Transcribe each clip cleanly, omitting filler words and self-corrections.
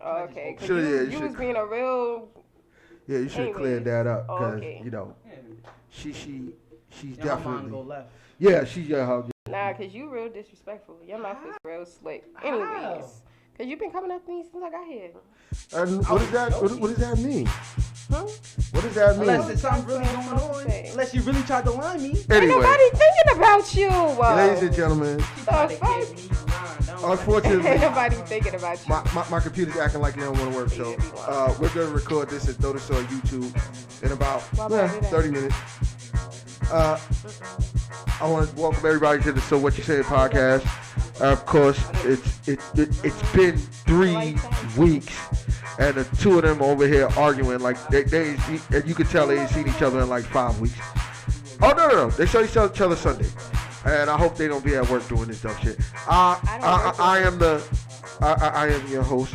Oh, okay. Cause Sure, yeah, you was being a real. Yeah, you should have cleared that up because okay. you know, she's Your definitely. go left. Yeah, she's your. Nah, cause you real disrespectful. Your mouth is real slick. How? Anyways, cause you been coming up to me since I got here. And what does that? What does that mean? Huh? What does that mean? Unless there's something really going on. Unless you really tried to lie me. Ain't nobody thinking about you. Ladies and gentlemen. Unfortunately, ain't nobody thinking about you. My computer's acting like it don't want to work, so we're gonna record this and throw this on YouTube in about 30 minutes. I want to welcome everybody to the So What You Say podcast. Of course, it's been 3 weeks, and the two of them over here arguing like they and you could tell they ain't seen each other in like 5 weeks. Oh no, they saw each other Sunday, and I hope they don't be at work doing this dumb shit. I am your host,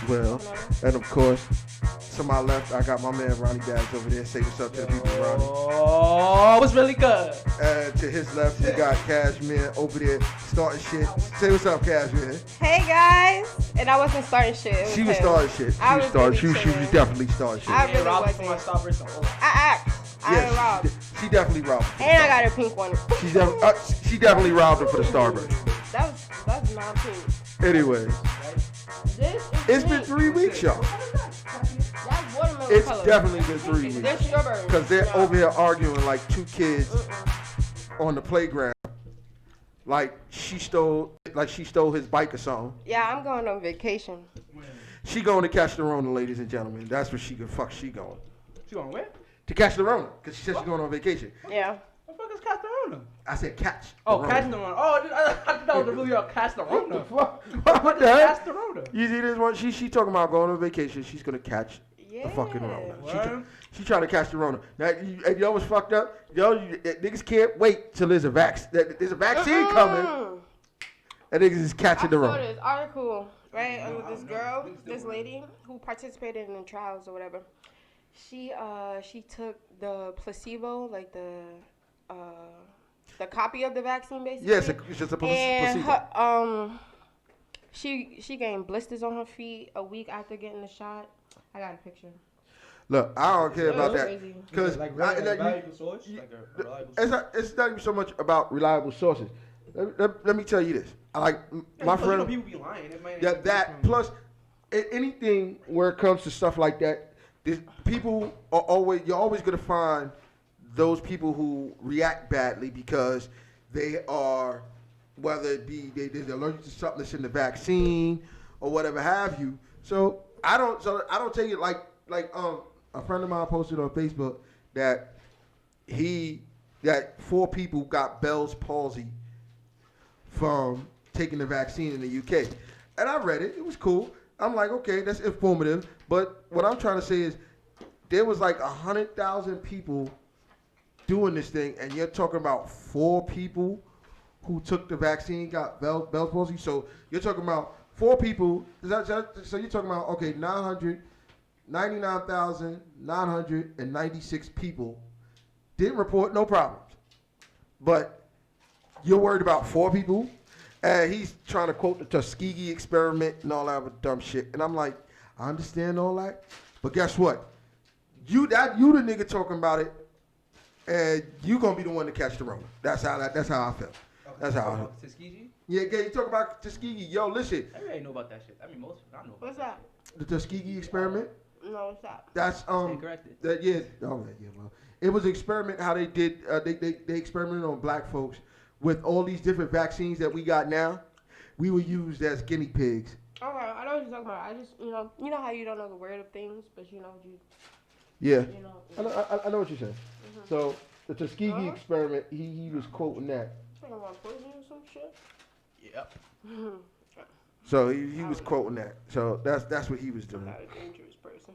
Will, and of course, to my left I got my man Ronnie Dabbs over there. Say what's up to the people, Ronnie. Oh, what's really good? And to his left we got Cashmere over there starting shit. Say what's up, Cashmere. Hey guys, and I wasn't starting shit. She was starting shit. She was definitely starting shit. I really wasn't. She definitely robbed. And I got a pink one. She definitely robbed her for the Starburst. That's not pink. Anyway, it's been 3 weeks, y'all. That's watermelon It's color. definitely been 3 weeks. They're strawberry. Because they're over here arguing like two kids on the playground. Like she stole his bike or something. Yeah, I'm going on vacation. She going to catch the Rona, ladies and gentlemen. That's where she going. She going where? To catch the Rona, because she said she's going on vacation. Yeah. What the fuck is catch the Rona? I said catch. Oh, catch the Rona. Oh, I thought that was really catch the Rona. What the heck? Catch the Rona. You see this one? She talking about going on vacation. She's gonna catch the fucking Rona. She trying to catch the Rona. Now, you know what's fucked up? Niggas can't wait till there's a there's a vaccine coming, and niggas is catching the Rona. I saw this article, right, with this girl, this lady who participated in the trials or whatever. She took the placebo, like the copy of the vaccine, basically. Yes, it's just a placebo. And she gained blisters on her feet a week after getting the shot. I got a picture. Look, I don't care about that because it's not even so much about reliable sources. Let me tell you this. My friend. People be lying. That plus anything where it comes to stuff like that. People are you're always going to find those people who react badly because they are, whether it be they're allergic to something that's in the vaccine or whatever have you. So I don't take it like a friend of mine posted on Facebook that 4 people got Bell's palsy from taking the vaccine in the UK. And I read it. It was cool. I'm like, okay, that's informative. But what I'm trying to say is there was like 100,000 people doing this thing, and you're talking about 4 people who took the vaccine, got Bell's palsy. So you're talking about 4 people. So you're talking about, okay, 99,996 people didn't report no problems. But you're worried about 4 people? And he's trying to quote the Tuskegee experiment and all that dumb shit. And I'm like, I understand all that. But guess what? You the nigga talking about it, and you gonna be the one to catch the Rona. That's how I feel. Okay, that's how I feel. Tuskegee? Yeah, you talk about Tuskegee. Yo, listen. I really know about that shit. I mean, most I know. What's that? The Tuskegee experiment? No, what's that? That's corrected. Well, it was an experiment how they did. They experimented on black folks with all these different vaccines that we got now. We were used as guinea pigs. Okay, I know what you're talking about. I just, you know how you don't know the word of things, but you know what you. Yeah. You know. I know what you're saying. Mm-hmm. So the Tuskegee experiment, he was quoting that. Talking about poison or some shit. Yep. So he was quoting that. So that's what he was doing. I'm not a dangerous person.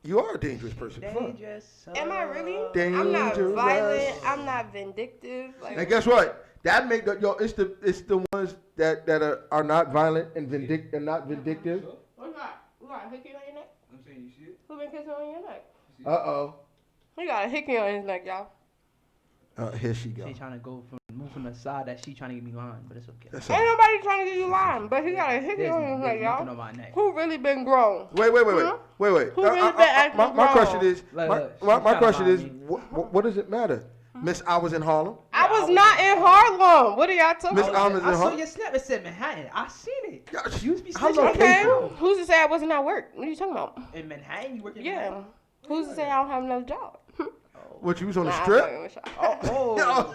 You are a dangerous person. Dangerous. Am I really? Dangerous. I'm not violent. I'm not vindictive. And guess what? That make it's the ones that are not violent and not vindictive. What's that? You got a hickey on your neck? I'm saying, you see it? Who been kissing on your neck? Uh-oh. He got a hickey on his neck, y'all. Here she go. She trying to go from Moving aside that she trying to get me lying, but it's okay. That's Ain't all. nobody trying to get you lying, but he got a hickey There's, on his neck, there's nothing y'all. on my neck. Who really been grown? Wait. Who really been acting My grown? question is, Look, my she question tryna is, lie me. what does it matter? Miss, I was in Harlem. I was not in Harlem. What are y'all talking Miss about? Almonds I in saw Harlem. your snap. It said Manhattan. I seen it. Yeah, You used to be how snitching. long- Okay, location. who's to say I wasn't at work? What are you talking about? In Manhattan, you working? Yeah. Who's to say I don't have no job? What, you was on the Nah, I'm strip? fucking with y'all. Oh,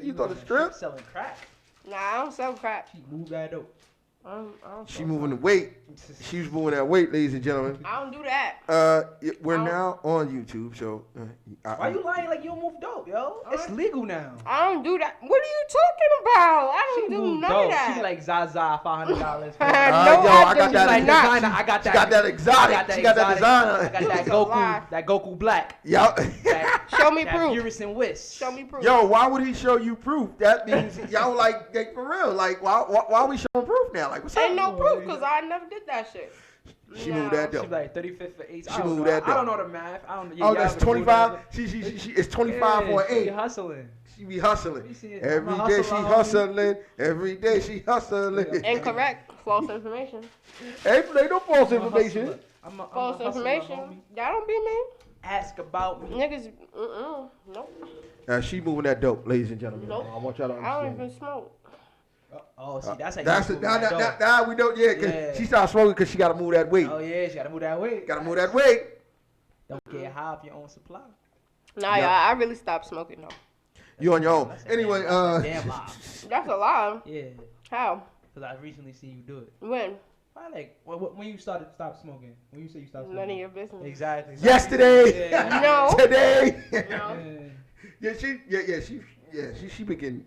You on the strip? selling crack. Nah, I don't sell crap. She moved that dope. I don't She sell moving the weight. She was moving that weight, ladies and gentlemen. I don't do that. We're I don't- now on YouTube, so Why you lying like you don't move dope, yo? It's legal now. I don't do that. What are you talking about? I She don't do moved none dope. of that. She be like Zaza, $500. No, yo, I I got do that- Like not. designer. I got that. she got that exotic. I got that She got that exotic. designer. I got that That's a lie. Goku. That Goku Black. Yo, That, Show me that proof. Urus and Whis. Show me proof. yo, why would he show you proof? That means y'all like for real. Like, why we showing proof now? Like, what's Ain't up? no proof because I never did that shit. She Nah. moved that She dope. be like 35th for 8. She I don't moved know. that I don't dope. know the math. I don't know. Oh, that's 25. She is 25 for an She be 8. hustling. She be hustling. You see it? Every I'm a day she hustler, homie. hustling. Every day she hustling. Incorrect. False information. Hey, they no false I'm a information. hustler. I'm a False hustler, information. homie. That don't be me. Ask about me. Niggas, nope. She moving that dope, ladies and gentlemen. Nope. I want y'all to I don't understand. even smoke. Oh, see, that's how That's you it. move that dope. Now we don't. Yeah, 'cause Yeah. she started smoking because she got to move that weight. Oh yeah, she gotta move that weight. Got to move that weight. Don't get high off your own supply. Nah, Yeah. y'all, I really stopped smoking though. You on your own. That's a Anyway, damn lie. That's a lie. Yeah, How? because I recently seen you do it. When? Probably like when you started stop smoking. When you say you stopped smoking. None of your business. Exactly. yesterday. Yeah. No. Today. No. Yeah. She been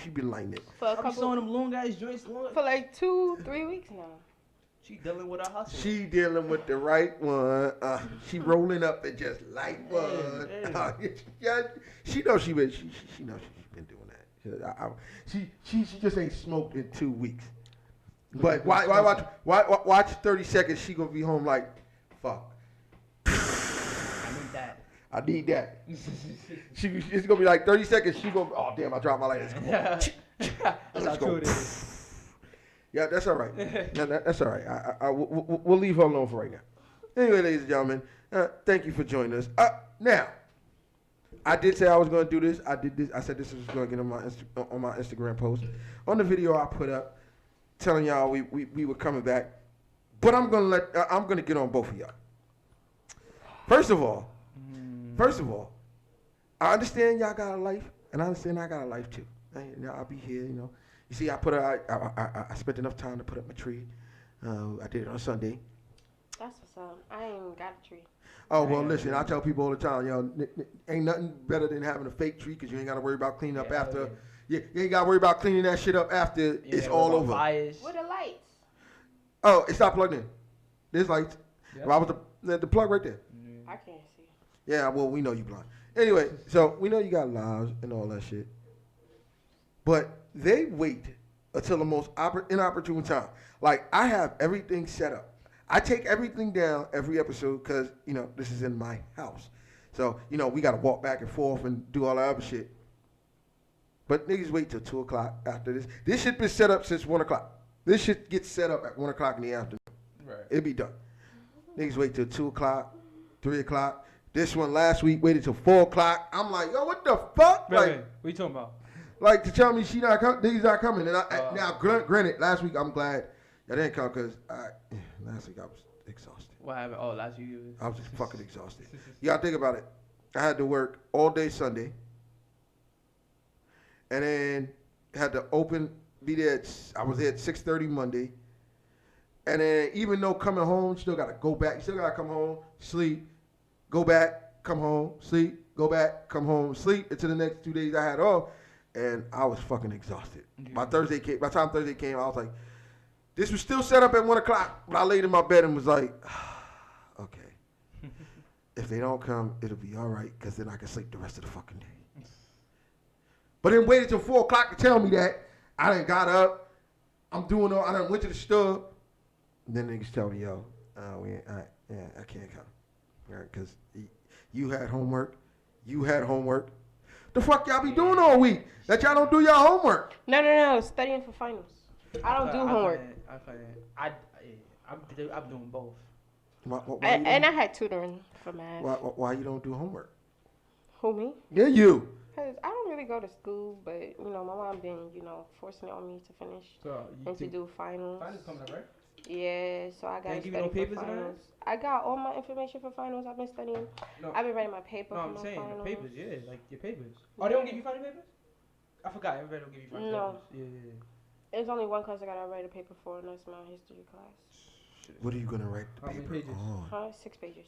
she been lighting it. For a I be couple. showing them long ass joints. Long. For like 2-3 weeks now. She dealing with a hustle. She dealing with the right one. She rolling up and just like one. Yeah, she knows she knows she's been doing that. She just ain't smoked in 2 weeks. But watch 30 seconds. She gonna be home like, fuck. I need that. I need that. It's gonna be like 30 seconds. She gonna, oh damn, I dropped my lighter. That's how Let's go. true it is. Yeah, that's all right. That's all right. We'll leave her alone for right now. Anyway, ladies and gentlemen, thank you for joining us. Now, I did say I was going to do this. I did this. I said this was going to get on my Instagram post. On the video I put up, telling y'all we were coming back, but I'm gonna get on both of y'all. First of all, I understand y'all got a life, and I understand I got a life too. I'll be here, you know. You see, I spent enough time to put up my tree. I did it on Sunday. That's what's up. I ain't got a tree. Oh, well, listen, I tell people all the time, ain't nothing better than having a fake tree because you ain't got to worry about cleaning up after. Yeah, you ain't got to worry about cleaning that shit up after it's all over. Fires. Where the lights? Oh, it's not plugged in. There's lights. Yep. I was the plug right there. I can't see. Yeah, well, we know you blind. Anyway, so we know you got lives and all that shit. But they wait until the most inopportune time. Like, I have everything set up. I take everything down every episode because, this is in my house. So, we got to walk back and forth and do all that other shit. But niggas wait till 2 o'clock after this. This shit been set up since 1 o'clock. This shit gets set up at 1 o'clock in the afternoon. Right. It'll be done. Niggas wait till 2 o'clock, 3 o'clock. This one last week waited till 4 o'clock. I'm like, yo, what the fuck? Wait, what you talking about? Like to tell me niggas not coming. And now, granted, last week I'm glad I didn't come because last week I was exhausted. What happened? Oh, last week. I was just fucking exhausted. You gotta think about it. I had to work all day Sunday, and then had to be there. I was there at 6:30 Monday, and then even though coming home, still gotta go back. You still gotta come home, sleep, go back, come home, sleep, go back, come home, sleep until the next 2 days I had off. And I was fucking exhausted. By the time Thursday came, I was like, this was still set up at 1 o'clock. But I laid in my bed and was like, okay. If they don't come, it'll be all right, because then I can sleep the rest of the fucking day. But then waited till 4 o'clock to tell me that. I done got up. I done went to the store. And then niggas tell me, yo, I can't come. Because you had homework. You had homework. The fuck y'all be doing all week? That y'all don't do your homework. No. Studying for finals. I don't do homework. I'm doing both. And I had tutoring for math. Why you don't do homework? Who, me? Yeah, you. Because I don't really go to school, but, you know, my mom been, you know, forcing it on me to finish and to do finals. Finals coming up, right? Yeah, so I got to study for finals. I got all my information for finals. I've been studying. No. I've been writing my paper for I'm saying finals. the papers, yeah, like your papers. Oh, they don't give you final papers? I forgot. Everybody don't give you final No. papers. Yeah. There's only one class I got to write a paper for, and that's my history class. What are you gonna write the How many paper pages? on? 6 pages.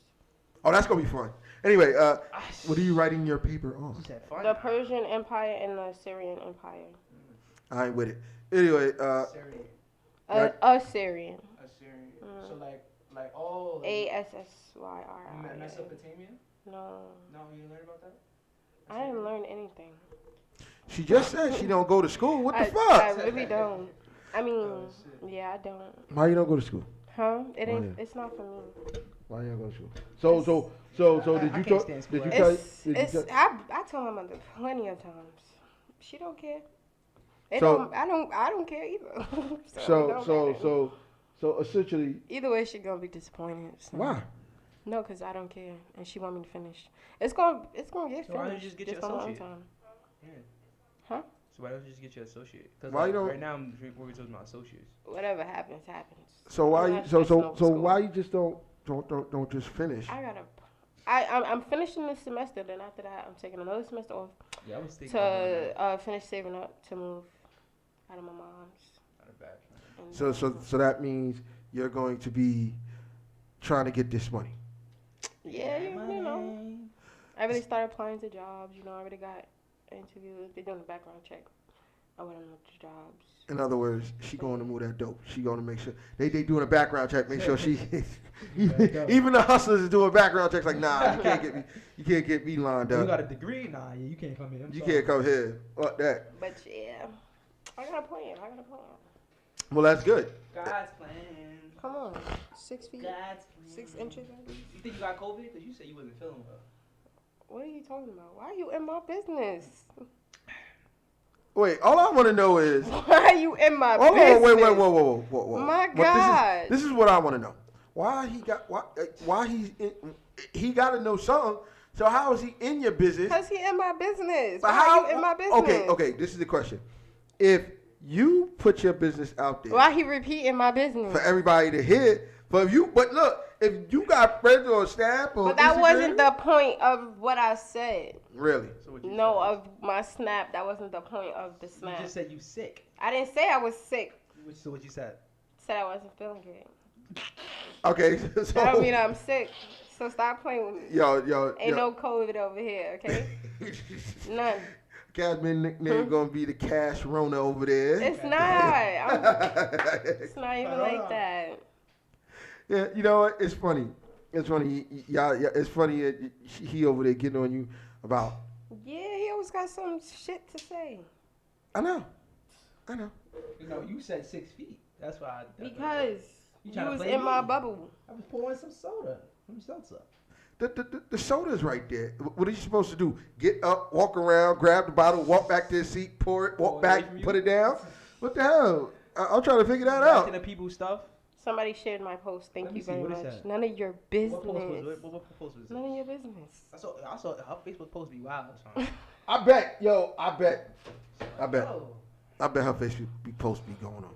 Oh, that's gonna be fun. Anyway, what are you writing your paper on? The Persian Empire and the Syrian Empire. I ain't with it. Anyway, Syrian. Assyrian. Assyrian. Mm. So like all. Assyria. Mesopotamia? No. No, you didn't learn about that? I didn't learn anything. she just said she don't go to school. What the I fuck? really don't. I mean, Oh, yeah, I don't. Why you don't go to school? Huh? It ain't. yeah. It's not for me. Why you don't go to school? So did I you can't talk? stand school. Did you tell? I told my mother plenty of times. She don't care. I don't care either. So essentially, either way, she gonna be disappointed. So. why? No, cause I don't care, and she want me to finish. It's gonna get finished. So why don't you just get your on my own associate? time. Yeah. Huh? So why don't you just get your associate? Because Why you don't- right now I'm working towards my associates. Whatever happens, happens. So why I'm you not so stressing so over so school. why you just don't just finish? I'm finishing this semester. Then after that, I'm taking another semester off Yeah, I was thinking about that. to finish saving up to move out of my mom's. Not a bad plan. And, So that means you're going to be trying to get this money. yeah, you know. I already started applying to jobs. You know, I already got interviews. They're doing a background check. I went on to jobs. In other words, she going to move that dope. She going to make sure they doing a background check, make sure she. Even the hustlers is doing background checks. Like, nah, you can't get me lined You up. got a degree? Nah, yeah, you can't come here. You can't come here. Fuck that. But yeah, I got a plan. Well, that's good. God's plan. Come on, 6 feet, God's plan. 6 inches. At least. You think you got COVID? Because you said you wasn't feeling well. What are you talking about? Why are you in my business? Wait, all I want to know is. Why are you in my Oh, business? whoa. My What- God. This is what I want to know. Why he got to know something. So how is he in your business? Because he in my business. But Why are you in my business? Okay. This is the question. If you put your business out there Why he repeating my business? for everybody to hear, but look, if you got friends on Snap or But that Instagram, wasn't the point of what I said. really. So what you No, said? of my snap. That wasn't the point of the You snap. just said you sick. I didn't say I was sick. So what you said? Said I wasn't feeling good. Okay, so That don't mean I'm sick. So stop playing with me. yo, Ain't no COVID over here, okay? None. Casman nickname gonna be the Cash Rona over there. It's not. It's not even like that. Yeah, you know what? It's funny. It's funny. Y'all, it's funny. He over there getting on you about. Yeah, he always got some shit to say. I know. You know, you said 6 feet. That's why. Because You you tryna was play in my me? bubble. I was pouring some soda. Some seltzer. The soda's right there. What are you supposed to do? Get up, walk around, grab the bottle, walk back to the seat, pour it, walk Away back, from you? put it down. What the hell? I'm trying to figure that Back to out. the people stuff. Somebody shared my post. Thank Let me you see, very what is much. that? None of your What business. post was it? What post was it? None of your business. I saw her Facebook post be wild. So. I bet her Facebook post be going on.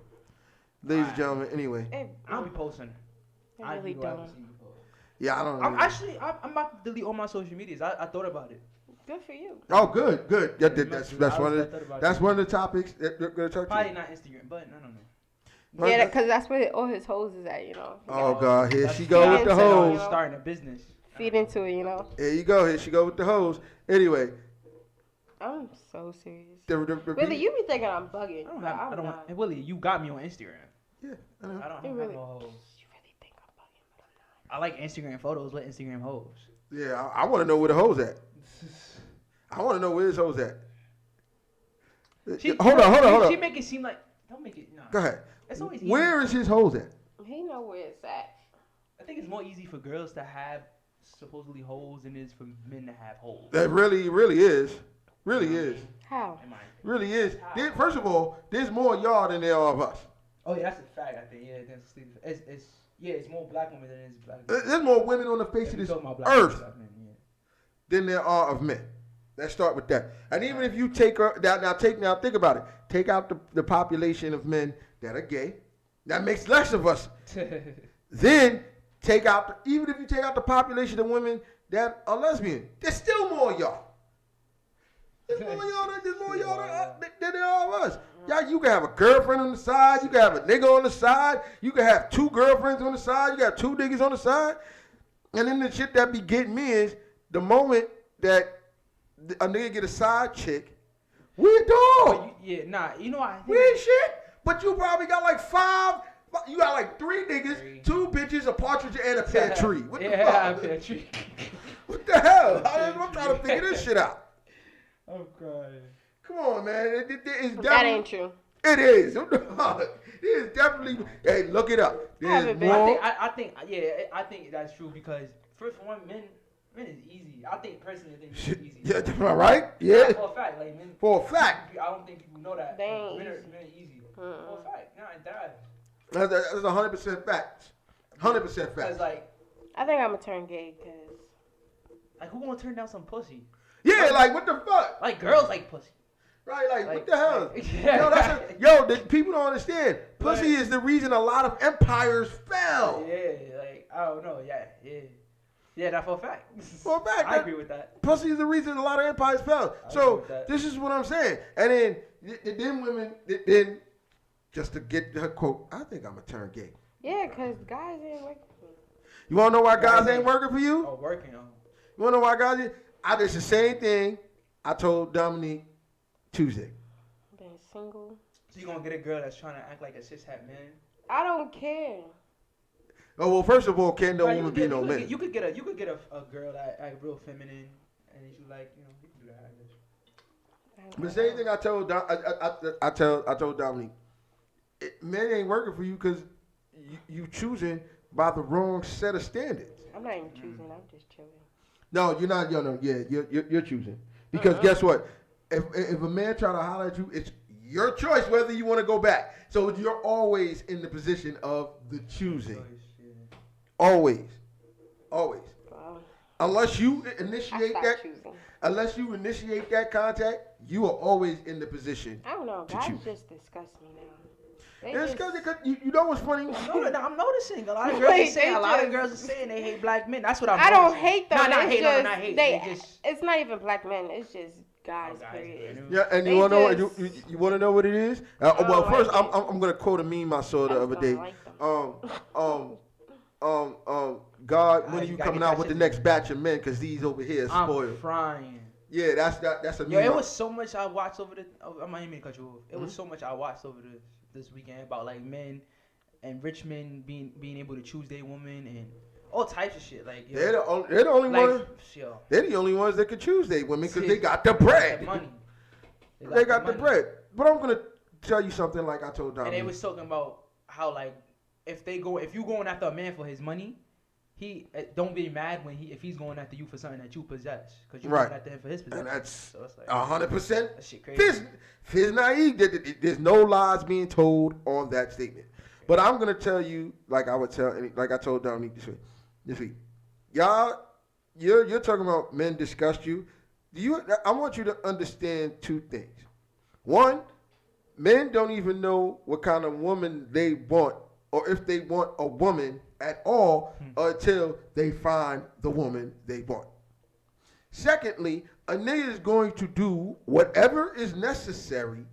Ladies and gentlemen, anyway. I don't be posting. I really be glad to don't. see you post. Yeah, I don't know. I'm about to delete all my social medias. I thought about it. Good for you. Oh, good. Yeah, that's one of That's one of the topics that we're gonna talk to. Probably not Instagram, but I don't know. Yeah, because that's where all his hoes is at, you know. You Oh gotta God, here That's- she go with the Said, oh, I'm hose. starting a business. feed into it, you know. Here you go. Here she go with the hose. Anyway, I'm so serious. the Really, you be thinking I'm bugging. I don't but have. I'm I don't. not. Hey, Willie, you got me on Instagram. Yeah, I know. I don't You have really- no hoes. You really think I'm bugging, but I'm not. I like Instagram photos with Instagram hoes. Yeah, I want to know where the hose at. I want to know where his hose at. Hold on. She make it seem like. Don't make it. No. Go ahead. It's always easy. Where is his hose at? He know where it's at. I think it's more easy for girls to have supposedly holes than it is for men to have holes. That really is. Really is. How? Really is. First of all, there's more y'all than there are of us. Oh yeah, that's a fact. I think it's more black women than it is black. There's more women on the face of this earth than there are of men. Let's start with that. And even if you take now think about it. Take out the population of men that are gay. That makes less of us. Then even if you take out the population of women that are lesbian, there's still more y'all. There's more y'all than there are of us. Y'all, you can have a girlfriend on the side. You can have a nigga on the side. You can have 2 girlfriends on the side. You got 2 niggas on the side. And then the shit that be getting me is the moment that a nigga get a side chick, we a dog. You know I think we ain't shit. But you probably got like 5. You got like 3 niggas, 2 bitches, a partridge, and a pear tree. What the fuck? A pear tree. What the hell? I'm trying to figure this shit out. I'm crying. Come on, man. That ain't true. It is. It is definitely. Hey, look it up. There's more. I think that's true because first for one, men is easy. I think personally, it's easy. Yeah, all right. Yeah. For a fact, like men. For a fact. I don't think people know that. Dang. Men are easy. For a fact. Nah, it does. That's 100% fact. 100% fact. Cause like, I think I'm gonna turn gay because. Like, who gonna turn down some pussy? Yeah, like what the fuck? Like girls like pussy. Right, like what the hell? Yeah. People don't understand. Pussy is the reason a lot of empires fell. Yeah, like I don't know. Yeah, that's for a fact. For a fact, I agree with that. Pussy is the reason a lot of empires fell. So this is what I'm saying. And then women, then just to get her quote, I think I'm gonna turn gay. Yeah, cause guys ain't working for me. You wanna know why guys ain't working for you? Oh, working on. You wanna know why guys? I did the same thing I told Dominique Tuesday. Been single. So you gonna get a girl that's trying to act like a cishet man? I don't care. Oh well, first of all, can't no woman be no man. You could get a girl that act real feminine, and you like you can do that. I guess. The same thing I told Dominique. Men ain't working for you because you choosing by the wrong set of standards. I'm not even choosing. I'm just chilling. No, you're not. You're choosing because guess what? If a man try to holler at you, it's your choice whether you want to go back. So you're always in the position of the choosing. Always. Wow. Unless you initiate that contact, you are always in the position. I don't know. Guys just disgust me now. It's because you know what's funny? I'm noticing a lot of girls are saying they hate black men. That's what I'm. I don't hate them. Not hate. It's not even black men. It's just guys. Period. Yeah, and you want to know? You want to know what it is? Well, first I'm gonna quote a meme I saw the other day. God, when are you coming out with the next batch of men? Because these over here is spoiled. I'm crying. Yeah, that's a meme. Yo, it was so much I watched over the. I'm not even gonna cut you off. It was so much I watched over this weekend about like men and rich men being able to choose their woman and all types of shit. Like they're the only ones. They're the only ones that could choose their women because they got the bread. They got the bread. But I'm gonna tell you something like I told Dominique. And they was talking about how like if you going after a man for his money, he don't be mad if he's going after you for something that you possess because you're going after him for his possession. And that's so it's like 100%. That shit crazy. Fizz naive. There's no lies being told on that statement. But I'm gonna tell you like I told Dominique this week. Y'all, you're talking about men disgust you. I want you to understand 2 things. One, men don't even know what kind of woman they want or if they want a woman at all until they find the woman they want. Secondly, a nigga is going to do whatever is necessary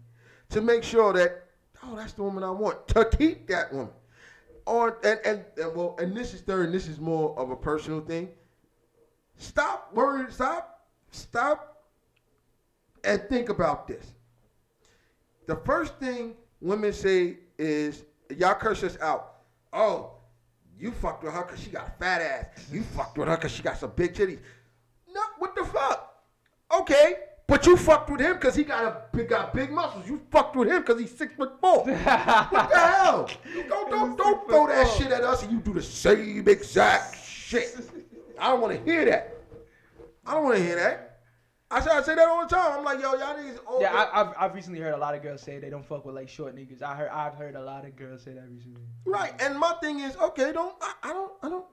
to make sure that, that's the woman I want, to keep that woman. And this is third, and this is more of a personal thing. Stop worrying, stop and think about this. The first thing women say is, y'all curse us out. Oh, you fucked with her because she got a fat ass. You fucked with her because she got some big titties. No, what the fuck? Okay, but you fucked with him because he got big muscles. You fucked with him because he's 6'4". What the hell? Don't throw that shit at us and you do the same exact shit. I don't want to hear that. I say that all the time. I'm like, yo, y'all niggas. Yeah, I've recently heard a lot of girls say they don't fuck with like short niggas. I've heard a lot of girls say that recently. Right, and my thing is, okay, I don't.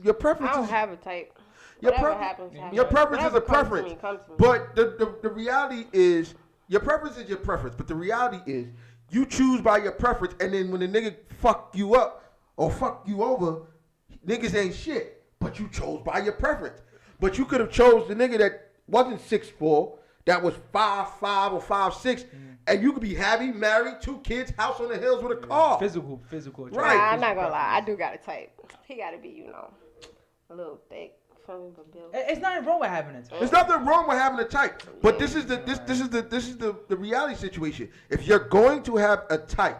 Your preference. I don't is, have a type. Your, Whatever happens. your preference is a preference. Comes to me. But the reality is, your preference is your preference. But the reality is, you choose by your preference, and then when the nigga fuck you up or fuck you over, niggas ain't shit. But you chose by your preference. But you could have chose the nigga that wasn't 6'4", that was 5'5" or 5'6", and you could be happy, married, 2 kids, house on the hills with a car. Physical. Right. Nah, I'm not gonna lie. I do got a type. He gotta be, a little thick. It's nothing wrong with having a type. There's nothing wrong with having a type, but this is the reality situation. If you're going to have a type,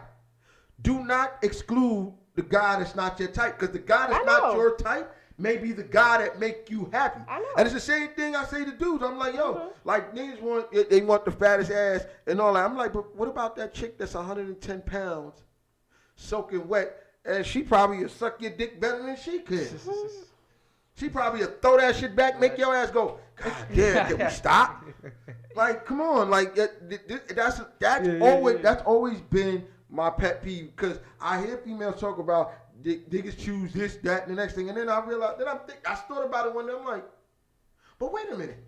do not exclude the guy that's not your type, because the guy that's not your type may be the guy that make you happy. I know. And it's the same thing I say to dudes. I'm like, yo, like niggas want the fattest ass and all that. I'm like, but what about that chick that's 110 pounds, soaking wet, and she probably would suck your dick better than she could. She probably would throw that shit back, make your ass go, God damn, can we stop? Like, come on, like that's always been my pet peeve, because I hear females talk about niggas choose this, that, and the next thing, and then I realized, I thought about it one day. I'm like, but wait a minute,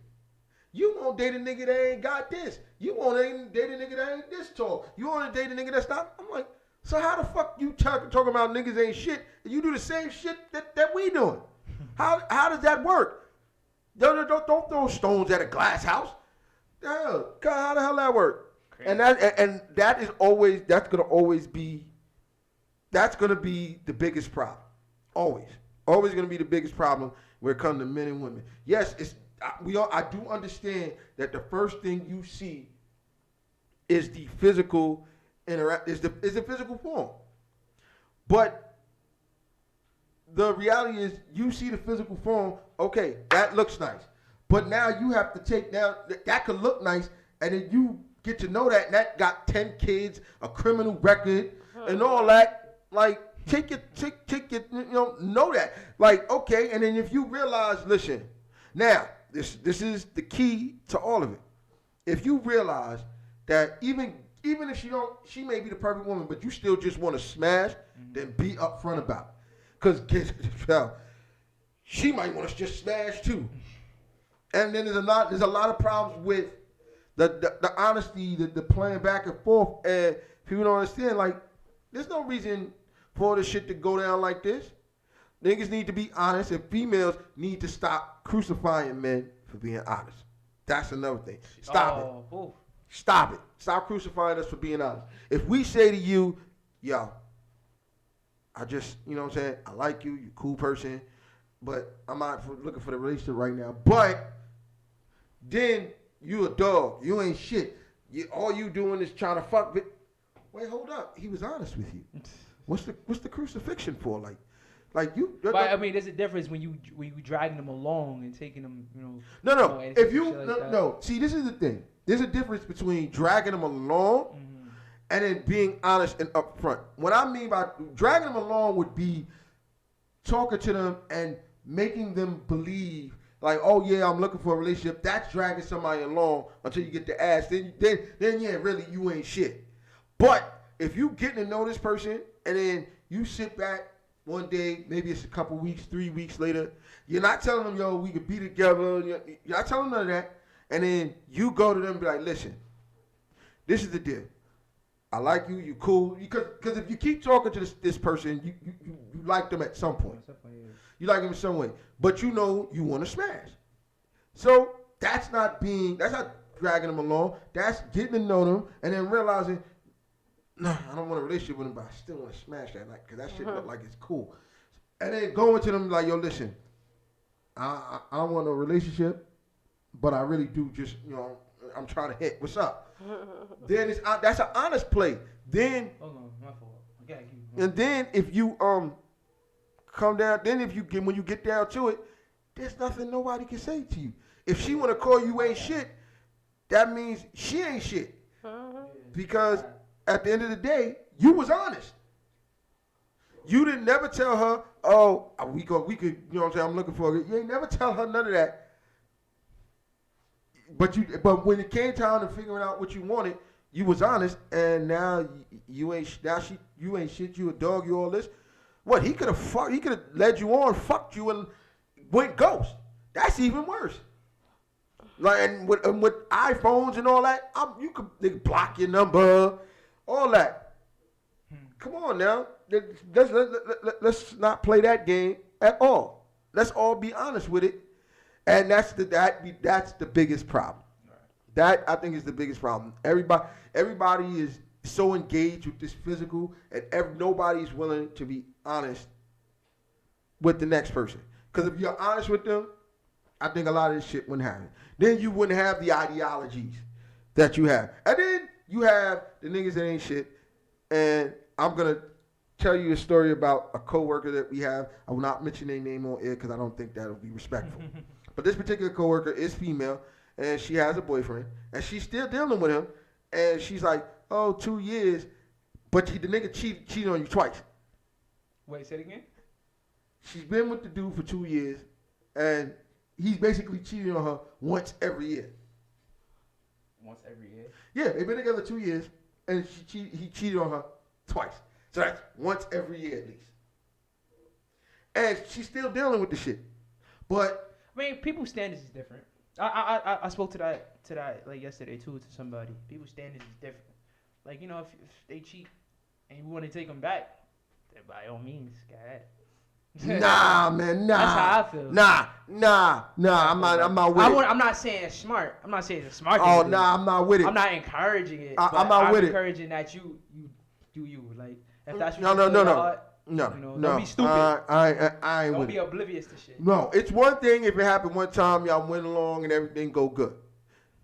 you won't date a nigga that ain't got this. You won't date a nigga that ain't this tall. You want to date a nigga that's not. I'm like, so how the fuck you talking about niggas ain't shit? And you do the same shit that we doing. How does that work? Don't throw stones at a glass house. Yeah, how the hell that work? Crazy. And that's gonna be the biggest problem. Always gonna be the biggest problem when it comes to men and women. Yes, I do understand that the first thing you see is the physical is the physical form, but the reality is, you see the physical form, okay, that looks nice. But now you have to that could look nice, and then you get to know that, and that got 10 kids, a criminal record, and all that. Like, take your, know that. Like, okay, and then if you realize, listen, now, this is the key to all of it. If you realize that even if she may be the perfect woman, but you still just want to smash, then be upfront about it. Because she might want to just smash too. And then there's a lot of problems with the honesty, the playing back and forth, and people don't understand, like, there's no reason for this shit to go down like this. Niggas need to be honest, and females need to stop crucifying men for being honest. That's another thing. Stop it. Ooh. Stop it. Stop crucifying us for being honest. If we say to you, yo, I just, you know what I'm saying, I like you, you're a cool person, but I'm not looking for the relationship right now. But then you a dog. You ain't shit. All you doing is trying to fuck. Wait, hold up. He was honest with you. What's the crucifixion for? Like you. But I mean, there's a difference when you dragging them along and taking them, No. If you no. See, this is the thing. There's a difference between dragging them along and then being honest and upfront. What I mean by dragging them along would be talking to them and making them believe, like, oh yeah, I'm looking for a relationship. That's dragging somebody along until you get the ass. Then yeah, really, you ain't shit. But if you getting to know this person and then you sit back one day, maybe it's a couple weeks, 3 weeks later, you're not telling them, yo, we could be together. You're not telling them none of that. And then you go to them and be like, listen, this is the deal. I like you, you cool. Because if you keep talking to this person, you like them at some point. You like them in some way. But you know you want to smash. So that's not dragging them along. That's getting to know them and then realizing, no, I don't want a relationship with them, but I still want to smash that night because that shit look like it's cool. And then going to them like, yo, listen, I don't want a relationship, but I really do just, I'm trying to hit. What's up? Then that's an honest play. Then, hold on, my fault. Okay, and then if you come down, then when you get down to it, there's nothing nobody can say to you. If she want to call you ain't shit, that means she ain't shit. Because at the end of the day, you was honest. You didn't never tell her, oh, we could, you know what I'm saying, I'm looking for it. You ain't never tell her none of that. But when it came time to figuring out what you wanted, you was honest, and now you ain't you ain't shit. You a dog. You all this. What he could have led you on, fucked you, and went ghost. That's even worse. Like and with iPhones and all that, they could block your number, all that. Come on now, let's not play that game at all. Let's all be honest with it, and that's the biggest problem. That I think is the biggest problem. Everybody is so engaged with this physical, and nobody's willing to be honest with the next person. Because if you're honest with them, I think a lot of this shit wouldn't happen. Then you wouldn't have the ideologies that you have, and then you have the niggas that ain't shit. And I'm gonna tell you a story about a coworker that we have. I will not mention their name on air because I don't think that'll be respectful. But this particular coworker is female. And she has a boyfriend, and she's still dealing with him. And she's like, "Oh, 2 years," but the nigga cheated on you twice. Wait, say it again. She's been with the dude for 2 years, and he's basically cheating on her once every year. Once every year. Yeah, they've been together 2 years, and he cheated on her twice. So that's once every year at least. And she's still dealing with the shit. But I mean, people's standards is different. I spoke to that like yesterday too to somebody. People's standards is different. Like, you know, if they cheat and you want to take them back, then by all means, go ahead. Nah, man, nah. That's how I feel. Nah. I'm not with it. I'm not saying it's smart. I'm not saying it's smart. Oh, nah, I'm not with it. I'm not encouraging it. I'm not with it. I'm encouraging that you do you. Like, if that's what No. you know, don't be stupid. I ain't Don't with be it. oblivious to shit. No, it's one thing if it happened one time, y'all went along and everything go good.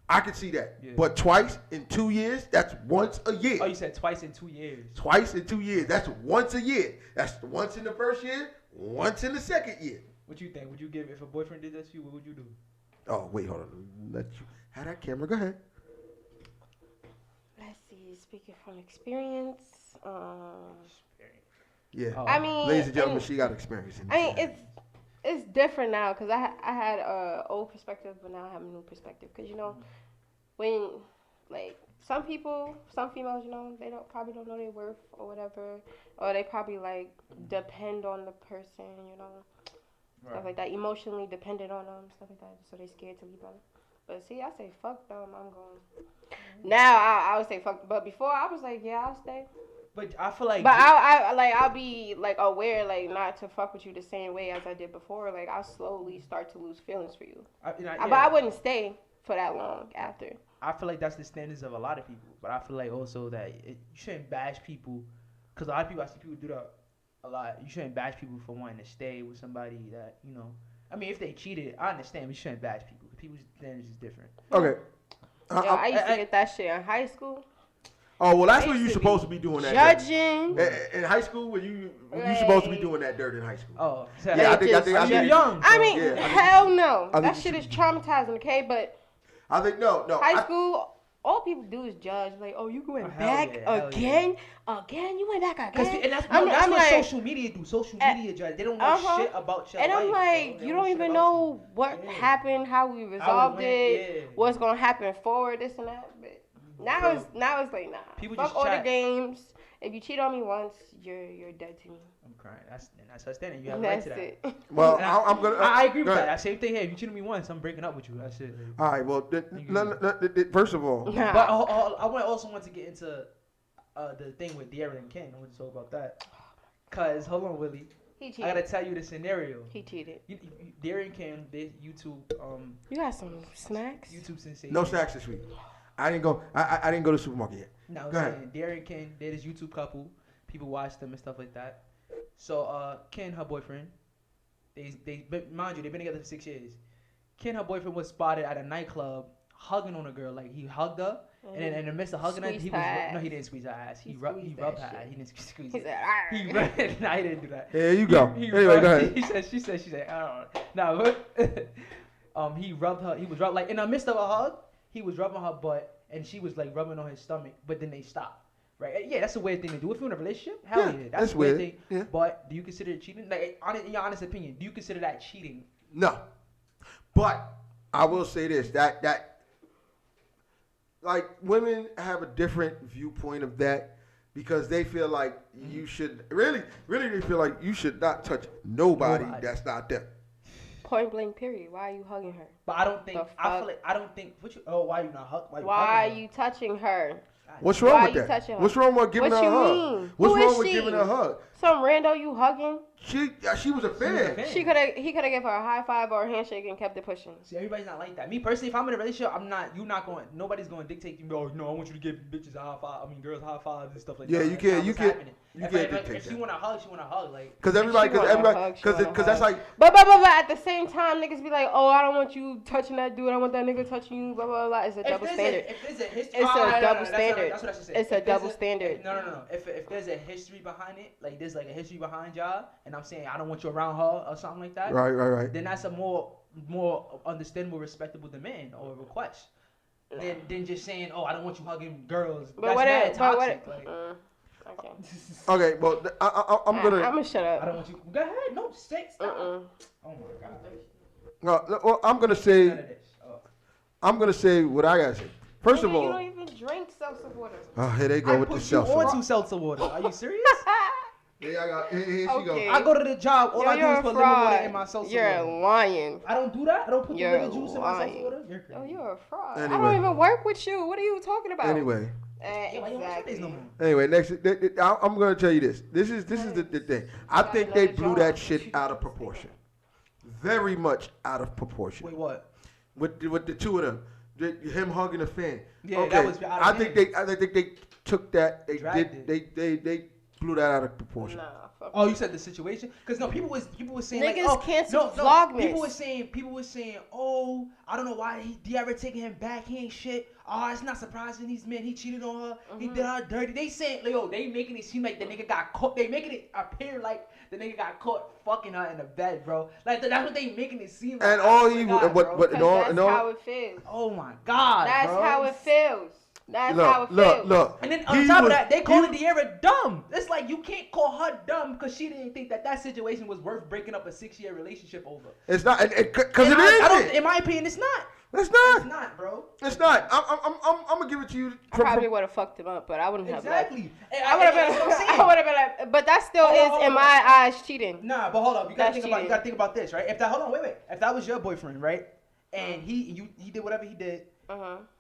I can see that. Yeah. But twice in 2 years, that's once a year. Oh, you said twice in 2 years. Twice in 2 years, that's once a year. That's once in the first year, once in the second year. What you think? Would you give if a boyfriend did that to you? What would you do? Oh, wait, hold on. Let you have that camera. Go ahead. Let's see. Speaking from experience. Yeah. Oh. I mean, Ladies and gentlemen, she got experience in this. I mean, it's different now because I had a old perspective, but now I have a new perspective. Because you know, when like some females, you know, they probably don't know their worth or whatever, or they probably like depend on the person, you know, stuff like that, emotionally dependent on them, stuff like that. So they scared to leave them. But see, I say fuck them, I'm going. Now I would say fuck, but before I was like, yeah, I'll stay. But I feel like. But I'll be like aware, like not to fuck with you the same way as I did before. Like I'll slowly start to lose feelings for you. But I wouldn't stay for that long after. I feel like that's the standards of a lot of people. But I feel like also that you shouldn't bash people, because a lot of people, I see people do that a lot. You shouldn't bash people for wanting to stay with somebody that, you know. I mean, if they cheated, I understand. But you shouldn't bash people. People's standards is different. Okay. I used to get that shit in high school. Oh, well, that's what you're supposed to be doing. Judging. In high school, you supposed to be doing that dirt in high school. Oh, so yeah, I think you're young. I mean, yeah, hell no. That shit is traumatizing, okay? But I think no. High school, all people do is judge. Like, oh, you going back again? Again? You went back again? And that's what like, social media do. Social media judge. They don't know shit about your life. And I'm like, you don't even know what happened, how we resolved it, what's gonna happen forward, this and that. But now it's like, nah. People fuck just all chat. the games. If you cheat on me once, you're dead to me. I'm crying. That's her standard. You have right to that. It. Well, I'm gonna. I agree with that. Same thing here. If you cheat on me once, I'm breaking up with you. That's it. All right. Well, first of all, Nah. But I also want to get into the thing with De'Aaron and Ken. I want to talk about that. Cause hold on, Willie. He cheated. I gotta tell you the scenario. He cheated. De'Aaron Ken, they YouTube. You got some snacks? YouTube sensation. no snacks this week. I didn't go. I didn't go to the supermarket yet. No, I'm Go saying De'Aaron Ken, they're this YouTube couple. People watch them and stuff like that. So Ken, her boyfriend, mind you, they've been together for 6 years. Ken, her boyfriend, was spotted at a nightclub hugging on a girl. Like he hugged her, and then in the midst of hugging her, he didn't squeeze her ass. He rubbed her ass. He didn't squeeze He it. said, He rubbed. Nah, he didn't do that. Here you go. He Anyway, rubbed, go ahead. She said, I don't know. Nah, he rubbed her. He was rubbed like in the midst of a hug. He was rubbing her butt, and she was like rubbing on his stomach. But then they stopped. Right? Yeah, that's a weird thing to do. If you're in a relationship, hell yeah, that's a weird thing. Yeah. But do you consider it cheating? Like, in your honest opinion, do you consider that cheating? No, but I will say this: that like women have a different viewpoint of that because they feel like you should really they feel like you should not touch nobody. That's not them. Point blank. Period. Why are you hugging her? But I don't think. The I feel fuck? like I don't think. Why you not hug? Why are you touching her? What's wrong Why with you that? touching her? What's wrong with giving What her a you hug? mean? What's Who wrong is with she? giving her a hug? Some rando you hugging? She was a fan. He could have given her a high five or a handshake and kept it pushing. See, everybody's not like that. Me personally, if I'm in a relationship, nobody's going to dictate to me. Oh no, I want you to give bitches a high five. I mean, girls high fives and stuff like Yeah, that. you can't. You can't. If dictate she that. want to hug, she want to hug. Like, Because everybody, because that's like. But at the same time, niggas be like, oh, I don't want you touching that dude. I want that nigga touching you. Blah blah blah. It's a double standard. If there's a history, It's a double standard. That's what I should say. It's a double standard. No. If there's a history behind it, like there's like a history behind y'all, and I'm saying I don't want you around her or something like that. Right. Then that's a more understandable, respectable demand or request. Than just saying, oh, I don't want you hugging girls. But That's mad toxic. Okay. Okay, well, I'm gonna. I'm gonna shut up. I don't want you. Go ahead. No, stop. Oh my god. Well, I'm gonna say. None of this. Oh. I'm gonna say what I gotta say. First of You all. don't even drink seltzer water. Oh, here they go with the seltzer. I put you on to seltzer water. Are you serious? Yeah, I got. Here she Okay. go. I go to the job. All I do is put lemon water in my seltzer You're water. lying. I don't do that. I don't put the You're lemon juice in my seltzer lying. water. You're crazy. Oh, you're a fraud. Anyway. I don't even work with you. What are you talking about? Anyway, Yeah, why you don't want Sundays no more? Anyway, next, I'm gonna tell you this. This is the thing. I think they blew that shit out of proportion. Very much out of proportion. Wait, what? With the two of them, him hugging the fan. Yeah, okay. that was out of I think they took that. They Dragged they blew that out of proportion. Nah, fuck. Oh, you said the situation? Because no, people was saying Niggas like, oh, cancel no, Vlogmas. People was saying, oh, I don't know why he ever taking him back. He ain't shit. Oh, it's not surprising. These men, he cheated on her. He did her dirty. They saying, like, yo, they making it seem like the nigga got caught. They making it appear like the nigga got caught fucking her in the bed, bro. Like that's what they making it seem like. And all he, God, but That's and all. how it feels. Oh my God, That's bro. how it feels. That's how it feels. Look. And then on top of that, they calling De'Ara dumb. It's like you can't call her dumb because she didn't think that situation was worth breaking up a 6-year relationship over. It's not, because it I don't, is. in my opinion, it's not. It's not. It's not, bro. It's not. I'm gonna give it to you. I probably would have fucked him up, but I wouldn't have. Exactly. I would have been. I would have been like, but that still is in my eyes cheating. Nah, but hold up. You gotta That's think about this, right? If that if that was your boyfriend, right? And he did whatever he did,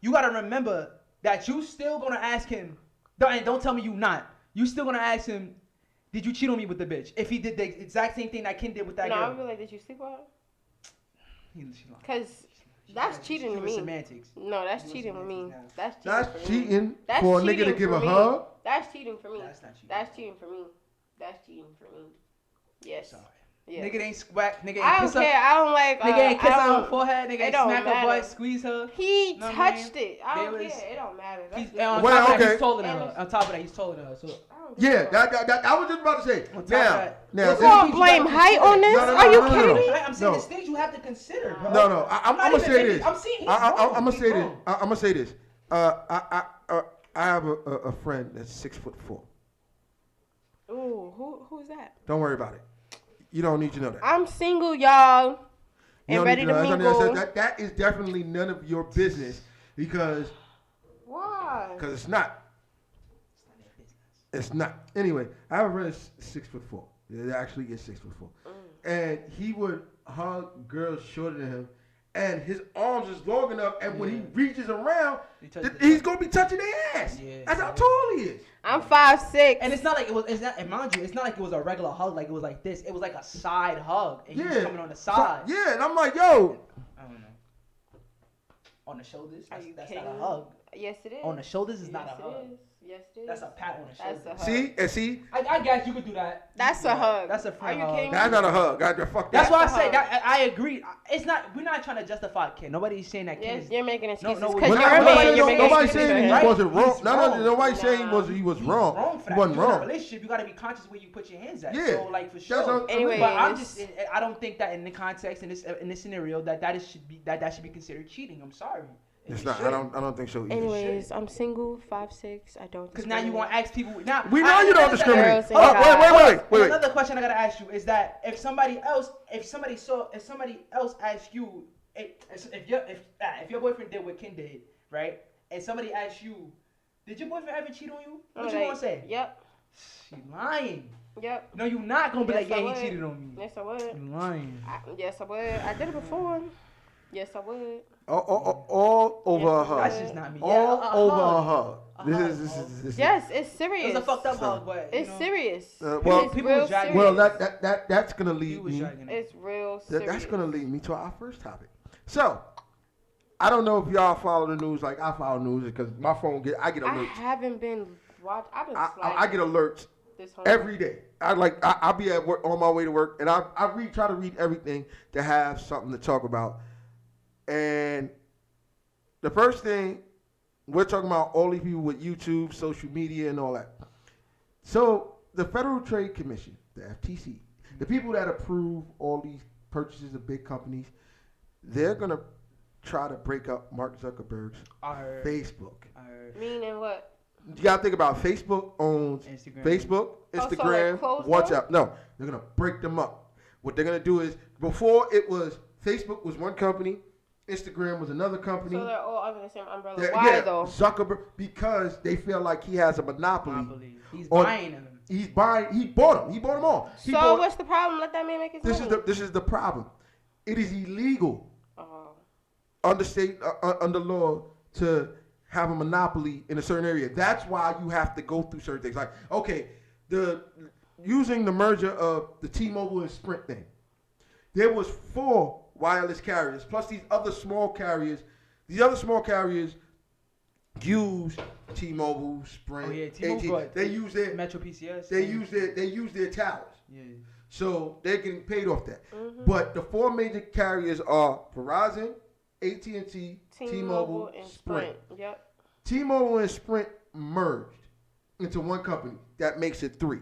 you gotta remember that you still gonna ask him. And don't tell me you not. You still gonna ask him, did you cheat on me with the bitch? If he did the exact same thing that Ken did with that No, girl. I would be like, did you sleep with her? She lied. Because that's cheating to me. Semantics. No, that's cheating with me. now. That's cheating. That's for me. cheating That's for a nigga to cheating give for a me. hug. That's cheating for me. That's not cheating. That's cheating for me. That's cheating for me. Yes. Sorry. Yes. Nigga ain't squack. Nigga ain't I don't kiss her. care. I don't like. Nigga ain't kiss I her on don't- the forehead. Nigga it ain't don't smack her matter. butt, squeeze her. He Know what I touched mean? it. I don't There was- care. It don't matter. That's He's, just- and on Well, top of that, okay. he's taller than her. And On top of that, he's taller than her. So I don't Yeah, give a fuck. that I was just about to say. On top of Now, that- You This gonna is- blame height on this? No, no, Are you no, no, kidding no. me? I'm saying No. there's things you have to consider, bro. No, I'm not gonna even say making- this. I'm saying he's I'm wrong. gonna He's say this. wrong. I'm gonna say this. I have a friend that's 6'4". Ooh, who's that? Don't worry about it. You don't need to know that. I'm single, y'all, You and don't ready need to know that. mingle. That is definitely none of your business because Why? it's not. It's not. Anyway, I have a friend that's 6'4". It actually is 6'4", and he would hug girls shorter than him, and his arms is long enough, and when he reaches around, he's gonna be touching their ass. Yeah. That's how tall he is. I'm 5'6". And it's not like it was. It's not. And mind you, it's not like it was a regular hug. Like it was like this. It was like a side hug, and he was coming on the side. Yeah, and I'm like, yo. I don't know. On the shoulders. Are That's, you that's kidding not a me? hug. Yes, it is. On the shoulders is yes, not a hug. It is. Yes, it is. That's a pat on the shoulder. That's a hug. See. I guess you could do that. That's a hug. That's a Are friend you hug. kidding me? That's not a hug. Fuck That's that. why I That's a say hug. that I agree. It's not. We're not trying to justify Ken. Nobody's saying that Ken Yes, is. you're making excuses no, because we're you're not. a man. You're making Nobody excuses. saying he right? wasn't wrong. He's No, wrong. nobody saying he was wrong. He's wrong for that. He wasn't You're in a wrong. relationship, you got to be conscious where you put your hands at. Yeah. So like for That's sure. what- Anyway, But I'm it's- just. I don't think that in the context in this scenario that should be considered cheating. I'm sorry. It's not. I don't think so either. Anyways, I'm single, 5'6". I don't. Because now you want to ask people. Now We know you don't discriminate. Girls and Oh, guys. wait. Another question I gotta ask you is that if somebody else asks you, if your boyfriend did what Ken did, right, and somebody asks you, did your boyfriend ever cheat on you? What I'm you like, gonna say? Yep. She lying. Yep. No, you not gonna be Yes, like, yeah, I he would. cheated on me. Yes, I would. You lying. Yes, I would. I did it before. Yes, I would. All over Yes, a hug. That's just not me. All Yeah, over hug. a hug. A This hug, is hug. Yes, it's It serious. was a fucked up So- hug, but you It's know, serious. well, it's people real was dragging- serious. well, that's gonna lead you was me. dragging it. It's real serious. That's gonna lead me to our first topic. So, I don't know if y'all follow the news like I follow news because my phone I get I alerts. haven't been watching. I've been I get alerts this whole every day. I'll be at work on my way to work, and I try to read everything to have something to talk about. And the first thing we're talking about, all these people with YouTube, social media, and all that. So the Federal Trade Commission, the FTC, the people that approve all these purchases of big companies, they're gonna try to break up Mark Zuckerberg's Facebook. Meaning what? You gotta think about Facebook owns Instagram. Facebook, Oh, so, like, Instagram, close WhatsApp. No, they're gonna break them up. What they're gonna do is before it was Facebook was one company, Instagram was another company. So they're all under the same umbrella. Yeah, Why yeah, though? Zuckerberg, because they feel like he has a monopoly. He's on- buying them. He bought them. He bought them all. He So bought- what's the problem? Let that man make his this money. is the problem. It is illegal Oh. under law to have a monopoly in a certain area. That's why you have to go through certain things. Like, okay, using the merger of the T-Mobile and Sprint thing, there was 4 wireless carriers plus these other small carriers. These other small carriers use T-Mobile, Sprint, Oh yeah, T-Mobile AT&T. got They use their Metro PCS. they use their towers. Yeah. So they're getting paid off that. Mm-hmm. But the 4 major carriers are Verizon, AT&T, T-Mobile, and Sprint. Yep. T-Mobile and Sprint merged into one company. That makes it 3.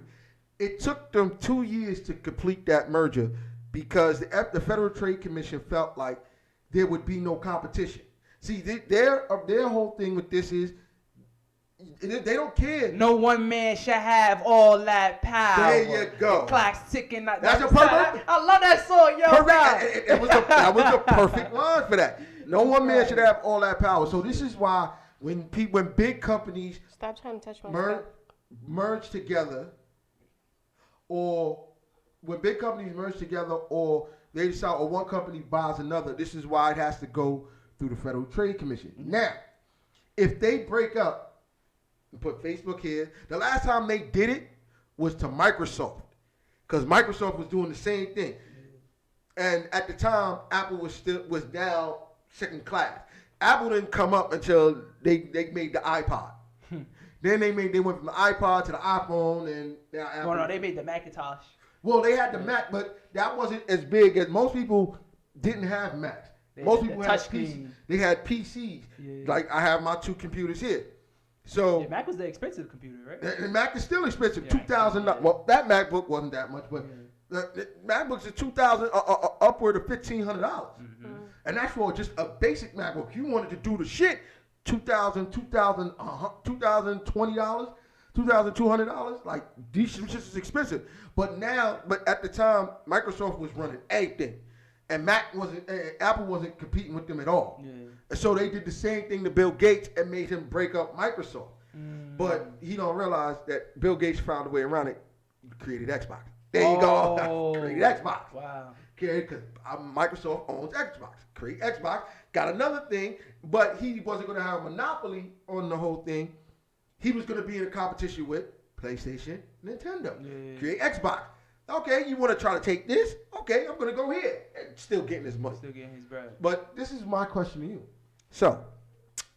It took them 2 years to complete that merger because the Federal Trade Commission felt like there would be no competition. See, their whole thing with this is they don't care. No one man shall have all that power. There you go. The clock's ticking. That's a perfect- I love that song, yo. Perfect. God. That was a perfect line for that. No one man should have all that power. So this is why when big companies Stop trying to touch my merge together, or when big companies merge together, or they decide, or one company buys another, this is why it has to go through the Federal Trade Commission. Now, if they break up and put Facebook here, the last time they did it was to Microsoft, because Microsoft was doing the same thing, and at the time, Apple was now second class. Apple didn't come up until they made the iPod. Then they went from the iPod to the iPhone, and now Apple. No, they made the Macintosh. Well, they had the Mac, but that wasn't as big as most people didn't have Macs. Most people had PCs. They had PCs. Yeah. Like I have my 2 computers here. So Yeah, Mac was the expensive computer, right? the Mac is still expensive. Yeah, $2,000. yeah. Well, that MacBook wasn't that much, but the MacBooks are $2,000, upward of $1,500, and that's for just a basic MacBook. You wanted to do the shit, $2,000, $2,020, $2,200. Like these shit is expensive. But at the time, Microsoft was running everything, and Apple wasn't competing with them at all. Yeah. And so they did the same thing to Bill Gates and made him break up Microsoft. But he don't realize that Bill Gates found a way around it. He created Xbox. There you go. Created Xbox. Wow. Okay, because Microsoft owns Xbox. Create Xbox. Got another thing, but he wasn't going to have a monopoly on the whole thing. He was going to be in a competition with PlayStation, Nintendo. Yeah. Create Xbox. Okay, you want to try to take this? Okay, I'm going to go here. And still getting his money. Still getting his bread. But this is my question to you. So,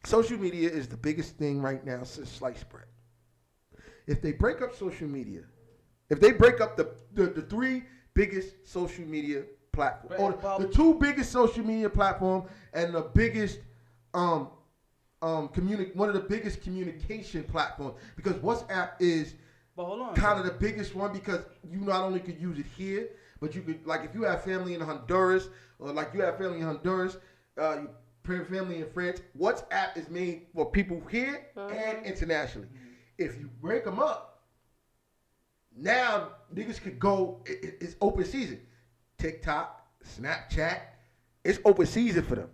social media is the biggest thing right now since sliced bread. If they break up social media, if they break up the 3 biggest social media platforms, or the 2 biggest social media platforms and the biggest one of the biggest communication platforms, because WhatsApp is But hold on. kind of the biggest one, because you not only could use it here, but you could, like if you have family in Honduras, or like you have family in Honduras, you family in France, WhatsApp is made for people here and internationally. If you break them up, now niggas could go, it's open season. TikTok, Snapchat, it's open season for them.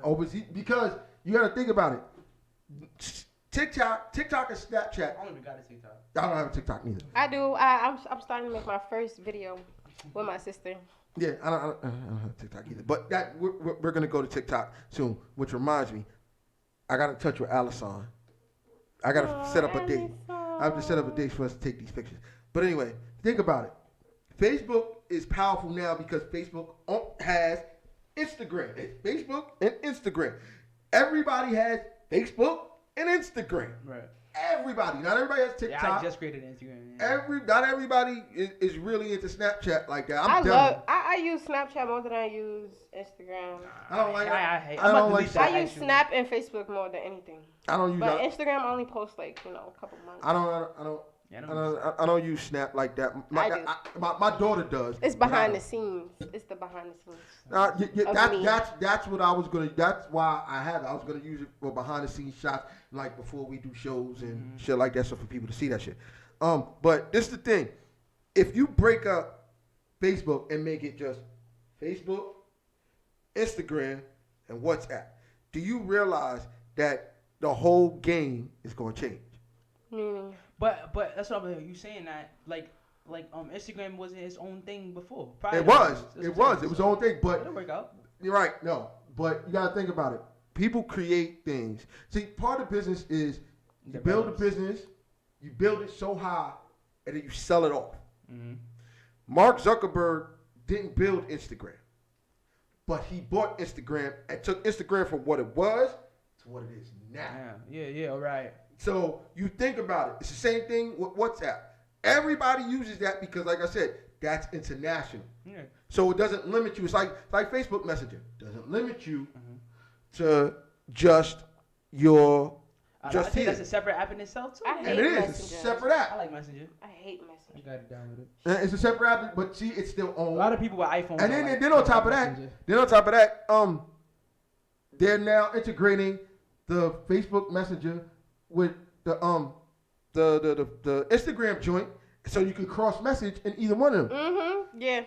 Open season, because You got to think about it. TikTok and Snapchat. I don't even got a TikTok. I don't have a TikTok neither. I do. I'm starting to make my first video with my sister. Yeah, I don't have TikTok either. But that we're gonna go to TikTok soon, which reminds me, I got in touch with Allison. I gotta set up a date. I have to set up a date for us to take these pictures. But anyway, think about it. Facebook is powerful now because Facebook has Instagram. It's Facebook and Instagram. Everybody has Facebook and Instagram. Right. Everybody. Not everybody has TikTok. Yeah, I just created Instagram. Yeah. Not everybody is really into Snapchat like that. I use Snapchat more than I use Instagram. I don't like. I don't like I use Snap and Facebook more than anything. I don't use. But Instagram I only post like a couple months. I don't use Snap like that. My daughter does. It's behind the scenes. It's the behind the scenes. That's what I was gonna. That's why I have it. I was gonna use it for behind the scenes shots, like before we do shows and shit like that, so for people to see that shit. But this is the thing. If you break up Facebook and make it just Facebook, Instagram, and WhatsApp, do you realize that the whole game is gonna change? Meaning. But that's what I'm. You saying that like Instagram wasn't its own thing before. It was its own thing, but it'll work out. You're right. No, but you gotta think about it. People create things. See, part of business is you build a business, you build it so high, and then you sell it off. Mm-hmm. Mark Zuckerberg didn't build Instagram, but he bought Instagram and took Instagram from what it was to what it is now. Yeah, right. So you think about it. It's the same thing with WhatsApp. Everybody uses that because, like I said, that's international. Yeah. So it doesn't limit you. It's like Facebook Messenger. It doesn't limit you to just your. I think that's a separate app in itself too. And it is. Messenger. It's a separate app. I like Messenger. I hate Messenger. I got it down with it. It's a separate app, but see, it's still on. A lot of people with iPhones. And then on top of that, they're now integrating the Facebook Messenger with the Instagram joint, so you can cross message in either one of them. Mm-hmm. Yeah.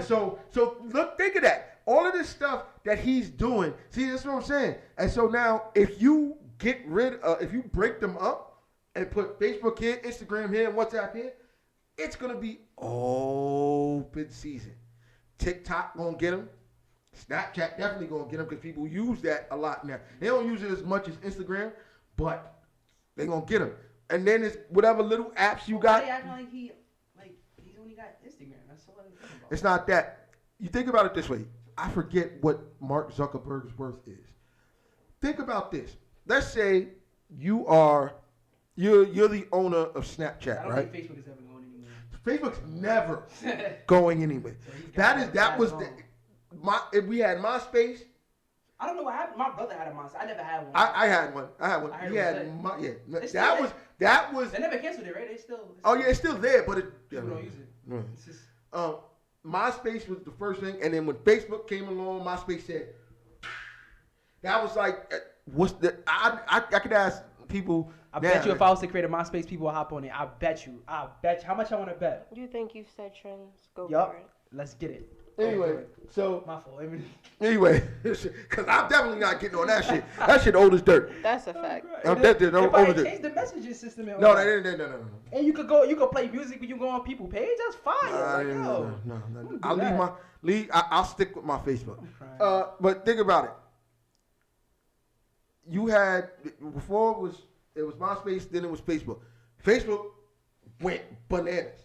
So look, think of that. All of this stuff that he's doing. See, that's what I'm saying. And so now, if you if you break them up and put Facebook here, Instagram here, and WhatsApp here, it's gonna be open season. TikTok gonna get them. Snapchat definitely gonna get them because people use that a lot now. They don't use it as much as Instagram, but they gonna get them. And then it's whatever little apps you got. They acting like he's only got Instagram. That's all I'm thinking about. It's not that. You think about it this way. I forget what Mark Zuckerberg's worth is. Think about this. Let's say you're the owner of Snapchat, I don't right? think Facebook is ever going anywhere. Facebook's never going anywhere. If we had MySpace. I don't know what happened. My brother had a MySpace. I never had one. I had one. That was. They never canceled it, right? It's still there, but people don't use it. No. It's just, MySpace was the first thing, and then when Facebook came along, MySpace said, that was like, I could ask people. I bet you if I was to create a MySpace, people would hop on it. I bet you. How much I want to bet? You think you said trends? Go Yup. for it. Let's get it. Anyway, so. My fault. Anyway, because I'm definitely not getting on that shit. That shit old as dirt. That's a fact. They probably changed the messaging system. No, they didn't. No. And you could play music when you go on people's page. That's fine. No. I'll stick with my Facebook. But think about it. You had before it was MySpace, then it was Facebook. Facebook went bananas.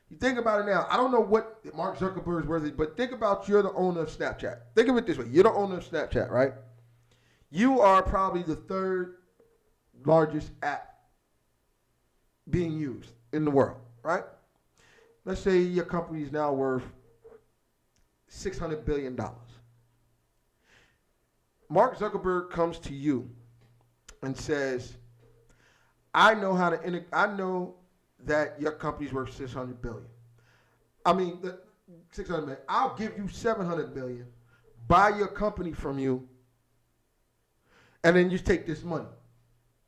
You think about it now. I don't know what Mark Zuckerberg's worth, but think about you're the owner of Snapchat. Think of it this way. You're the owner of Snapchat, right? You are probably the third largest app being used in the world, right? Let's say your company is now worth $600 billion. Mark Zuckerberg comes to you and says, I know that your company's worth $600 billion. I mean, $600 million. I'll give you $700 billion, buy your company from you, and then you take this money.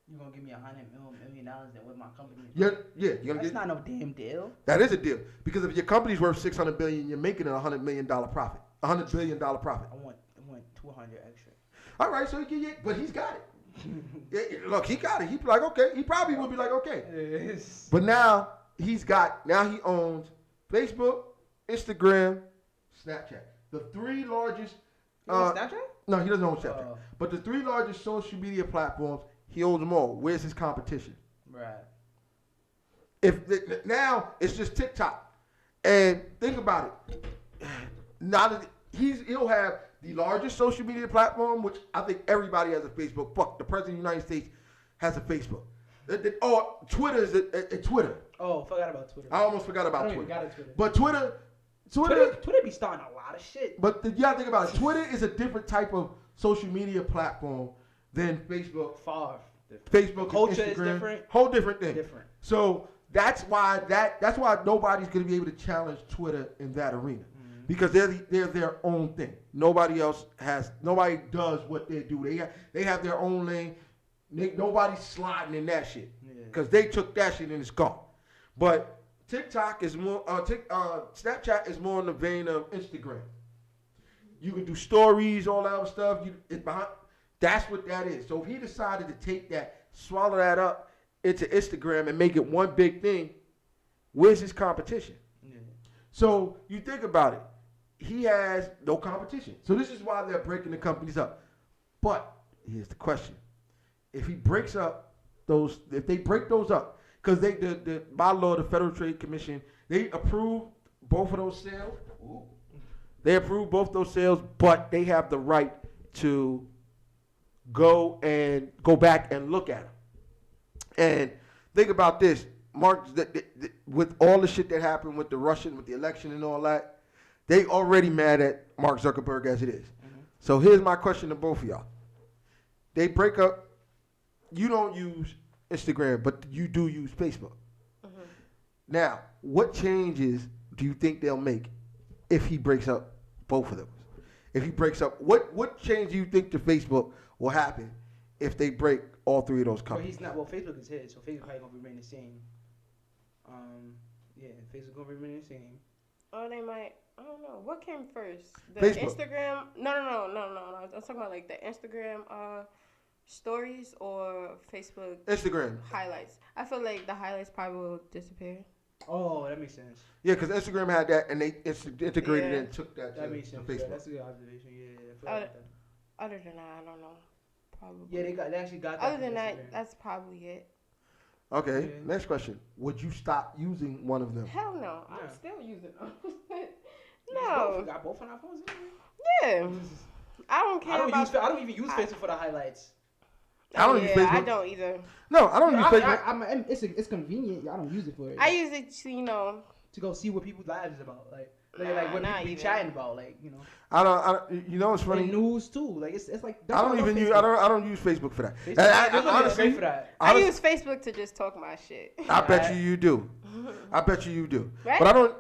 You're gonna give me $100 million and with my company? That's not no damn deal. That is a deal because if your company's worth $600 billion, you're making a $100 million profit, $100 billion profit. I want 200 extra. All right, so but he's got it. Look, he got it. He like, okay. He probably would be like, okay. Yes. But now he owns Facebook, Instagram, Snapchat. The three largest. You on Snapchat? No, he doesn't own Snapchat. But the three largest social media platforms, he owns them all. Where's his competition? Right. Now it's just TikTok. And think about it. Now that he'll have the largest social media platform, which I think everybody has a Facebook. Fuck, the president of the United States has a Facebook. Twitter is a Twitter. Oh, forgot about Twitter. I almost forgot about I don't Twitter. even got a Twitter. But Twitter be starting a lot of shit. But you gotta think about it. Twitter is a different type of social media platform than Facebook. Far. Facebook, culture Instagram, is different. Whole different thing. Different. So that's why nobody's gonna be able to challenge Twitter in that arena. Because they're their own thing. Nobody does what they do. They have their own lane. Nobody's sliding in that shit. Because they took that shit and it's gone. But TikTok is more. Snapchat is more in the vein of Instagram. You can do stories, all that other stuff. That's what that is. So if he decided to take that, swallow that up into Instagram and make it one big thing, where's his competition? Yeah. So you think about it. He has no competition. So this is why they're breaking the companies up. But here's the question: if they break those up, because by law, the Federal Trade Commission, they approved both of those sales. Ooh. They approved both those sales, but they have the right to go back and look at them. And think about this, Mark, with all the shit that happened with the election and all that, they already mad at Mark Zuckerberg as it is. Mm-hmm. So here's my question to both of y'all. They break up. You don't use Instagram, but you do use Facebook. Mm-hmm. Now, what changes do you think they'll make if he breaks up both of them? If he breaks up, what change do you think to Facebook will happen if they break all three of those companies? Facebook is his, so Facebook probably gonna remain the same. Facebook gonna remain the same. Oh, they might. I don't know. What came first? The Facebook. Instagram? No. I'm talking about like the Instagram stories or Facebook Instagram highlights. I feel like the highlights probably will disappear. Oh, that makes sense. Yeah, because Instagram had that and they integrated it and took that to makes sense. Facebook. Yeah, that's a good observation. Yeah. Other than that, I don't know. Probably. Yeah, they actually got that. Other than that, that's probably it. Okay, next question. Would you stop using one of them? Hell no. I'm still using them. No. We got both on our phones. Yeah. I don't care. I don't even use Facebook for the highlights. I don't use Facebook. I don't either. No, I don't use Facebook. It's convenient. I don't use it for it. I use it to go see what people's lives is about, like what people be chatting about, I don't. You know, it's funny. And news too. Like it's like. I don't even use. I don't use Facebook for that. Honestly, for that. I use Facebook to just talk my shit. I bet you do. I bet you do. Right? But I don't.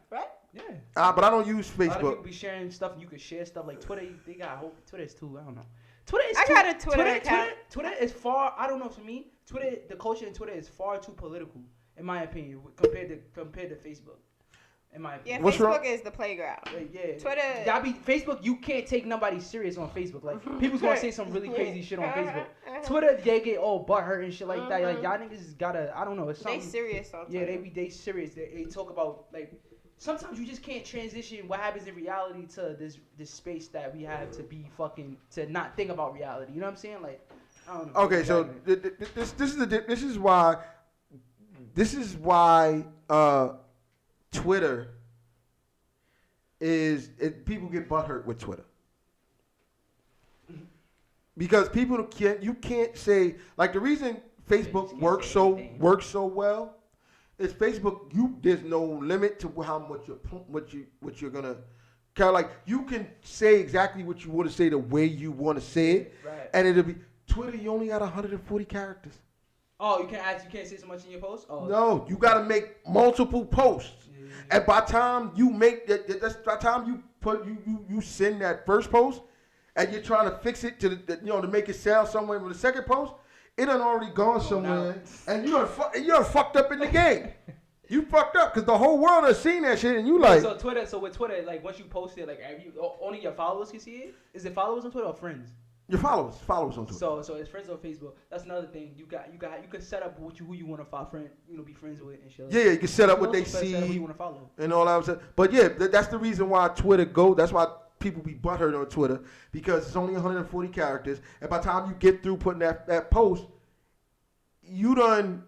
Right? Yeah. But I don't use Facebook. A lot of people be sharing stuff. You can share stuff like Twitter. They got Twitter's too. I don't know. I got a Twitter account. Twitter is far. I don't know. To me, Twitter, the culture in Twitter is far too political, in my opinion, compared to Facebook. In my opinion. Yeah, Facebook is the playground. Yeah. Twitter. Facebook. You can't take nobody serious on Facebook. Like people's gonna say some really crazy shit on Facebook. Twitter, they get all butthurt and shit like that. Like y'all niggas gotta. I don't know. It's something. They serious on Twitter. Yeah, they serious. They talk about like. Sometimes you just can't transition what happens in reality to this space that we have to be fucking to not think about reality. You know what I'm saying? Like, I don't know. Okay, so this is why Twitter people get butthurt with Twitter because you can't say like the reason Facebook works so well. It's Facebook. There's no limit to how much you're gonna kind of like. You can say exactly what you want to say the way you want to say it, right. And it'll be Twitter. You only got 140 characters. Oh, you can't say so much in your post. Oh. No, you gotta make multiple posts, and by the time you make that, by the time you send that first post, and you're trying to fix it to make it sound somewhere with the second post. It done already gone somewhere, and you're fucked up in the game. You fucked up because the whole world has seen that shit, and you like. So with Twitter, like once you post it, like only your followers can see it. Is it followers on Twitter or friends? Your followers on Twitter. So it's friends on Facebook. That's another thing. You can set up who you want to follow, be friends with and shit. Yeah, you can set up what You they also set up who see you want to follow. and all that stuff. But yeah, that's the reason why Twitter That's why people be butthurt on Twitter, because it's only 140 characters, and by the time you get through putting that post, you done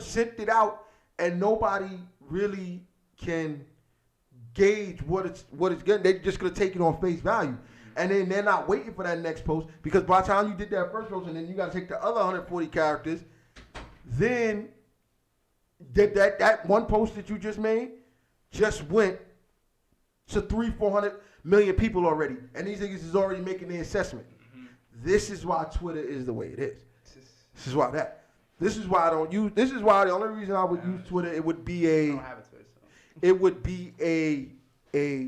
sent it out, and nobody really can gauge what it's getting. They're just gonna take it on face value, and then they're not waiting for that next post, because by the time you did that first post, and then you gotta take the other 140 characters, then that one post that you just made just went to 300-400 million people already, and these niggas is already making the assessment. Mm-hmm. This is why Twitter is the way it is. This is why This is why I don't use. This is why the only reason I would use Twitter, it would be a. I don't have a Twitter. So. It would be a.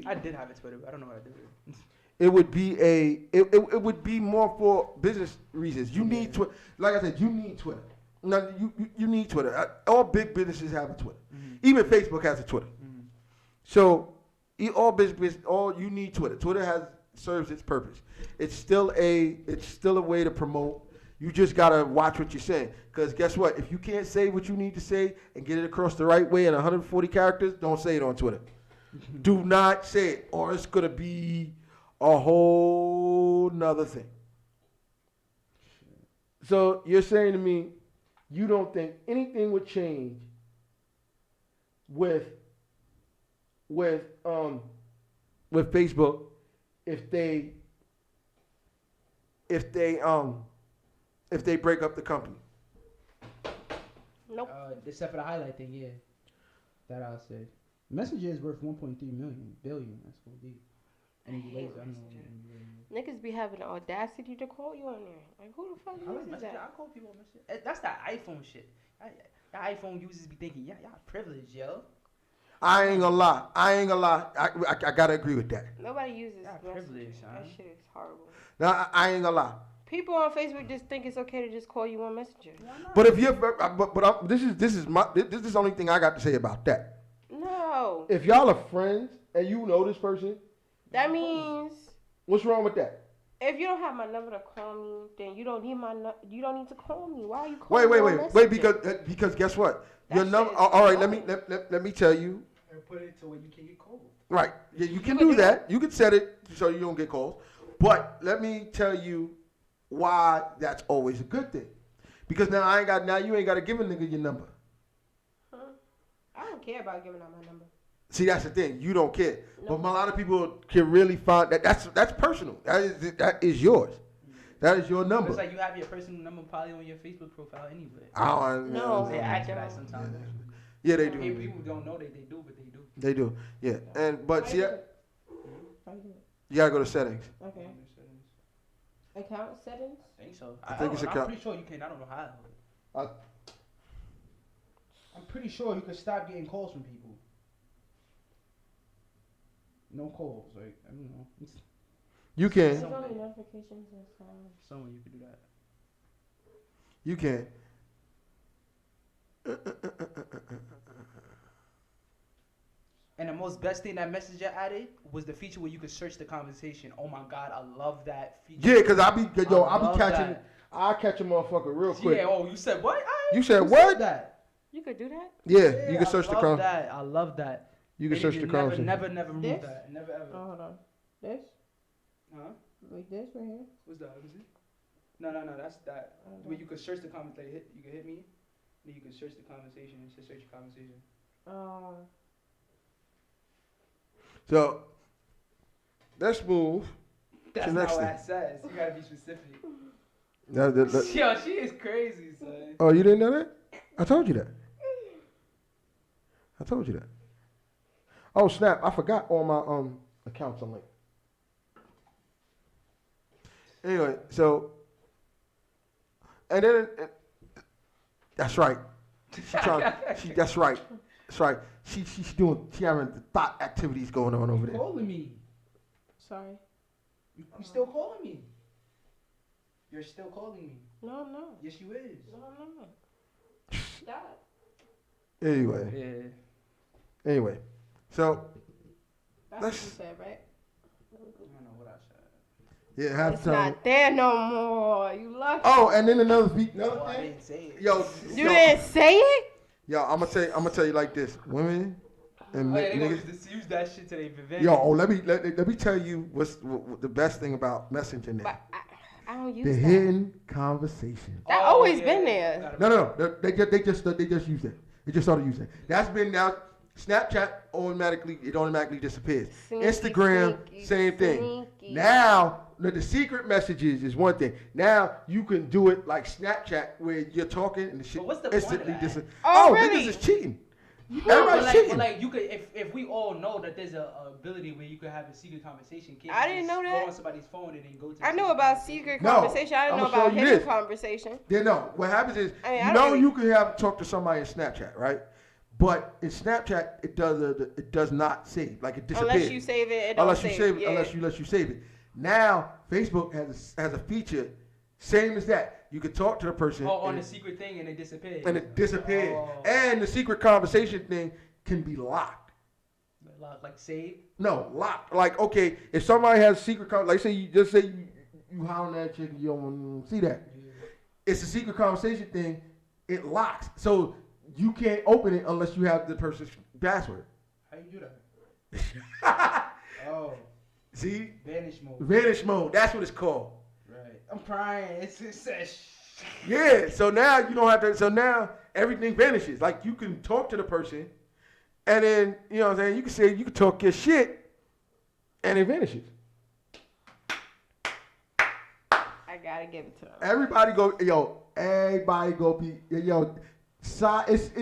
I did have a Twitter, but I don't know what I did with it. It would be a. It would be more for business reasons. You need Twitter. Like I said, you need Twitter. No, you need Twitter. All big businesses have a Twitter. Mm-hmm. Even Facebook has a Twitter. Mm-hmm. So. All you need Twitter. Twitter serves its purpose. It's still a way to promote. You just gotta watch what you're saying, because guess what? If you can't say what you need to say and get it across the right way in 140 characters, don't say it on Twitter. Do not say it, or it's gonna be a whole nother thing. So you're saying to me, you don't think anything would change with Facebook if they break up the company? Nope. Except for the highlight thing, yeah. That I said. Messenger is worth 1.3 billion. That's gonna be. Anyways, I don't know. Niggas be having the audacity to call you on there. Like, who the fuck uses that? I call people on Messenger. That's that iPhone shit. The iPhone users be thinking, y'all privileged, yo. I ain't gonna lie. I gotta agree with that. Nobody uses privilege, huh? That shit is horrible. Now I ain't gonna lie. People on Facebook just think it's okay to just call you on Messenger. But if you're, this is the only thing I got to say about that. No. If y'all are friends and you know this person, that means. What's wrong with that? If you don't have my number to call me, then you don't need you don't need to call me. Why are you calling me? Wait, because guess what? Your number. All right, let me tell you. And put it to where you can get calls. Right. Yeah, you can do that. You can set it so you don't get calls. But let me tell you why that's always a good thing. Because now you ain't got to give a nigga your number. Huh? I don't care about giving out my number. See, that's the thing. You don't care. No. But a lot of people can really find that's personal. That is yours. That is your number. It's like you have your personal number probably on your Facebook profile anyway. No. They ask you that sometimes. Yeah, they do. People don't know they do, but they do. They do. Yeah. But see that you gotta go to settings. Okay. Account settings? I think so. I think it's account. I'm pretty sure you can. I don't know how. I'm pretty sure you can stop getting calls from people. No calls, like I don't know. You can. There's only notifications and sounds. Somewhere you can do that. You can. And the most best thing that Messenger added was the feature where you could search the conversation. Oh my god, I love that feature. Yeah, cause I catch a motherfucker real quick. Yeah. Oh, you said what? You said what? That. You could do that? Yeah, you can search the conversation. I love that. You can search the conversation. Never remove that. Never ever. Oh, hold on. This? Huh? Like this right here? What's that? Let me see. No. That's that. Where you could search the conversation. Like, you can hit me. Then you can search the conversation. It says search your conversation. So let's move. That's to not next what thing. that says. You gotta be specific. Yo, she is crazy, son. Oh, you didn't know that? I told you that. Oh snap! I forgot all my accounts are linked. Anyway, so and then that's right. That's right. She having the thought activities going on over there. Calling me. Sorry. You still calling me? You're still calling me. No, I'm not. Yes, you is. No, I'm not. Stop. Anyway, so that's what you said, right? I don't know what I said. Yeah, half It's the time. not there no more. You lucky. Oh, and then another Oh, I thing. didn't say it. Yo, You didn't say it? Yo, I'm gonna tell you like this. Women and Oh, yeah, they gonna niggas. use that shit to their advantage. Yo, let me tell you what the best thing about messaging now. But I don't use The that. hidden conversation. That always been there. No. They just use that. They just started using it. That's been now. Snapchat automatically disappears. Sneaky, Instagram, sneaky, same thing. sneaky. Now, the secret messages is one thing. Now you can do it like Snapchat where you're talking and the shit But what's the point of instantly that? disappears. Oh, niggas really? is cheating. But Everybody's like, cheating. but like you could, if we all know that there's a ability where you could have a secret conversation. Can't I you didn't just know Go that. on somebody's phone and then go to. I knew about secret No, conversation. I didn't know I'ma show about you hidden this. conversation. Then no, what happens is I mean, I you don't know really- you can have talk to somebody in Snapchat, right? But in Snapchat it does not save, like it disappears. Unless you save it, it don't Unless you save save it. it, Yeah. unless you save it. Now Facebook has a feature, same as that. You can talk to the person Oh, on and, the secret thing and it disappears. and it disappears. Oh. And the secret conversation thing can be locked. Like save. No, locked. Like okay, if somebody has secret like say you hollering at a chick and you don't want to see that. It's a secret conversation thing. It locks, so you can't open it unless you have the person's password. How you do that? Oh, See, vanish mode. vanish mode. That's what it's called. Right. I'm crying. It says. Yeah. So now you don't have to. So now everything vanishes. Like you can talk to the person, and then you know what I'm saying. You can talk your shit, and it vanishes. I gotta give it to him. Everybody go, yo. Everybody go be, yo. I said,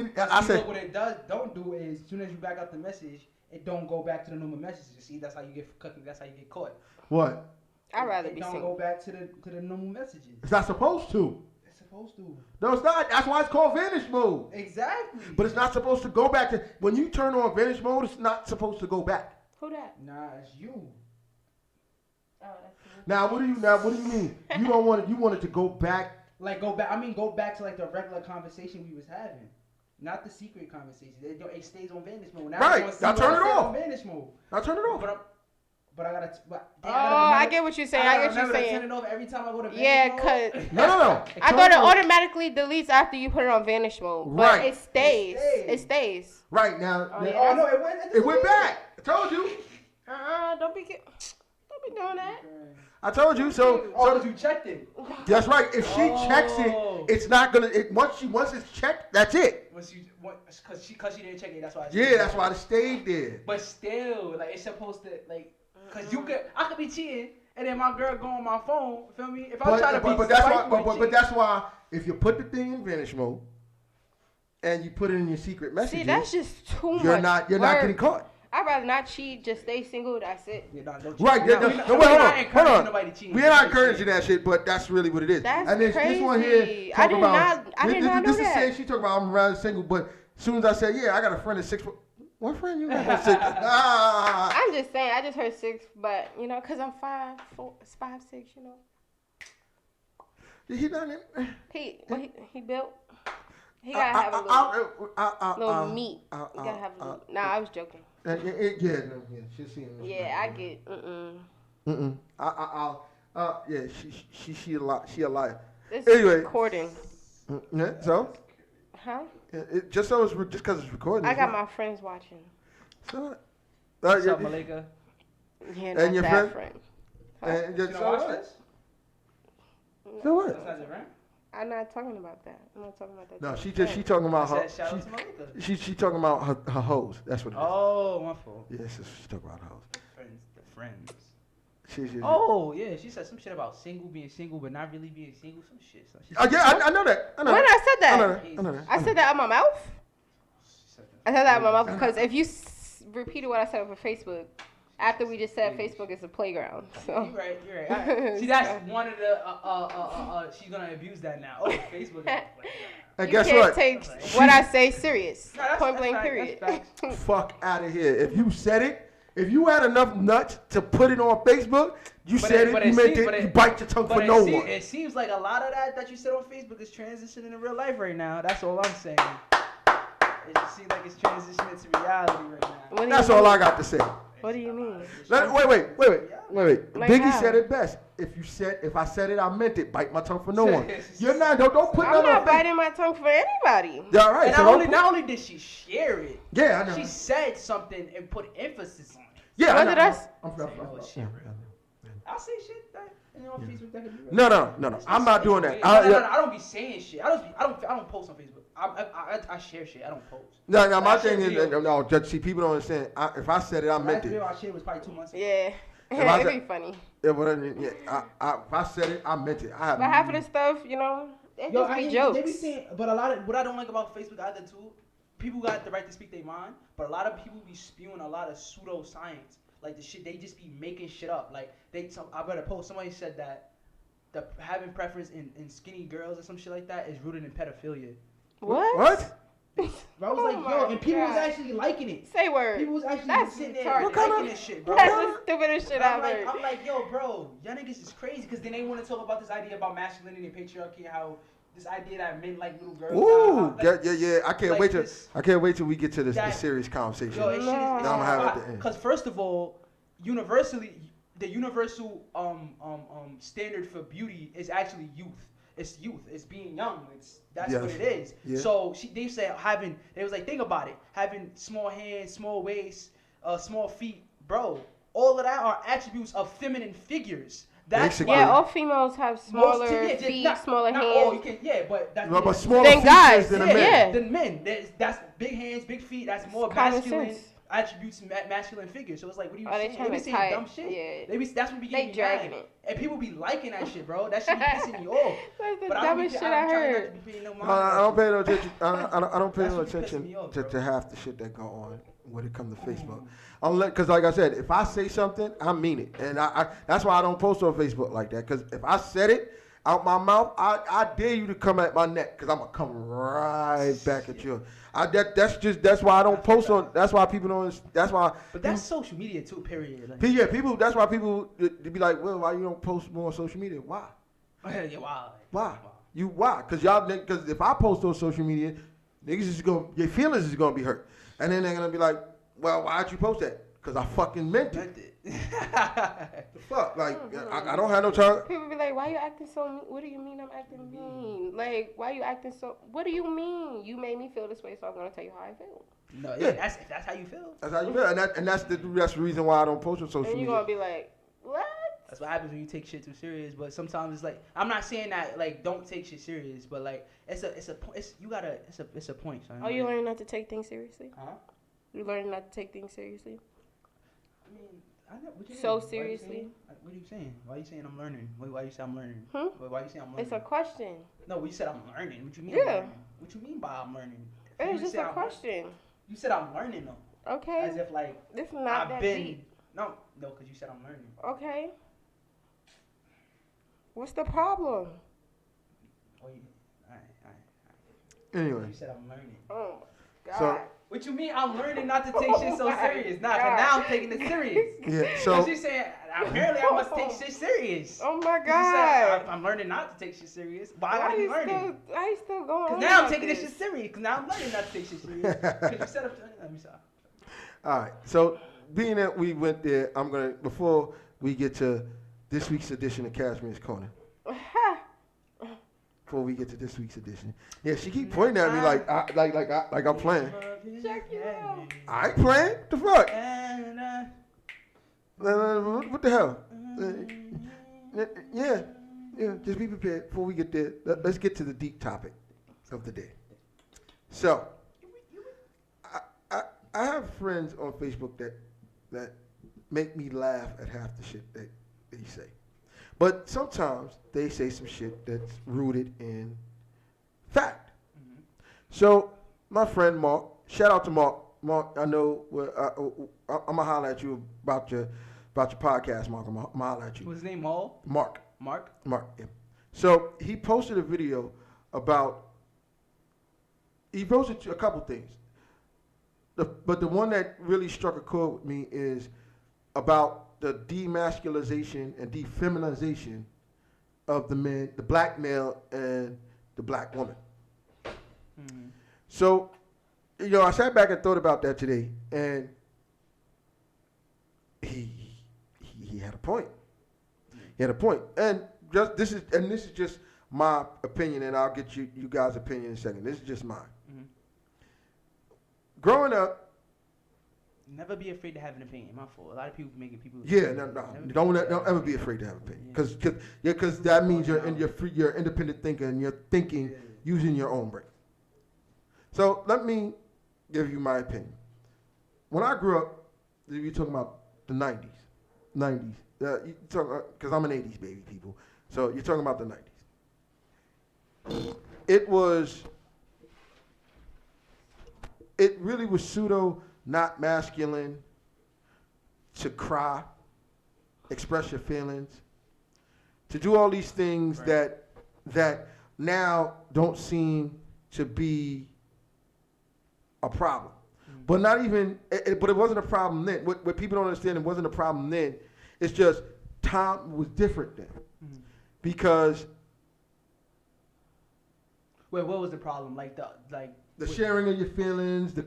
Look, what it don't do is, as soon as you back up the message, it don't go back to the normal messages. You see, that's how you get cooking. That's how you get caught. what? I'd rather it be don't single. go back to the normal messages. It's not supposed to. It's supposed to. No, it's not. That's why it's called vanish mode. Exactly. But it's not supposed to go back to. When you turn on vanish mode, it's not supposed to go back. Who that? Nah, it's you. Oh, that's me. Now, what do you mean? You don't want it. You want it to go back. Like go back. I mean, go back to like the regular conversation we was having, not the secret conversation. It stays on vanish mode. Now Right. I Now turn it off. On vanish mode. Now turn it off. But I gotta. Oh, I get what you're saying. I get what you're Turn saying. it off every time I go to vanish Yeah, mode. cause No. I Turn thought it it off. automatically deletes after you put it on vanish mode, but Right. it stays. It It stays. Right now. Oh, now- yeah. Oh no, it went. It went back. I told you. Don't be doing that. I told you. So. Oh, so you checked it. that's right. If she checks it, Oh. it's not gonna. Once it's checked, that's it. Cause she didn't check it. That's why. Yeah, that's why it stayed there. But still, like it's supposed to like, cause I could be cheating, and then my girl go on my phone. Feel me? If I'm trying to be But that's why. spiteful and But cheat- that's why. If you put the thing in vanish mode, and you put it in your secret messages, See, that's just too much. you're not work. getting caught. I'd rather not cheat. Just stay single. That's it. Yeah, nah, don't cheat. Right? We're Yeah, not- no, we're wait, hold not on. encouraging nobody cheating. We're not encouraging that shit, but that's really what it is. That's and this one here, crazy. talk I did about, not- I did not know this is that. saying she talking about I'm rather single, but as soon as I said, yeah, I got a friend that's 6 foot. What friend you got? That's 6 foot? Ah. I'm just saying. I just heard 6, but you know, cause I'm 5'6", you know. He done it. He built. He gotta have a little meat. You You gotta have a little. Nah, I was joking. Yeah, she's seeing this. Yeah, I get. Yeah, she a liar. This Anyway. recording. Yeah, so Huh? just because it's recording. I it's got not- my friends watching. So, What's yeah, up, Malika? Yeah, And your not that friend. and just, You so don't watch what? this? So what? That's not your friend? I'm not talking about that. I'm not talking about that. No, That's she my just friend. talking about I her. said shout out to Malika. She talking about her hoes. That's what it is. Oh, my fault. Yes, she talking about her hoes. The friends. She. Oh, yeah, she said some shit about being single, but not really being single. Some shit. So she Yeah, I know that. I know When that. I said I know that, that. I know that. I said that out my mouth. said I said that out my mouth because if you repeated what I said over Facebook, after we just said Facebook is a playground. So. You're right. All right. See, that's one of the, she's gonna abuse that now. Oh, Facebook. And You guess can't what? take what I say serious. No, that's- Point that's blank fact, period. that's facts. Fuck out of here. If you said it, if you had enough nuts to put it on Facebook, you said it. You meant it. You bite your tongue for no one. It seems like a lot of that you said on Facebook is transitioning to real life right now. That's all I'm saying. It just seems like it's transitioning to reality right now. What do That's you all mean? I got to say. What do you mean? Wait. Like Biggie how? said it best. If I said it, I meant it. Bite my tongue for no one. You're not. Don't put I'm that not on. biting my tongue for anybody. Yeah, all right. And So not only did she share it, yeah, I know. she said something and put emphasis on it. Yeah, What I did know. I s- I'll say shit that on Facebook that could be real. No. I'm not doing that. I don't be saying shit. I don't post on Facebook. I share shit. I don't post. No. My That shit thing is, real. no. Just see, people don't understand. If I said it, I meant Last it. video I shared was probably 2 months ago. Yeah. If I It'd said- be funny. Yeah, but if I said it, I meant it. But half of the stuff, it just be jokes. They be saying, but a lot of what I don't like about Facebook either too, people got the right to speak their mind, but a lot of people be spewing a lot of pseudoscience, like the shit they just be making shit up. Like I read a post, somebody said that the having preference in skinny girls or some shit like that is rooted in pedophilia. What? Bro, I was Oh like, my yo, and people was God. actually liking it. Say word. People was actually That's sitting there retarded. liking this shit, bro. That's the stupidest shit I've heard. I'm like, yo, bro, y'all niggas is crazy because then they want to talk about this idea about masculinity and patriarchy and how this idea that men like little girls. Ooh, like, yeah. I can't like wait till this- I can't wait till we get to this that- serious conversation. Yo, this shit is No. Now I'ma have it at the end. because first of all, universally, the universal standard for beauty is actually youth. It's youth. It's being young. That's Yes. what it is. Yeah. So they said they was like, think about it, having small hands, small waist, small feet, bro. All of that are attributes of feminine figures. That's Basically. Yeah, all females have smaller just feet, not- smaller not hands. all, you can, yeah, but that's But smaller Than features guys, than a yeah. man. than men. That's big hands, big feet. That's more Common masculine sense. attributes, masculine figures. So it's like, what are you Are they saying? trying be to saying tie dumb it? shit. Yeah. That's what be They getting me dragging mad. it. And people be liking that shit, bro. That shit be pissing me off. That's the But dumbest shit I I'm trying not heard. to be paying no mind. No, I don't pay no attention. I don't pay That's no what pisses attention me off, to bro. half the shit that go on when it comes to Facebook. Because like I said, if I say something, I mean it, and I that's why I don't post on Facebook like that. Because if I said it out my mouth, I dare you to come at my neck, because I'm gonna come right back at you. That's why I don't post on. That's why people don't. That's why. But that's social media too. Period. Like, Yeah, people. That's why people they be like, well, why you don't post more on social media? Why? yeah, wow. Why? Why? Because if I post on social media, niggas is your feelings is gonna be hurt, and then they're gonna be like, well, why'd you post that? Because I fucking meant it. Meant it. The fuck, like I don't have no time. People be like, why you acting so mean? What do you mean I'm acting mean? Like, why you acting so... What do you mean? You made me feel this way, so I'm going to tell you how I feel. No, Yeah. yeah, that's how you feel. That's how you feel, and that's the reason why I don't post on social And you're media. going to be like, what? That's what happens when you take shit too serious. But sometimes it's like, I'm not saying that like don't take shit serious, but like it's a point, son. Oh, you learning not to take things seriously? Huh? You learning not to take things seriously? I mean, I know. What you So mean? Why you seriously? saying- What are you saying? Why are you saying I'm learning? Why you say I'm learning? Hmm? Why you say I'm learning? It's a question. No, you said I'm learning. What you mean? Yeah. I'm learning? What you mean by I'm learning? It's You just said a I'm- question. You said I'm learning though, Okay. as if like This is not I've that been. deep. No, because you said I'm learning. Okay. What's the problem? Oh, yeah. All right. Anyway, You said I'm learning. Oh, my God. So- What you mean? I'm learning not to take shit so Oh my serious. Nah, 'cause God. now I'm taking it serious. yeah. So So she's saying apparently I must take shit serious. Oh, my 'Cause you said, God. I'm learning not to take shit serious. Why I gotta be learning? Why you still going Because on now I'm like taking this this? shit serious. Because now I'm learning not to take shit serious. Because you said let me stop. all right. So being that we went there, I'm gonna before we get to this week's edition of Cashmere's Corner. Before we get to this week's edition, yeah, she keep pointing at me like I'm playing. Check you out. I ain't playing. The fuck? And, What the hell? Yeah. Just be prepared. Before we get there, let's get to the deep topic of the day. So, I have friends on Facebook that make me laugh at half the shit that they say, but sometimes they say some shit that's rooted in fact. So, my friend Mark, shout out to Mark. Mark, I know I'm gonna holler at you about your podcast, Mark. I'm gonna holler at you. what's his name? Maul? Mark. Mark? Yeah. So he posted a video about. He posted a couple things, but the one that really struck a chord with me is about the demasculization and defeminization of the man, the black male, and the black woman. Mm-hmm. So, I sat back and thought about that today, and had a point. He had a point. And this is just my opinion, and I'll get you guys' opinion in a second. This is just mine. Mm-hmm. Growing up, never be afraid to have an opinion. My fault. A lot of people making people. yeah, no. Don't ever be afraid to have an opinion, because that means you're independent thinker and you're thinking using your own brain. So let me give you my opinion. When I grew up, you're talking about the 90s. Because I'm an 80s baby, people. So you're talking about the 90s. It really was pseudo not masculine to cry, express your feelings, to do all these things that now don't seem to be a problem. But not even, but it wasn't a problem then. What people don't understand, it wasn't a problem then. It's just time was different then. Because. Wait, what was the problem? The sharing of your feelings, the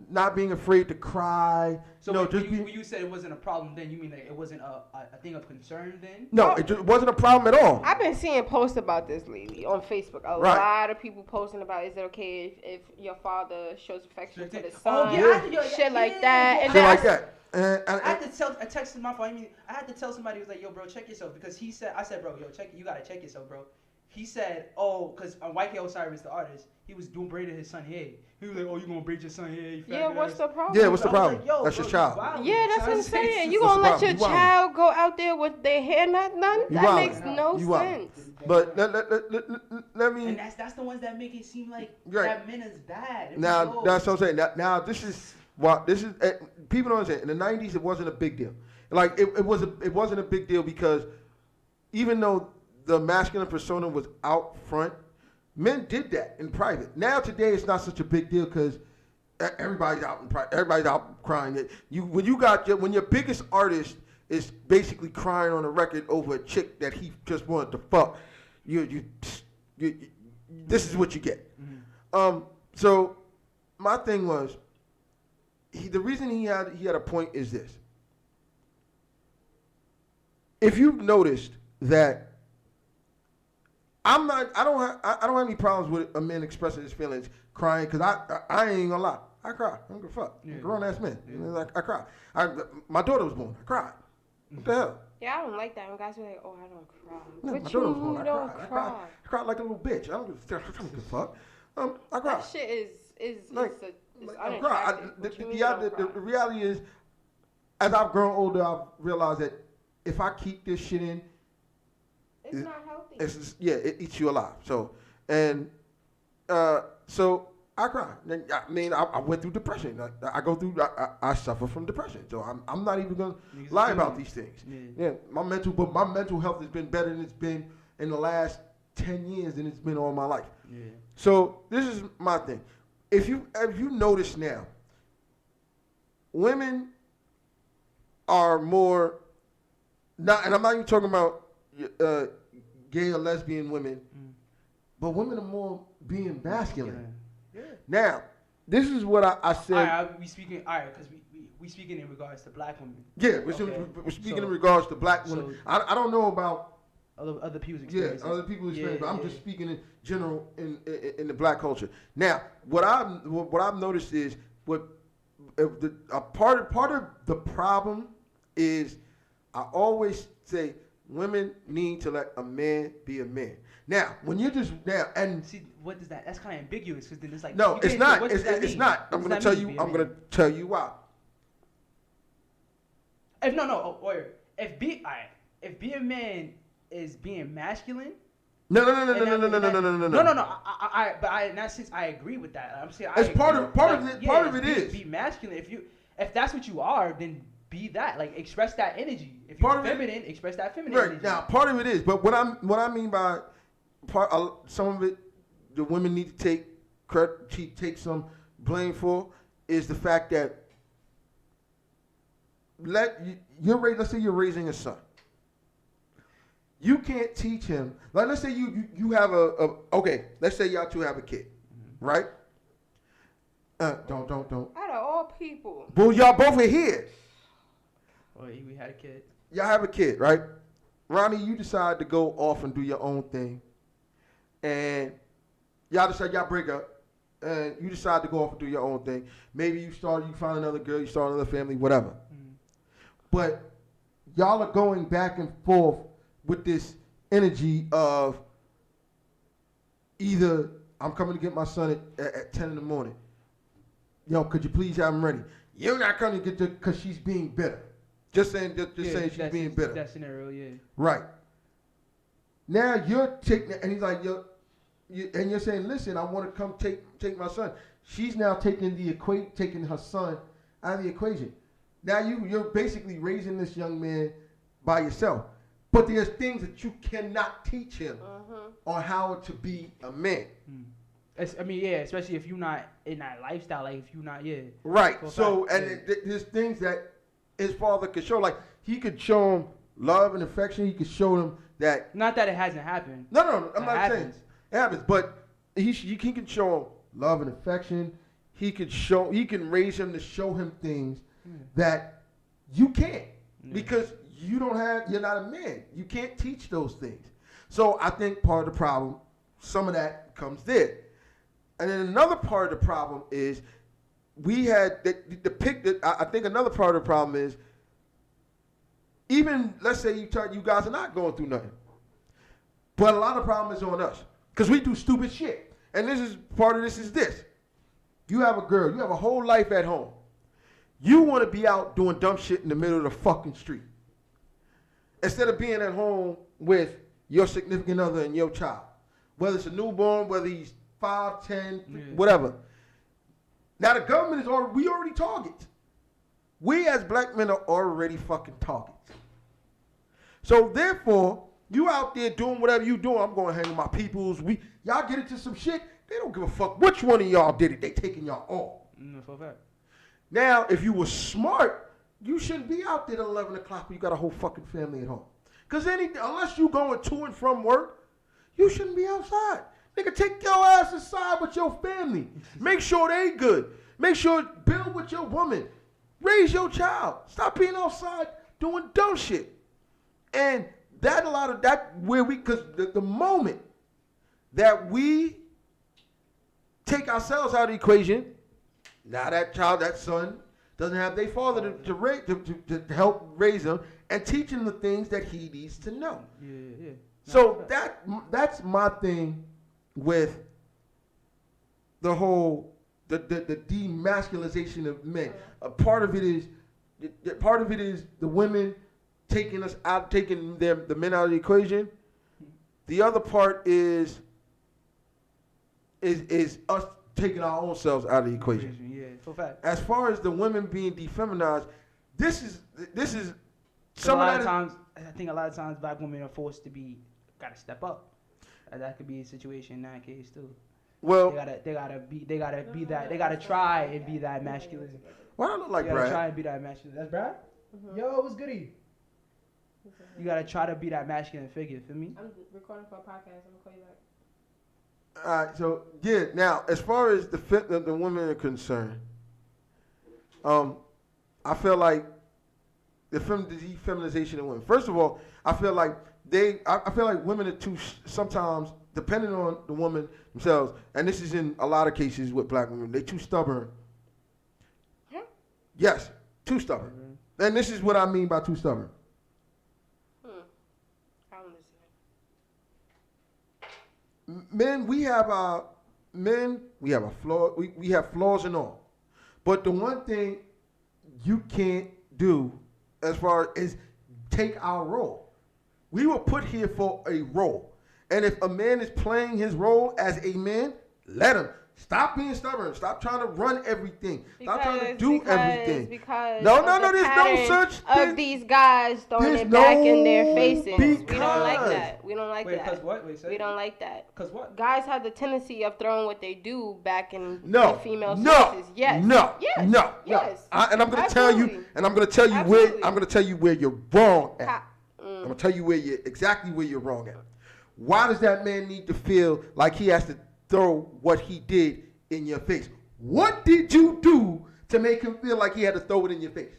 not being afraid to cry. So when you said it wasn't a problem then, you mean that it wasn't a thing of concern then? No, it wasn't a problem at all. I've been seeing posts about this lately on Facebook. A lot of people posting about, is it okay if your father shows affection for the son? Shit like that. And shit like that. I had to I texted my phone. I had to tell somebody, who was like, yo, bro, check yourself. Because I said, bro, yo, you got to check yourself, bro. He said, oh, because YK Osiris, the artist, he was doing braiding his son hair. He was like, oh, you going to braid your son hair? Yeah, what's the problem? Yeah, what's the problem? Like, that's your child. Wow, yeah, that's what I'm saying. You going to let your child go out there with their hair not done? That makes no sense. But let me... And that's the ones that make it seem like that men is bad. Now, that's what I'm saying. Now, this is... people don't understand. In the 90s, it wasn't a big deal. Like, it wasn't a big deal because even though the masculine persona was out front, men did that in private. Now today it's not such a big deal because everybody's out in private. Everybody's out crying. When your biggest artist is basically crying on a record over a chick that he just wanted to fuck, you this is what you get. Mm-hmm. So my thing was, the reason he had a point is this. If you've noticed that. I don't have any problems with a man expressing his feelings, crying, because I ain't gonna lie. I cry. I don't give a fuck. I'm a grown ass man. Yeah. I cry. My daughter was born. I cried. What the hell? Yeah, I don't like that when guys are like, oh, I don't cry. No, what my you daughter was born. don't cry? I cried like a little bitch. I don't give a fuck. I cry. That shit is I cry. The reality is, as I've grown older, I've realized that if I keep this shit in, it's not healthy. It eats you alive. So I cry. I mean, I went through depression. I suffer from depression. So I'm not even gonna lie about these things. Yeah, my mental health has been better than it's been in the last 10 years than it's been all my life. Yeah. So this is my thing. If you notice now, women are more not, and I'm not even talking about gay or lesbian women, but women are more being masculine. Yeah. Now, this is what I said. All right, we speaking in regards to black women. Yeah, we're speaking in regards to black women. So I don't know about other people's experience. Yeah, other people's experience. But I'm just speaking in general in the black culture. Now, what I've noticed is part of the problem is I always say women need to let a man be a man. Now, when you just and see what does that? That's kind of ambiguous because then it's like no, it's not. It's not. I'm gonna tell you. I'm gonna tell you why. If being a man is being masculine. No. But in that sense, I agree with that. I'm saying it's part of it is be masculine. If that's what you are, then be that. Like express that energy. If you're feminine, express that feminine energy. Now, part of it is, but what I mean by some of it, the women need to take some blame for is the fact that let's say you're raising a son. You can't teach him. Like, let's say you have let's say y'all two have a kid, right? Don't. Out of all people. Well, y'all both are here. Well, we had a kid. y'all have a kid, right? Ronnie, you decide to go off and do your own thing, and y'all decide y'all break up, and you decide to go off and do your own thing. Maybe you find another girl, you start another family, whatever. But y'all are going back and forth with this energy of either I'm coming to get my son at 10 in the morning. Yo, could you please have him ready? You're not coming to get because she's being bitter. Just saying she's being bitter. That scenario, yeah. Right. Now you're taking, and he's like, and you're saying, listen, I want to come take my son. She's now taking her son out of the equation. Now you're basically raising this young man by yourself. But there's things that you cannot teach him on how to be a man. Especially if you're not in that lifestyle, like if you're not, Right. So, there's things that his father could show. Like, he could show him love and affection. He could show him that. Not that it hasn't happened. No, I'm not saying it happens. But he can show him love and affection. He can raise him to show him things that you can't. Because you're not a man. You can't teach those things. So I think part of the problem, some of that comes there. And then another part of the problem is we had I think another part of the problem is even, let's say you guys are not going through nothing. But a lot of the problem is on us. Because we do stupid shit. And part of this is this. You have a girl, you have a whole life at home. You want to be out doing dumb shit in the middle of the fucking street. Instead of being at home with your significant other and your child. Whether it's a newborn, whether he's 5, 10, whatever. Now the government we already targets. We as black men are already fucking targets. So therefore, you out there doing whatever you doing. I'm going to hang with my peoples. Y'all get into some shit. They don't give a fuck which one of y'all did it. They taking y'all all. For a fact. Now, if you were smart, you shouldn't be out there at 11 o'clock when you got a whole fucking family at home. Because unless you going to and from work, you shouldn't be outside. Nigga, take your ass inside with your family. Make sure they good. Make sure build with your woman. Raise your child. Stop being outside doing dumb shit. And because the moment that we take ourselves out of the equation, now that son doesn't have their father to help raise him and teach him the things that he needs to know. Yeah. So that's my thing with the whole the demasculization of men. A part of it is the women taking the men out of the equation. The other part is us taking our own selves out of the equation. Yeah, for fact. As far as the women being defeminized, this is some of times. I think a lot of times black women are forced to gotta step up. That could be a situation in that case too. Well, they gotta try and be that masculine. Why don't I look like you gotta Brad? try and be that masculine. That's Brad? Mm-hmm. Yo, what's goody? You gotta try to be that masculine figure, for me. I'm recording for a podcast. I'm gonna call you back. All right, so now as far as the women are concerned, I feel like the defeminization of women. First of all, I feel like women are too sometimes, depending on the woman themselves, and this is in a lot of cases with black women, they're too stubborn. Yeah. Yes, too stubborn. Mm-hmm. And this is what I mean by too stubborn. I'm listening. Men, we have a flaw. We have flaws and all, but the one thing you can't do as far as take our role. We were put here for a role, and if a man is playing his role as a man, let him. Stop being stubborn. Stop trying to run everything. Stop trying to do everything. Because no, there's no such thing. Of these guys throwing it back in their faces. We don't like that. We don't like that. Because what? Wait, we don't like that. Because what? Guys have the tendency of throwing what they do back in the female faces. Yes. Yes. And I'm going to tell you. And I'm going to tell you where. I'm going to tell you where you're wrong at. I'm going to tell you exactly where you're wrong at. Why does that man need to feel like he has to throw what he did in your face? What did you do to make him feel like he had to throw it in your face?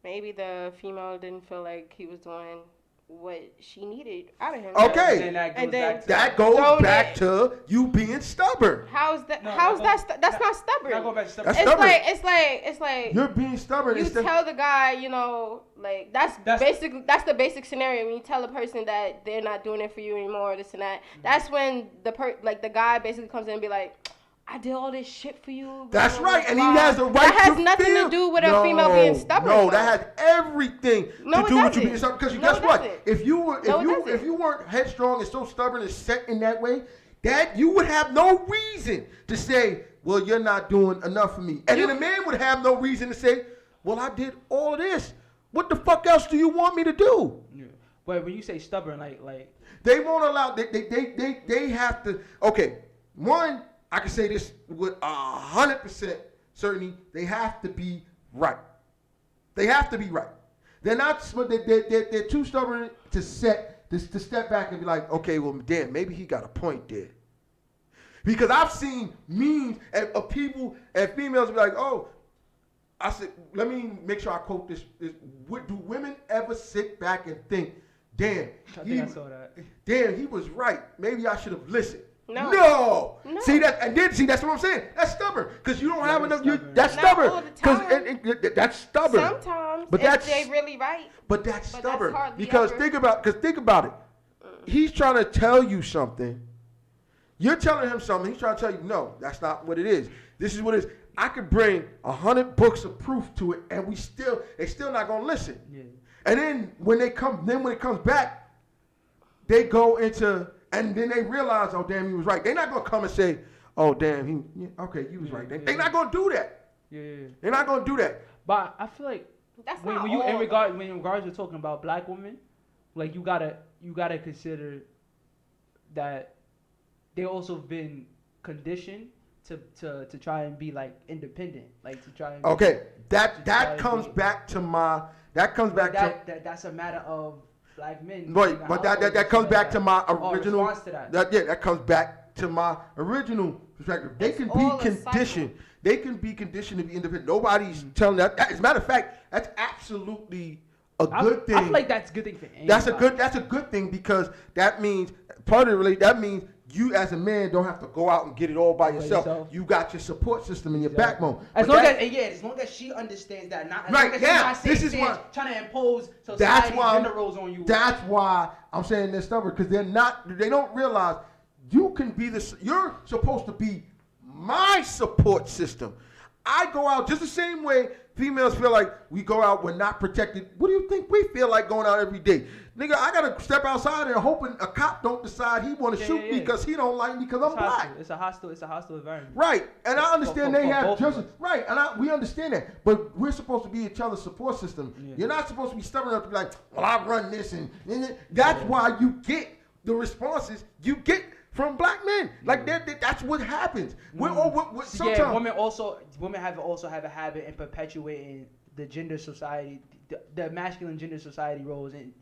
Maybe the female didn't feel like he was doing what she needed out of him. Okay. And that goes And then- back to That goes Don't back it- to you being stubborn. How's that? No, how's that that? goes- That's not stubborn. Not going back to stuff. That's It's stubborn. like it's like You're being stubborn. you instead- tell the guy, you know, like that's the basic scenario when you tell a person that they're not doing it for you anymore, this and that. That's when the guy basically comes in and be like, I did all this shit for you. That's blah, blah, right, and he blah. has the right That has to nothing feel. to do with a female being stubborn. No, though. that has everything No, to it do with you doesn't. being stubborn. Because No, guess it what? doesn't. If you were, No, it doesn't. if you weren't headstrong and so stubborn and set in that way, that you would have no reason to say, well, you're not doing enough for me. And then a man would have no reason to say, well, I did all of this. What the fuck else do you want me to do? Yeah. But when you say stubborn, like They won't allow. They have to. Okay, one, I can say this with 100% certainty. They have to be right. They have to be right. They're not. They're too stubborn to step back and be like, okay, well, damn, maybe he got a point there. Because I've seen memes of people and females be like, oh, I said, let me make sure I quote this. Do women ever sit back and think, damn, I think I saw that. damn, he was right. Maybe I should have listened. No. See that, and then see that's what I'm saying. That's stubborn because you don't have enough. stubborn. That's Not stubborn all the because time. that's stubborn. Sometimes, But if that's- they really right. But that's But stubborn that's hardly because ever- think about it. He's trying to tell you something. You're telling him something. He's trying to tell you, no, that's not what it is. This is what it is. I could bring 100 books of proof to it, and they still not gonna listen. Yeah. And then when it comes back, they go into, and then they realize, oh damn, he was right. They're not gonna come and say, oh damn, okay, you was right. They're not gonna do that. Yeah. They're not gonna do that. But I feel like That's when not you all, in though. regards to talking about black women, like you gotta consider that they also been conditioned to try and be like independent, like to try and Okay, that try comes to be- back to my that's a matter of black men. right, in the but household that and comes shit back like to that. my Or original. response to that. That comes back to my original perspective. They It's can all be a conditioned. They can be conditioned to be independent. Nobody's telling that. As a matter of fact, that's absolutely a good thing. I feel like that's a good thing for anybody. That's a good thing because that means part of the relation. That means you as a man don't have to go out and get it all by yourself. You got your support system and your backbone. As But long that- as long as she understands that, not as Right, long as yeah, she's not this saying, is why- trying to impose That's society's why gender roles on you. That's why I'm saying they're stubborn because they don't realize you can be you're supposed to be my support system. I go out just the same way females feel like we go out, we're not protected. What do you think we feel like going out every day? Nigga, I gotta step outside and hoping a cop don't decide he wanna shoot me because he don't like me because I'm black. It's a hostile environment. Right, and I understand For they have both of justice. Right, and we understand that, but we're supposed to be each other's support system. Yeah. You're not supposed to be stubborn enough to be like, "Well, I run this," and that's why you get the responses you get from black men. Like that's what happens. We're sometimes. Yeah, women have a habit in perpetuating the gender society, the masculine gender society roles, and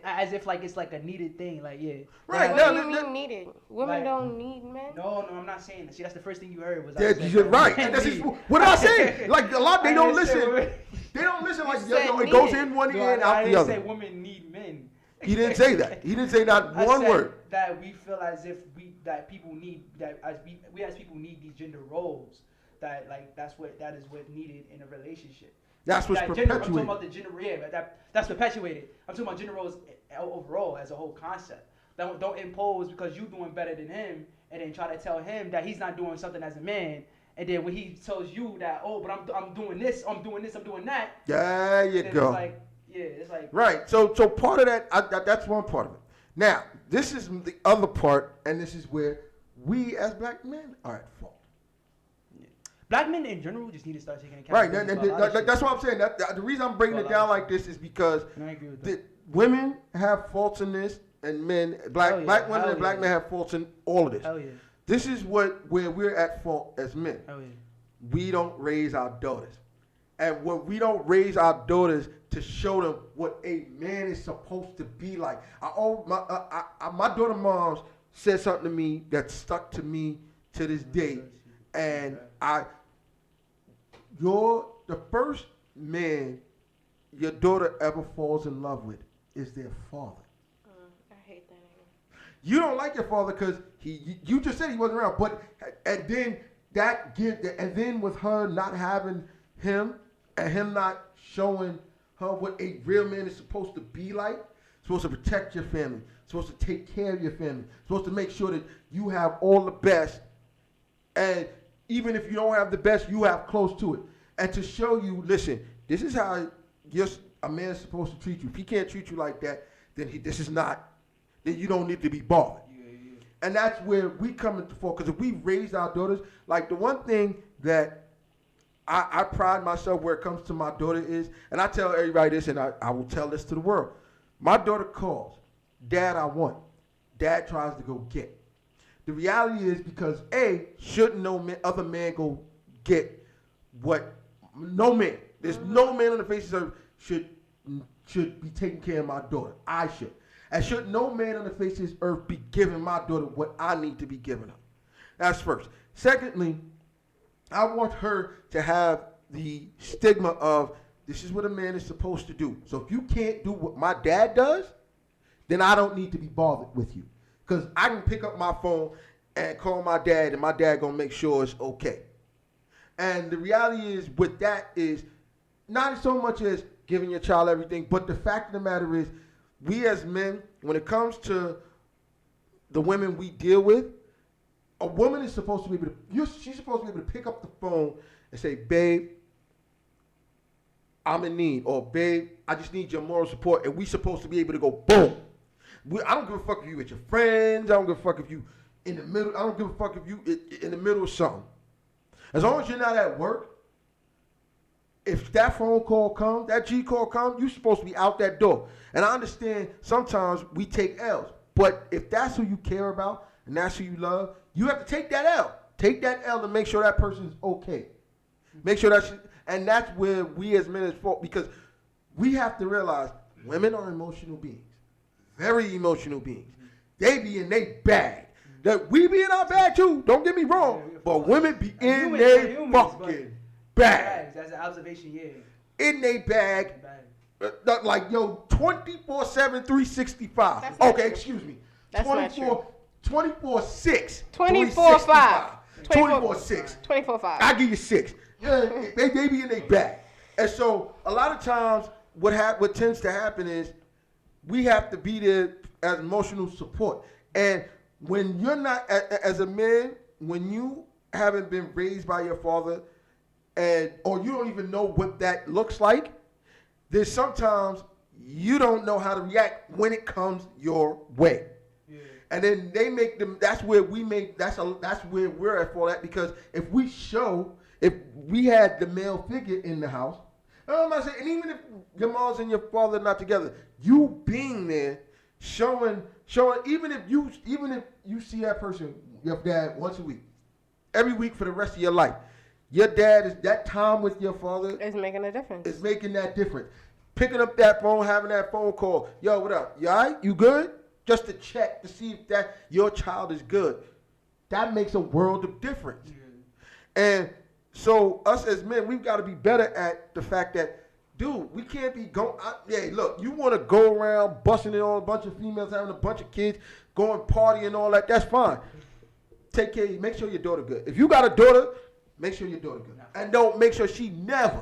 as if like it's like a needed thing. Like Right, What no, do you mean needed? Women Like- don't need men. No, I'm not saying that. See, that's the first thing you heard was. Yeah, you're right. And that's just, what am I saying? Like a lot, they don't listen. Women, They don't listen. Like You said it goes needed. in one no, ear and I out the didn't say other. women need men. He didn't say that. He didn't say not I one said word. that we feel as if people need that as we as people need these gender roles. That is what needed in a relationship. That's what's That gender, I'm perpetuated. talking about the gender, that's perpetuated. I'm talking about gender roles overall as a whole concept. Don't impose because you doing better than him, and then try to tell him that he's not doing something as a man, and then when he tells you that, oh, but I'm doing this, I'm doing that. There you Then go. it's like Right. So part of that, that's one part of it. Now, this is the other part, and this is where we as black men are at fault. black men in general just need to start taking Right. accountability. for a lot of shit. That's what I'm saying. The reason I'm breaking For a it lot down of like this is because And I agree with the that. women have faults in this, and black Hell yeah, women hell and black yeah. men have faults in all of this. Hell yeah. This is where we're at fault as men. Hell yeah. We don't raise our daughters. And when we don't raise our daughters to show them what a man is supposed to be like. My daughter moms said something to me that stuck to me to this day. And you're the first man your daughter ever falls in love with is their father. I hate that nigga. You don't like your father because you just said he wasn't around, but and then with her not having him and him not showing her what a real man is supposed to be like, supposed to protect your family, supposed to take care of your family, supposed to make sure that you have all the best, and even if you don't have the best, you have close to it, and to show you, listen, this is how a man is supposed to treat you. If he can't treat you like that, then then you don't need to be bothered. And that's where we come into fore. Because if we raised our daughters, like the one thing that I pride myself where it comes to my daughter is, and I tell everybody this, and I will tell this to the world. My daughter calls, Dad, I want. Dad tries to go get. The reality is because shouldn't no other man go get what no man. There's no man on the face of the earth should be taking care of my daughter. I should. And should no man on the face of this earth be giving my daughter what I need to be giving her. That's first. Secondly, I want her to have the stigma of this is what a man is supposed to do. So if you can't do what my dad does, then I don't need to be bothered with you. Because I can pick up my phone and call my dad, and my dad going to make sure it's okay. And the reality is with that is not so much as giving your child everything, but the fact of the matter is we as men, when it comes to the women we deal with, a woman is supposed to be able to, she's supposed to be able to pick up the phone and say, babe, I'm in need, or babe, I just need your moral support, and we supposed to be able to go, boom. I don't give a fuck if you with your friends, I don't give a fuck if you in the middle, I don't give a fuck if you in the middle of something. As long as you're not at work, if that phone call comes, that G call comes, you're supposed to be out that door. And I understand sometimes we take L's, but if that's who you care about and that's who you love, you have to take that L. Take that L to make sure that person's okay. Make sure and that's where we as men is fault, because we have to realize women are emotional beings, very emotional beings. They be in their bag. That we be in our bag too. Don't get me wrong, but women be in their fucking bag. That's an observation, yeah. In their bag. Like, yo, 24/7, 365. That's Okay, excuse me. That's 24/6. 24/5. 24/6. 24/5. I give you 6. They be in their bag. And so a lot of times what tends to happen is we have to be there as emotional support. And when you're not, as a man, when you haven't been raised by your father, or you don't even know what that looks like, there's sometimes you don't know how to react when it comes your way. Yeah. And then they make them, that's where we're at for that, because if we had the male figure in the house, I'm not saying, and even if your mom's and your father are not together, you being there, showing, even if you see that person, your dad, once a week, every week for the rest of your life, your dad is that time with your father. It's making a difference. It's making that difference. Picking up that phone, having that phone call. Yo, what up? You all right? You good? Just to check to see if that your child is good. That makes a world of difference. Yeah. And so us as men, we've got to be better at the fact that, dude, we can't be going. Yeah, look, you want to go around busting it on a bunch of females, having a bunch of kids, going party and all that. That's fine. Take care of you. Make sure your daughter good. If you got a daughter, make sure your daughter good. And don't make sure she never,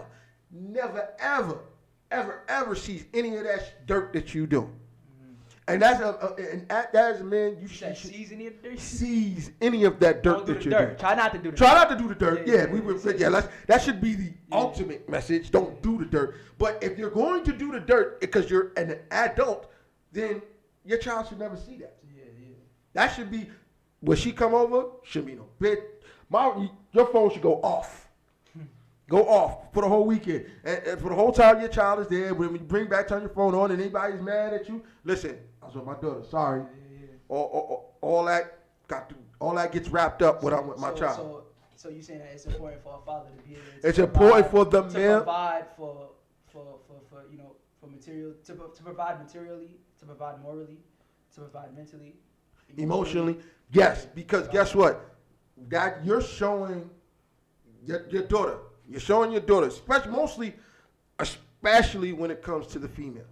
ever sees any of that dirt that you do. And that's that as a man, you should seize any of the dirt. Seize any of that dirt that you do. Try not to do the dirt. Try not to do the dirt. Yeah, that should be the ultimate message. Don't do the dirt. But if you're going to do the dirt because you're an adult, then your child should never see that. Yeah. That should be when she come over. Should be no bitch. Your phone should go off. Go off for the whole weekend. And for the whole time your child is there, when you bring back, turn your phone on, and anybody's mad at you, listen, I was with my daughter, sorry. Yeah. All that gets wrapped up when I'm with my child. So you saying that it's important for a father to be able to it's important for the man to provide for material, to provide materially, to provide morally, to provide mentally, emotionally. Yes, because guess what? That you're showing your daughter. You're showing your daughter, especially especially when it comes to the females,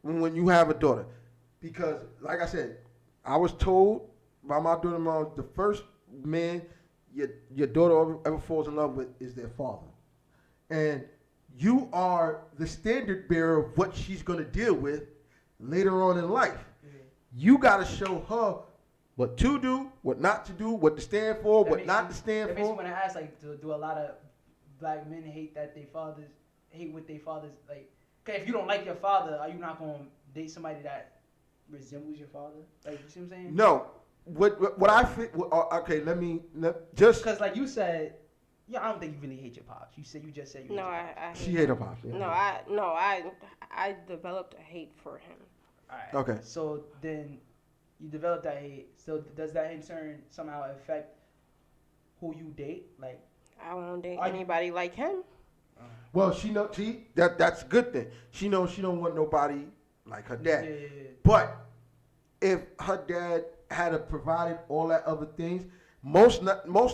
when you have a daughter. Because, like I said, I was told by my daughter-in-law, the first man your daughter ever falls in love with is their father. And you are the standard bearer of what she's going to deal with later on in life. Mm-hmm. You got to show her what to do, what not to do, what to stand for, what not to stand for. That makes me want to ask, like, do a lot of black men hate what their fathers, like, okay, if you don't like your father, are you not going to date somebody that resembles your father? Like, you see what I'm saying? No. What I think, okay, just. Because, like you said, yeah, I don't think you really hate your pops. You just said you no, hate your pops. She hate her pops. Yeah. I developed a hate for him. All right. Okay. So then you developed that hate. So does that in turn somehow affect who you date? Like, I won't date anybody like him. Well, that's a good thing. She knows she don't want nobody like her dad. Yeah. But if her dad had provided all that other things, most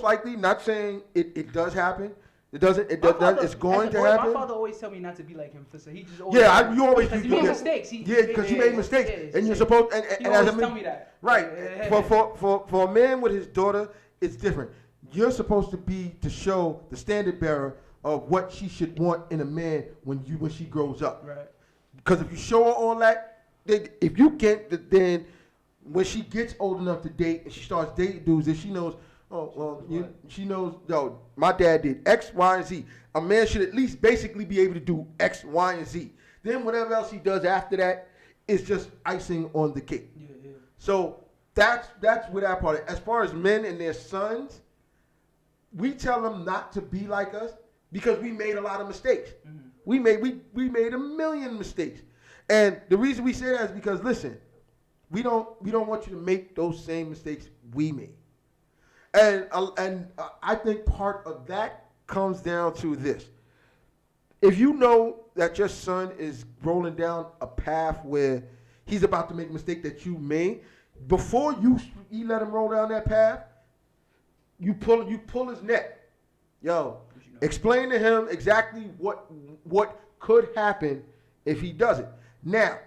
likely, not saying it does happen. It doesn't. It's going to happen. My father always tell me not to be like him. So he just always. Yeah, you always. Because he made mistakes. Because you made mistakes, and you're supposed. And he always tell me that. Right. For a man with his daughter, it's different. You're supposed to show the standard bearer of what she should want in a man when she grows up. Right. Because if you show her all that, if you can't, then when she gets old enough to date and she starts dating dudes, then she knows. Oh, well, she knows, yo, my dad did X, Y, and Z. A man should at least basically be able to do X, Y, and Z. Then whatever else he does after that is just icing on the cake. Yeah. So that's where that part is. As far as men and their sons, we tell them not to be like us because we made a lot of mistakes. Mm-hmm. We made a million mistakes. And the reason we say that is because, listen, we don't want you to make those same mistakes we made. And I think part of that comes down to this. If you know that your son is rolling down a path where he's about to make a mistake that you made, before you let him roll down that path, you pull his neck. Yo, explain to him exactly what could happen if he does it. Now,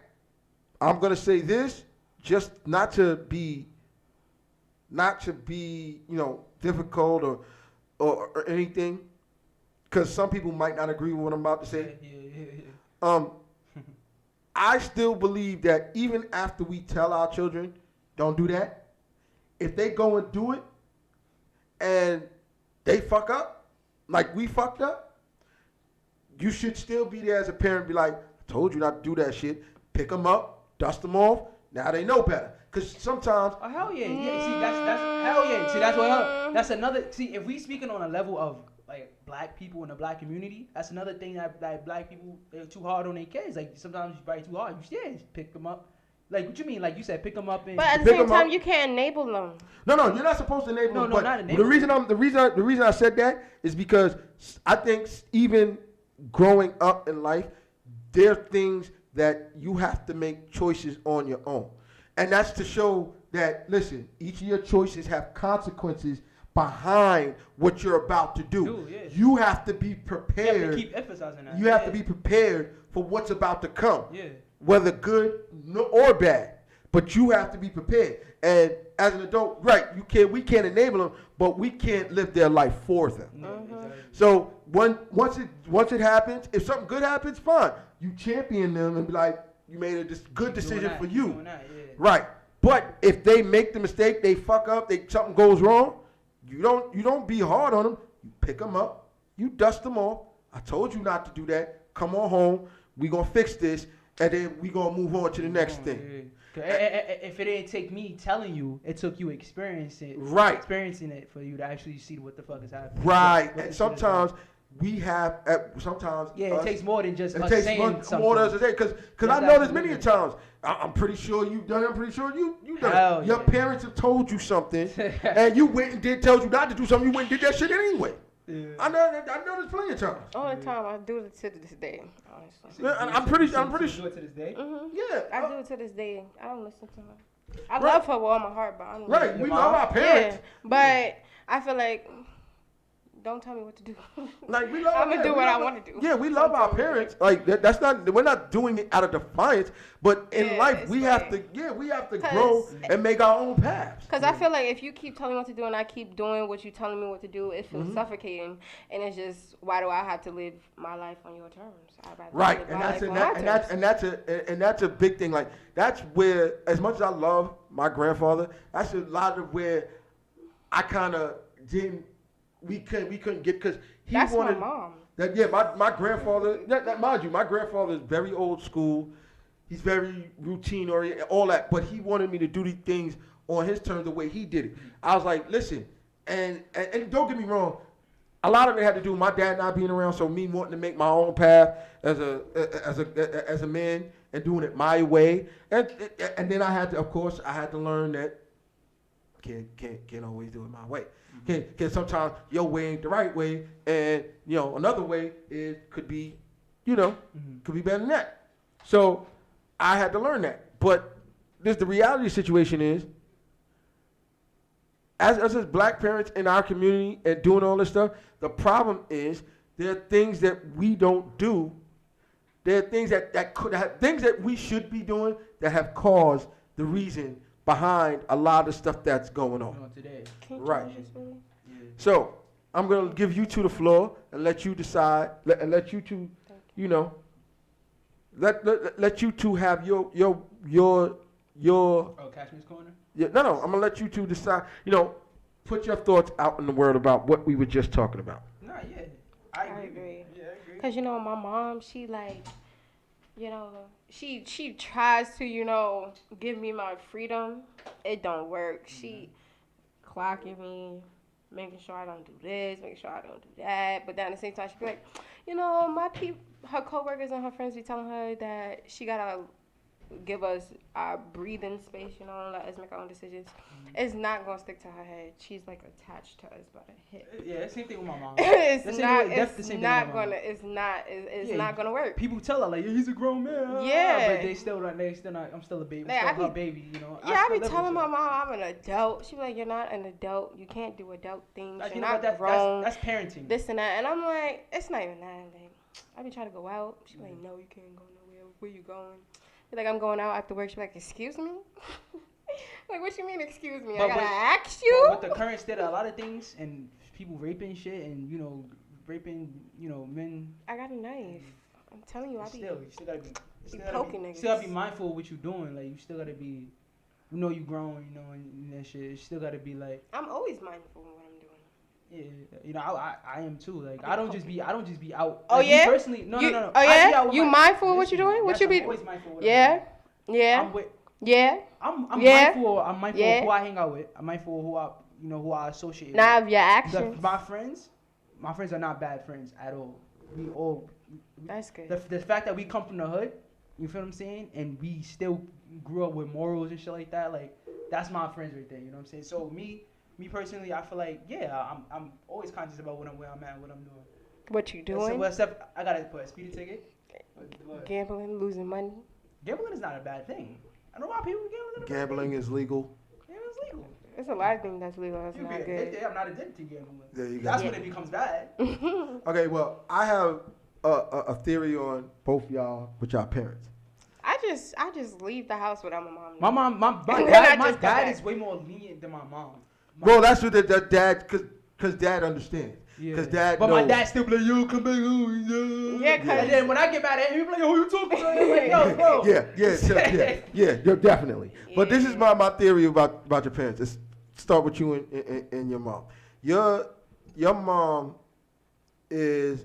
I'm going to say this, just not to be difficult or anything, because some people might not agree with what I'm about to say. Yeah. I still believe that even after we tell our children, don't do that, if they go and do it and they fuck up, like we fucked up, you should still be there as a parent, be like, I told you not to do that shit. Pick them up, dust them off. Now they know better. Because sometimes. Oh, hell yeah. Yeah, see, that's hell yeah. See, that's another. See, if we speaking on a level of, like, black people in the black community, that's another thing that black people, they're too hard on their kids. Like, sometimes you probably too hard. You just pick them up. Like, what you mean? Like, you said, pick them up and. But at the same time, you can't enable them. No, you're not supposed to enable them. No, not enable. The reason I said that is because I think even growing up in life, there are things that you have to make choices on your own. And that's to show that, listen, each of your choices have consequences behind what you're about to do. Yeah. You have to be prepared. You have to keep emphasizing that. You have to be prepared for what's about to come. Yeah. Whether good or bad. But you have to be prepared. And as an adult, right, we can't enable them, but we can't live their life for them. Exactly. So once it happens, if something good happens, fine. You champion them and be like, you made a good decision for you. Right. But if they make the mistake, they fuck up, something goes wrong, you don't be hard on them. You pick them up, you dust them off. I told you not to do that. Come on home. We gonna fix this, and then we gonna move on to the next thing. If it didn't take me telling you, it took you experiencing it for you to actually see what the fuck is happening. Right. And sometimes we have, it takes more than just us saying something. Because I know there's many times, I'm pretty sure you've done it, I'm pretty sure you done it. Your parents have told you something, and you went and told you not to do something, you went and did that shit anyway. Yeah. I know there's plenty of times. All the time, I do it to this day, honestly. Yeah, I'm pretty sure. Do it to this day? Mm-hmm. Yeah. I do it to this day. I don't listen to her. I love her with all my heart, but I don't we love our parents. Yeah, but I feel like don't tell me what to do. Like we love. I'm gonna do we what I love- want to do. Yeah, we love Don't our tell me what to parents. do. Like that's not. We're not doing it out of defiance, but in Yeah, life it's we have to. like- Yeah, we have to 'Cause- grow and make our own paths. Because I feel like if you keep telling me what to do and I keep doing what you're telling me what to do, it feels Mhm. suffocating. And it's just, why do I have to live my life on your terms? I'd rather Right, live and my that's life and, on that, my and that's terms. and that's a and that's a big thing. Like that's where, as much as I love my grandfather, that's a lot of where I kind of didn't. We couldn't get because he That's wanted. my mom. That yeah, my grandfather. Mind you, my grandfather is very old school. He's very routine oriented, all that. But he wanted me to do these things on his terms, the way he did it. I was like, listen, and don't get me wrong. A lot of it had to do with my dad not being around, so me wanting to make my own path as a man and doing it my way. And then I had to, of course, I had to learn that can't always do it my way. Can sometimes your way ain't the right way, and another way could be could be better than that. So I had to learn that. But the reality situation is, as black parents in our community and doing all this stuff, the problem is there are things that we don't do. There are things that could have things that we should be doing that have caused the reason behind a lot of stuff that's going on. Today. Can you Right. change this, really? Yeah. So I'm gonna give you two the floor and let you decide, and let you two, let you two have your Oh, Cashman's Corner? yeah, no, I'm gonna let you two decide. Put your thoughts out in the world about what we were just talking about. Nah, yeah. I I agree. agree. Yeah, I agree. Because, my mom, she she tries to, give me my freedom. It don't work. She clocking me, making sure I don't do this, making sure I don't do that. But then at the same time, she be like, her coworkers and her friends be telling her that she gotta give us our breathing space, and let us make our own decisions. It's not gonna stick to her head. She's like attached to us by the hip. Yeah, same thing with my mom. It's That's not. that's the It's same thing not with my mom. gonna. It's not. It's Yeah, not gonna work. People tell her like, yeah, he's a grown man. Yeah. But they still not. I'm still a baby. Like, I'm I still be- her baby. Yeah, I still be live telling with my her. mom I'm an adult. She be like, "You're not an adult. You can't do adult things. Like, You're you know not what? grown. That's parenting. This and that." And I'm like, "It's not even that." Like, I be trying to go out. She be like, "No, you can't go nowhere. Where you going?" Be like, "I'm going out after work." She be like, "Excuse me." Like, what you mean, excuse me? I But gotta with- ask you. With the current state of a lot of things and people raping shit and raping men. I got a knife. I'm telling you, I be. You still gotta be. poking You still gotta be niggas. mindful of what you're doing. Like you still gotta be. You grown. And that shit. You still gotta be like. I'm always mindful of what I'm doing. Yeah, I am too. Like I don't just be out. Oh, Like, me yeah? personally, no. Oh I be out yeah. with You my- mindful of what you Listen, doing? What yes, you I'm be? always mindful of what Yeah. I'm Yeah. doing. Yeah. I'm Yeah. mindful. I'm mindful Yeah. of who I hang out with. I'm mindful of who I associate with. Now of your The- actions. my friends are not bad friends at all. We all That's good. the fact that we come from the hood, you feel what I'm saying, and we still grew up with morals and shit like that. Like that's my friends right there. You know what I'm saying? So me personally, I feel like I'm always conscious about where I'm at, and what I'm doing. What you doing? Except I gotta put a speeding ticket. What? Gambling, losing money. Gambling is not a bad thing. I know why people gamble. Gambling is legal. Gambling's legal. There's a lot of things that's legal. That's You can not be good. addicted. I'm not addicted to gambling. There you go. That's when it becomes bad. Okay, well, I have a theory on both y'all with y'all parents. I just leave the house without my mom. My mom, my And then dad, I my just go dad back. is way more lenient than my mom. Well, that's what the dad, cause dad understands. Yeah. Cause dad But my knows. dad still be like, yo, come back home. Yeah, 'cause- And then when I get mad at him, he be like, yo, who you talking to? I'm like, yo, bro. Yeah, definitely. But this is my theory about your parents. Let's start with you and your mom. Your mom is,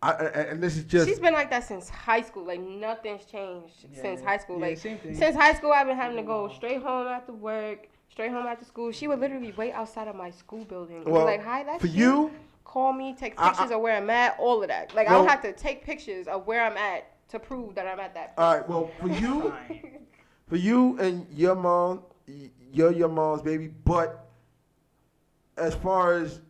and this is just. She's been like that since high school. Like nothing's changed since high school. Yeah, Like same thing. since high school, I've been having to go straight home after work, straight home after school. She would literally wait outside of my school building and be Well, like, "Hi, that's for you, Call me, take I- pictures of where I'm at, all of that. Like I Well- don't have to take pictures of where I'm at to prove that I'm at that. all right. Well, for you and your mom, you're your mom's baby. But as far as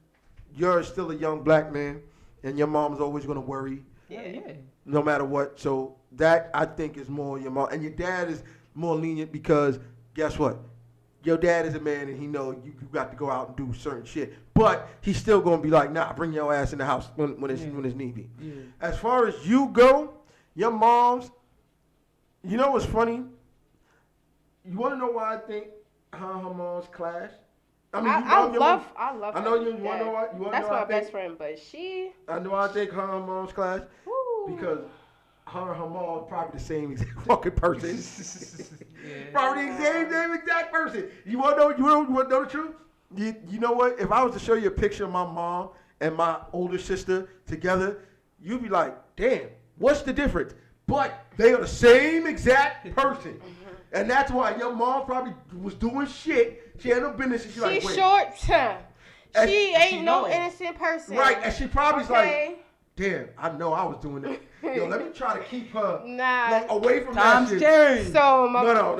you're still a young black man, and your mom's always gonna worry. Yeah. No matter what. So that I think is more your mom, and your dad is more lenient because guess what? your dad is a man and he know you got to go out and do certain shit. But he's still gonna be like, nah, bring your ass in the house when it's need be. Yeah. As far as you go, your mom's, you know what's funny? You wanna know why I think her and her mom's clash? I mean, I love I know you wanna know why. That's my best friend, but she. I know I think her and her mom's clash Woo. because her and her mom are probably the same exact fucking person. Yeah. Probably the same exact person. You wanna know? You wanna know the truth? You know what? If I was to show you a picture of my mom and my older sister together, you'd be like, "Damn, what's the difference?" But they are the same exact person, and that's why your mom probably was doing shit. She had no business. She's like, She's "Wait." short. And She ain't she no know. innocent person. Right, and she probably's like, Okay. "Damn, I know I was doing it. Yo, let me try to keep her Nah. like, away from Times that shit." change. So my No.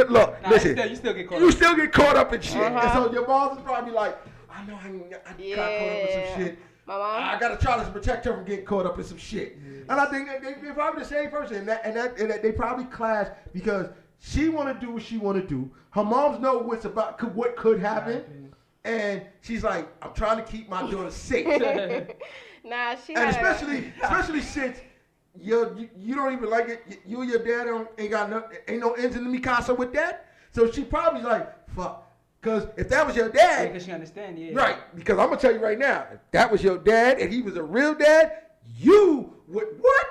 Look, Nah, listen. you still get caught You up. still get caught up in shit. And Uh-huh. so your mom's is probably like, I know I got caught up in some shit. My mom. I gotta try to protect her from getting caught up in some shit. And I think that they're probably the same person. And that they probably clash because she wanna do what she wanna do. Her moms know what could happen. And she's like, I'm trying to keep my daughter safe. Nah, she. And had especially since you don't even like it. You and your dad ain't no ends in the Mikasa with that. So she probably like, fuck. Because if that was your dad, Because she understand, yeah. right? Because I'm gonna tell you right now, if that was your dad and he was a real dad, you would what?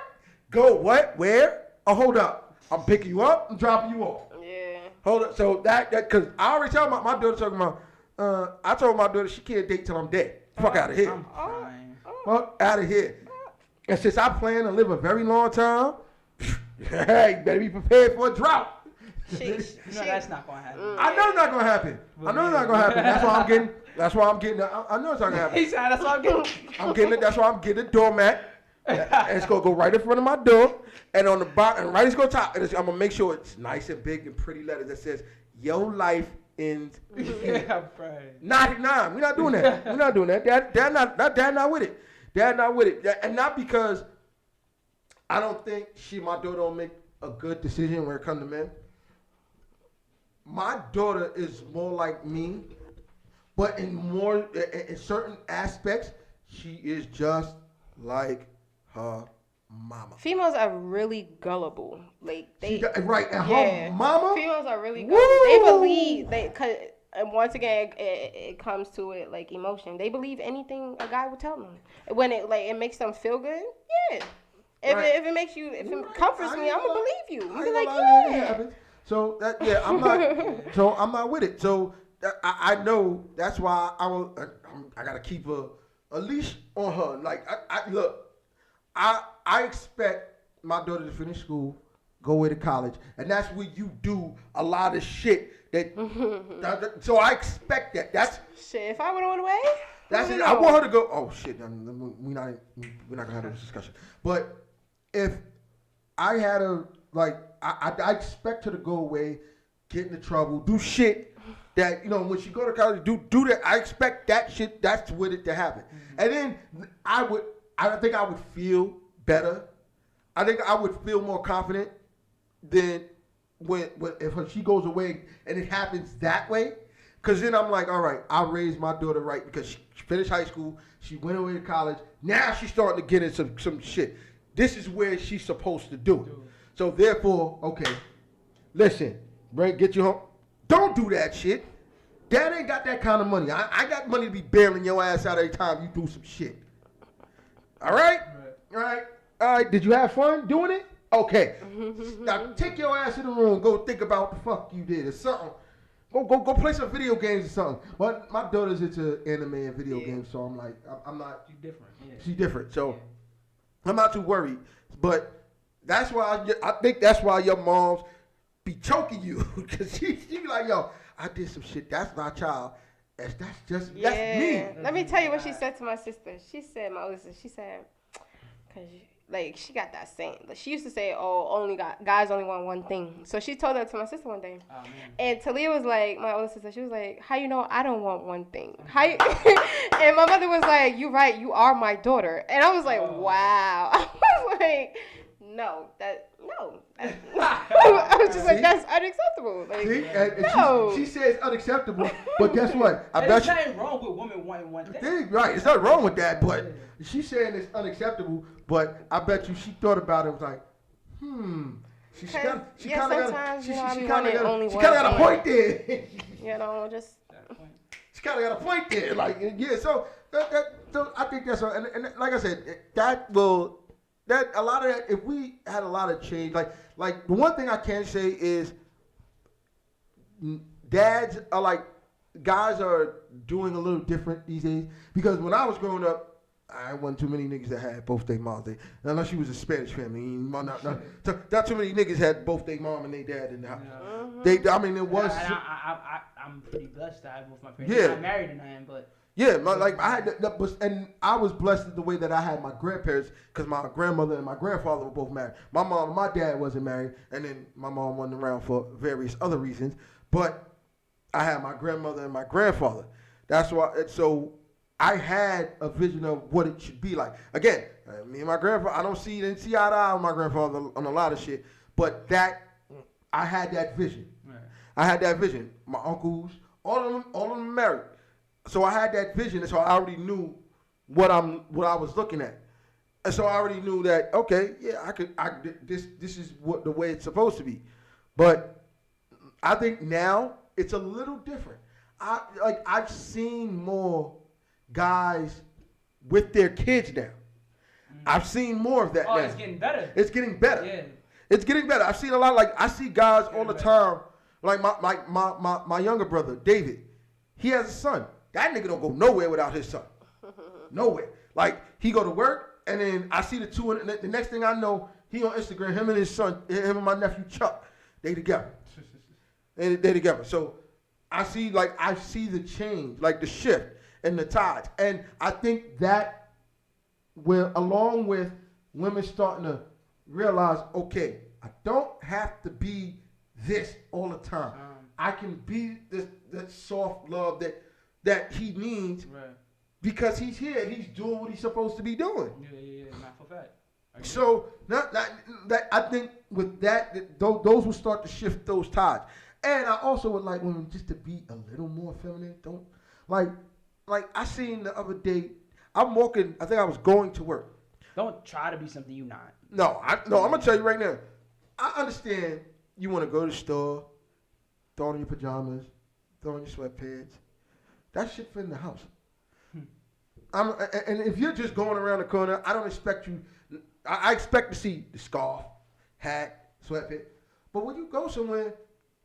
Go what? Where? Oh, hold up. I'm picking you up. I'm dropping you off. Yeah. Hold up. So that because I already told my daughter talking about. I told my daughter she can't date till I'm dead. Fuck out of here. I'm fine. Fuck out of here. And since I plan to live a very long time, hey, you better be prepared for a drought. You know that's not gonna happen. I know it's not gonna happen. I know it's not gonna happen. That's why I'm getting. That's why I'm getting. I know it's not gonna happen. He said that's all I'm getting. I'm getting it. That's why I'm getting a doormat. And it's gonna go right in front of my door, and on the bottom, and right it's gonna top. And I'm gonna make sure it's nice and big and pretty letters that says "Your life ends here." Yeah, I'm fine. Nah, we're not doing that. We're not doing that. Dad not with it. Dad not with it. And not because I don't think my daughter don't make a good decision when it comes to men. My daughter is more like me, but in certain aspects, she is just like her mama. Females are really gullible. Like they. Right, and Yeah. her mama. Females are really Woo! gullible. They believe and once again, it comes to it like emotion. They believe anything a guy would tell them. When it makes them feel good, yeah. If Right. it makes you, if it comforts me, I'm gonna believe you. I'm be like, Yeah. yeah. So I'm not. So I'm not with it. So I know that's why I gotta keep a leash on her. Like I expect my daughter to finish school, go away to college, and that's where you do a lot of shit. So I expect that. That's Shit, if I would have went away, that's it. I want her to go. Oh shit, we're not gonna have this discussion. But if I had a I expect her to go away, get into trouble, do shit that when she go to college, do that. I expect that shit. That's with it to happen, and then I think I would feel better. I think I would feel more confident than if she goes away and it happens that way. Because then I'm like, all right, I raised my daughter right because she finished high school. She went away to college. Now she's starting to get into some shit. This is where she's supposed to do it. So therefore, okay, listen, get you home. Don't do that shit. Dad ain't got that kind of money. I got money to be bailing your ass out every time you do some shit. All right? All right. Did you have fun doing it? Okay. Now take your ass in the room. Go think about what the fuck you did or something. Go play some video games or something. But my daughter's into anime and video games, so I'm like, I'm not. She's different. Yeah. She's different, so I'm not too worried. But that's why I think that's why your moms be choking you because she be like, yo, I did some shit. That's my child. That's just that's me. Let me tell you what she said to my sister. She said, she said, cause she got that saying. Like, she used to say, "Oh, guys only want one thing." So she told that to my sister one day. Oh, man. And Talia was like, my older sister, she was like, "How you know I don't want one thing?" How you? And my mother was like, "You right, you are my daughter." And I was like, "Wow." I was like, no. I was just like, See? that's unacceptable. Like, See? And no. she says unacceptable, but guess what? I There's bet you. nothing wrong with women wanting one thing. Right, there's nothing wrong with that, but she's saying it's unacceptable, but I bet you she thought about it and was like, She kind of got a point there. You know, just. She kind of got a point there. Like, yeah, so so I think that's, and like I said, that a lot of that, if we had a lot of change, like the one thing I can say is dads are like, guys are doing a little different these days, because when I was growing up, I wasn't too many niggas that had both their moms. Unless you was a Spanish family. Not too many niggas had both their mom and their dad in the house. Yeah. I mean, it was. I'm pretty blessed to have both my parents. Yeah. I'm not married and I am, but. Yeah, I had and I was blessed the way that I had my grandparents, because my grandmother and my grandfather were both married. My mom and my dad wasn't married, and then my mom wasn't around for various other reasons. But I had my grandmother and my grandfather. That's why. So I had a vision of what it should be like. Again, me and my grandfather, didn't see eye to eye with my grandfather on a lot of shit, but I had that vision. Right. I had that vision. My uncles, all of them married. So I had that vision, and so I already knew what I was looking at. And so I already knew that, okay, yeah, this is what the way it's supposed to be. But I think now it's a little different. I've seen more guys with their kids now. I've seen more of that now. It's getting better. It's getting better. Yeah. It's getting better. I've seen a lot. Like, I see guys all the time. Like my younger brother, David. He has a son. That nigga don't go nowhere without his son. Nowhere. Like, he go to work, and then I see the two, and the next thing I know, he on Instagram, him and his son, him and my nephew Chuck, they together. They together. So I see the change, like the shift and the tides. And I think that along with women starting to realize, okay, I don't have to be this all the time. I can be that soft love that he needs, right, because he's here. He's doing what he's supposed to be doing. Yeah, not for fact. So that I think with that, those will start to shift those tides. And I also would like women just to be a little more feminine. Don't like I seen the other day. I'm walking. I think I was going to work. Don't try to be something you're not. No. I'm gonna tell you right now. I understand you want to go to the store, throw on your pajamas, throw on your sweatpants. That shit for in the house. And if you're just going around the corner, I don't expect you. I expect to see the scarf, hat, sweatpants. But when you go somewhere,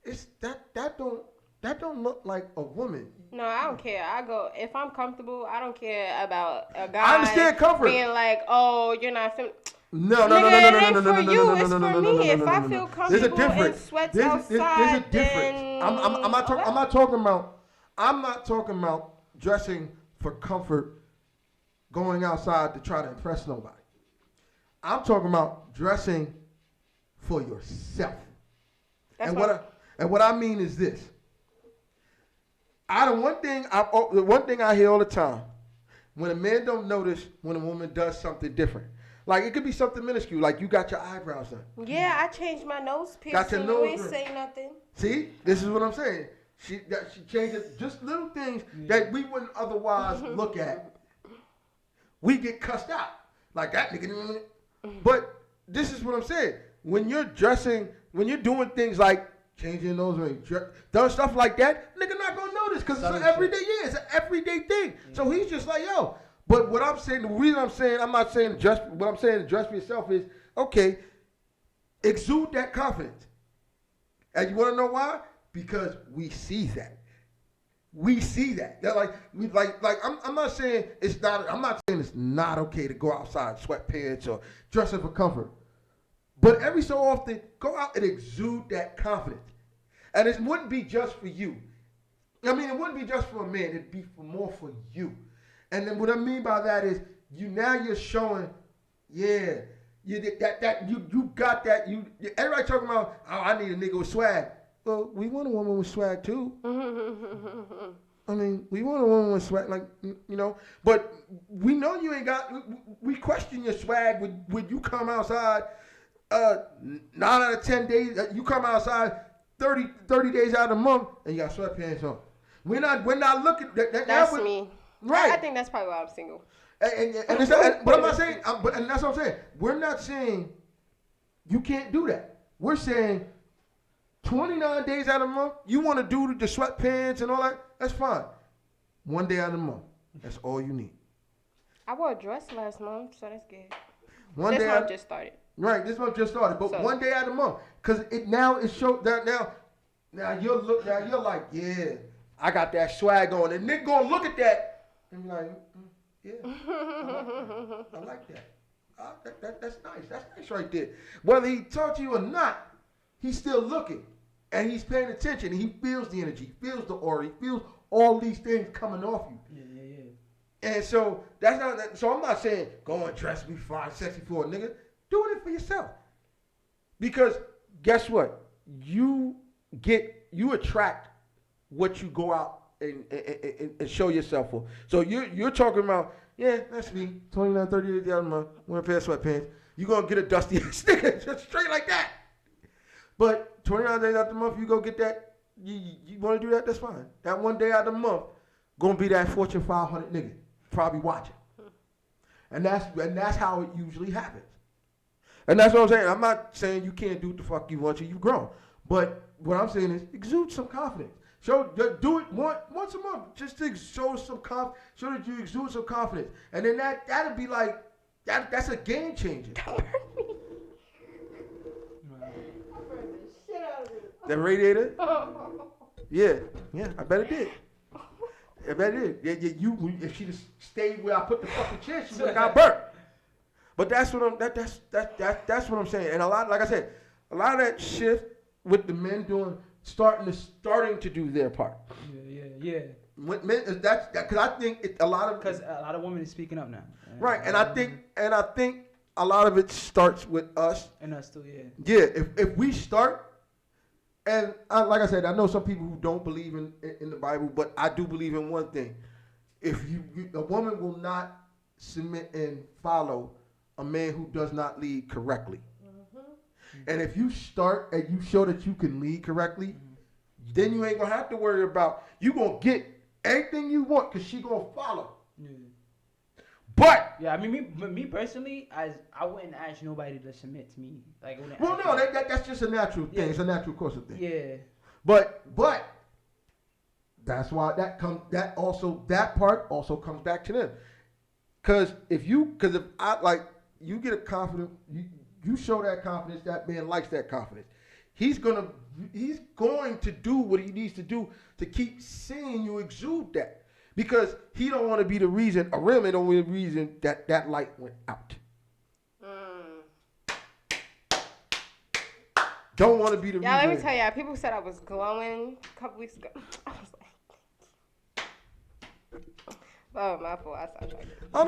it's that don't look like a woman. No, I don't care. I go if I'm comfortable. I don't care about a guy. I understand comfort. Being like, oh, you're not feeling. No. It's for you. It's for me. If I feel comfortable in sweats outside, then I'm not talking about dressing for comfort, going outside to try to impress nobody. I'm talking about dressing for yourself. And what I mean is this. The one thing I hear all the time, when a man don't notice when a woman does something different. Like, it could be something minuscule, like you got your eyebrows done. Yeah, I changed my nose piercing. Got your nose You ain't say nothing. See, this is what I'm saying. She changes just little things that we wouldn't otherwise look at. We get cussed out like that nigga. But this is what I'm saying. When you're dressing, when you're doing things like changing your nose ring, done stuff like that, nigga not gonna notice because it's an everyday. Yeah, it's an everyday thing. So he's just like, yo. But what I'm saying, the reason I'm not saying dress. What I'm saying, dress for yourself is okay. Exude that confidence. And you want to know why? Because we see that. We see that. They're like I'm not saying it's not. I'm not saying it's not okay to go outside in sweatpants or dress up for comfort. But every so often, go out and exude that confidence. And it wouldn't be just for you. I mean, it wouldn't be just for a man. It'd be more for you. And then what I mean by that is you're showing, yeah, you got that. Everybody talking about, oh, I need a nigga with swag. Well, we want a woman with swag too. I mean, we want a woman with swag, like, you know. But we know you ain't got. We question your swag when you come outside 9 out of 10 days, you come outside 30 days out of the month and you got sweatpants on. We're not looking. That's me. Right. I think that's probably why I'm single. And it's not, but I'm not saying, and that's what I'm saying. We're not saying you can't do that. We're saying 29 days out of the month, you want to do the sweatpants and all that, that's fine. 1 day out of the month, that's all you need. I wore a dress last month, so that's good. This month just started. Right, this month just started, but 1 day out of the month, because it shows that now you're like, yeah, I got that swag on, and Nick gonna look at that and be like, yeah, I like that. That's nice right there. Whether he talks to you or not, he's still looking, and he's paying attention, and he feels the energy, feels the aura, he feels all these things coming off you. Yeah. And so that's not. So I'm not saying go and dress me fine, sexy for a nigga. Do it for yourself. Because guess what? You attract what you go out and show yourself for. So you're talking about, yeah, that's me. 29, 30 days out of the month, wearing a pair of sweatpants. You're gonna get a dusty ass nigga just straight like that. But 29 days out the month, you go get that. You want to do that? That's fine. That 1 day out of the month, gonna be that Fortune 500 nigga probably watching. And that's how it usually happens. And that's what I'm saying. I'm not saying you can't do what the fuck you want to. You've grown. But what I'm saying is exude some confidence. Do it once a month, just to show some show that you exude some confidence, and then that'll be like that's a game changer. The radiator? Yeah, I bet it did. If she just stayed where I put the fucking chair, she would have got burnt. But that's what I'm saying. And a lot, like I said, a lot of that shift with the men starting to do their part. Yeah. When men, that's because I think a lot of women are speaking up now. Right, and I think a lot of it starts with us. And us too, yeah. Yeah, if we start, and like I said, I know some people who don't believe in the Bible, but I do believe in one thing: if a woman will not submit and follow a man who does not lead correctly. And if you start and you show that you can lead correctly, then you ain't gonna have to worry about, you gonna get anything you want because she gonna follow. Yeah. But yeah, I mean, me personally, I wouldn't ask nobody to submit to me. Like, that's just a natural thing. Yeah. It's a natural course of things. Yeah. But that's why that part also comes back to them. Because if you get a confident, you show that confidence, that man likes that confidence. He's going to do what he needs to do to keep seeing you exude that. Because he don't want to be the reason, a real man don't want to be the reason that light went out. Don't want to be the reason. Yeah, let me tell y'all, people said I was glowing a couple weeks ago. I was like, oh, my fault. I stopped talking. Oh,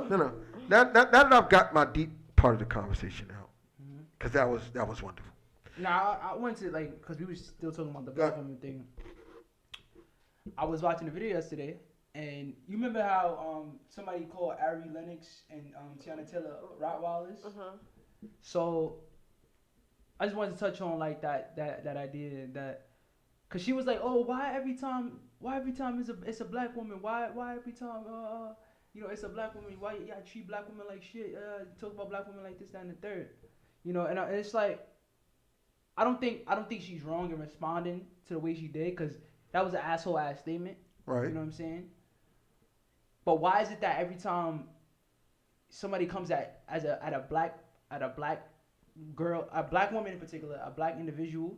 no. Now that I've got my deep part of the conversation out, because that was wonderful. Now, I went to, because we were still talking about the black woman thing. I was watching a video yesterday, and you remember how somebody called Ari Lennox and Tiana Taylor Rottweilers? So I just wanted to touch on that idea that, cause she was like, oh, why every time it's a black woman? Why every time it's a black woman? Why y'all treat black women like shit? Talk about black women like this, that, and the third. And it's like, I don't think she's wrong in responding to the way she did, cause that was an asshole ass statement. Right. You know what I'm saying? But why is it that every time somebody comes at a black girl, a black woman in particular, a black individual,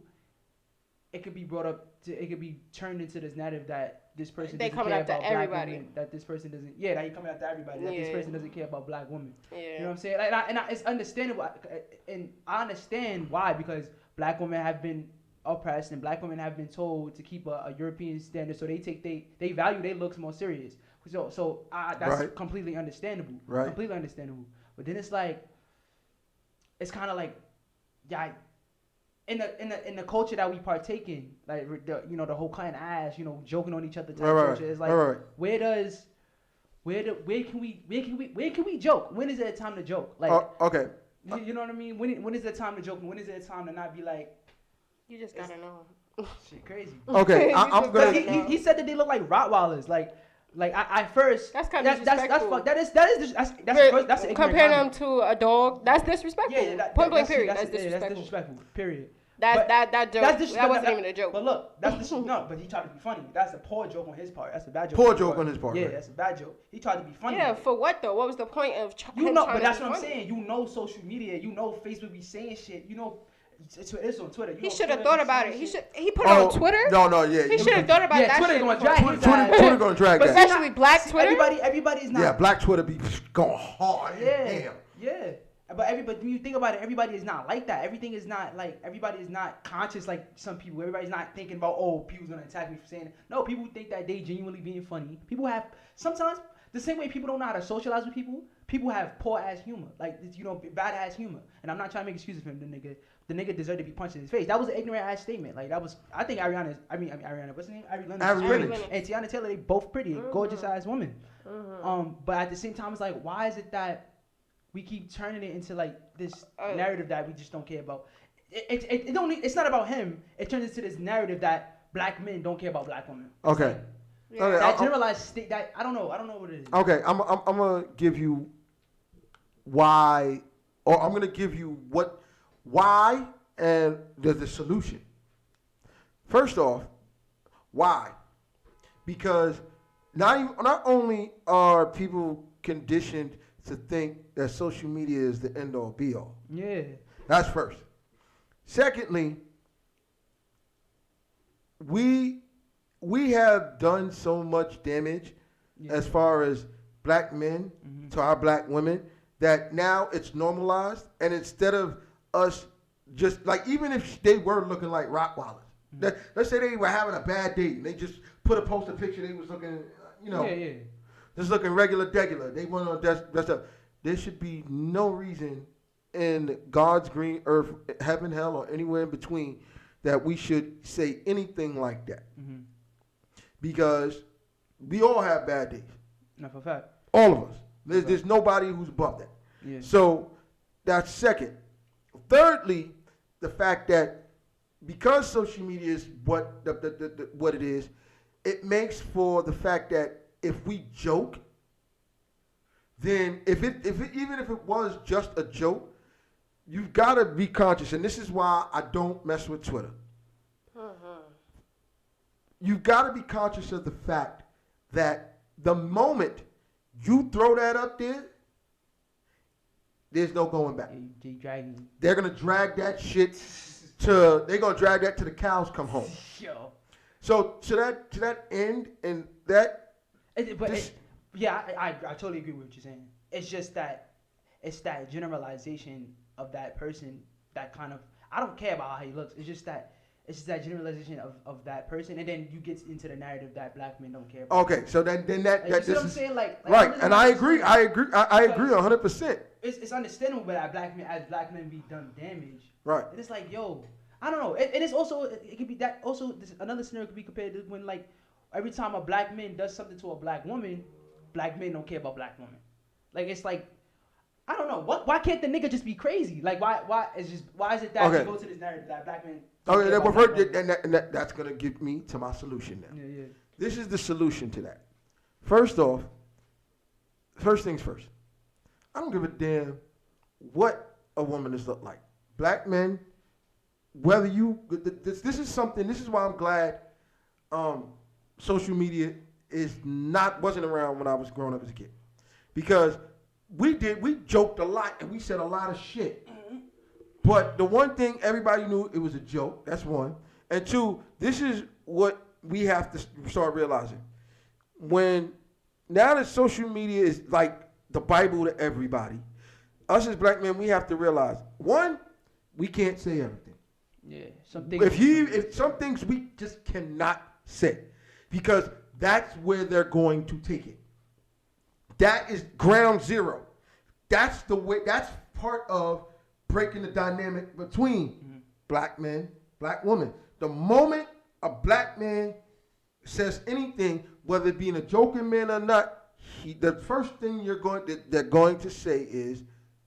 it could be brought up it could be turned into this narrative that this person doesn't care about black women, that this person doesn't, that you're coming after everybody, that this person doesn't care about black women. Yeah. You know what I'm saying? It's understandable, and I understand why, because black women have been oppressed and black women have been told to keep a European standard, so they value their looks more serious. So that's completely understandable. Right. Completely understandable. But then it's like, it's kind of like, in the culture that we partake in, like the whole kind of ass, joking on each other type culture. It's like, where can we joke? When is it time to joke? Like, okay. You know what I mean? When is the time to joke? When is it time to not be like, You just gotta know. shit, crazy? Okay, You I'm just gonna. gotta know. He said that they look like Rottweilers. Like I first. That's kind of That's disrespectful. fuck. That's an ignorant Comparing comment. them to a dog. That's disrespectful. Point blank. Period. That's disrespectful. That's disrespectful. Period. That joke. That wasn't even a joke. But look, no. But he tried to be funny. That's a poor joke on his part. That's a bad joke. Poor joke on his part. Yeah, right? that's a bad joke. He tried to be funny. Yeah, for what though? What was the point of You know, trying but to that's be what I'm funny? saying. You know, social media. You know, Facebook be saying shit. You know, it's on Twitter. You He know, should have Twitter thott be about saying it. shit. He put it on Twitter. No, yeah. He should have thought about that Twitter shit. gonna before. drag his ass. Twitter gonna drag But that. especially Black Twitter. Everybody's not. Yeah, Black Twitter be going hard. Yeah, Damn. yeah. But when you think about it, everybody is not like that. Everything is not like everybody is not conscious like some people. Everybody's not thinking about people's gonna attack me for saying it. No, people think that they genuinely being funny. People have sometimes the same way people don't know how to socialize with people. People have poor ass humor, like bad ass humor. And I'm not trying to make excuses for him. The nigga deserved to be punched in his face. That was an ignorant ass statement. Like that was. I think Ariana. What's her name? Ari Lennox. And Tiana Taylor. They both pretty, gorgeous ass women. But at the same time, it's like, why is it that we keep turning it into like this narrative that we just don't care about? It's not about him. It turns into this narrative that black men don't care about black women. Okay. Yeah. Okay, That generalized state. That I don't know what it is. Okay, I'm gonna give you why, or I'm gonna give you why, and the solution. First off, why? Because not only are people conditioned to think that social media is the end all be all. Yeah. That's first. Secondly, we have done so much damage as far as black men to our black women that now it's normalized, and instead of us just like, even if they were looking like Rottweilers, let's say they were having a bad day and they just put a poster picture, they was looking, just looking regular. They went on dressed up. There should be no reason in God's green earth, heaven, hell, or anywhere in between that we should say anything like that. Because we all have bad days. Not for a fact. All of us. There's nobody who's above that. Yeah. So that's second. Thirdly, the fact that because social media is what it is, it makes for the fact that if we joke, then even if it was just a joke, you've got to be conscious, and this is why I don't mess with Twitter. You've got to be conscious of the fact that the moment you throw that up there, there's no going back. They're gonna drag that shit to the cows come home. Yo. So to that end, and that. I totally agree with what you're saying. It's just that it's that generalization of that person that kind of, I don't care about how he looks. It's just that generalization of that person, and then you get into the narrative that black men don't care about. Okay, so then that you see what I'm saying? Like right, and I agree 100%. It's understandable that black men be done damage. Right. And it's like, yo, I don't know. And it's also, it could be that also, another scenario could be compared to when, like, every time a black man does something to a black woman, black men don't care about black women. Like, it's like, I don't know. Why can't the nigga just be crazy? Like, why is it that you go to this narrative that black men Okay, that's going to get me to my solution now. Yeah. This is the solution to that. First off, first things first. I don't give a damn what a woman is look like. Black men, whether you, this is why I'm glad social media wasn't around when I was growing up as a kid. Because we joked a lot and we said a lot of shit. But the one thing everybody knew, it was a joke. That's one. And two, this is what we have to start realizing. Now that social media is like the Bible to everybody, us as black men, we have to realize, one, we can't say everything. Yeah. If some things we just cannot say, because that's where they're going to take it. That is ground zero. That's the way. That's part of breaking the dynamic between black men, black women. The moment a black man says anything, whether it be in a joking manner or not, the first thing they're going to say is,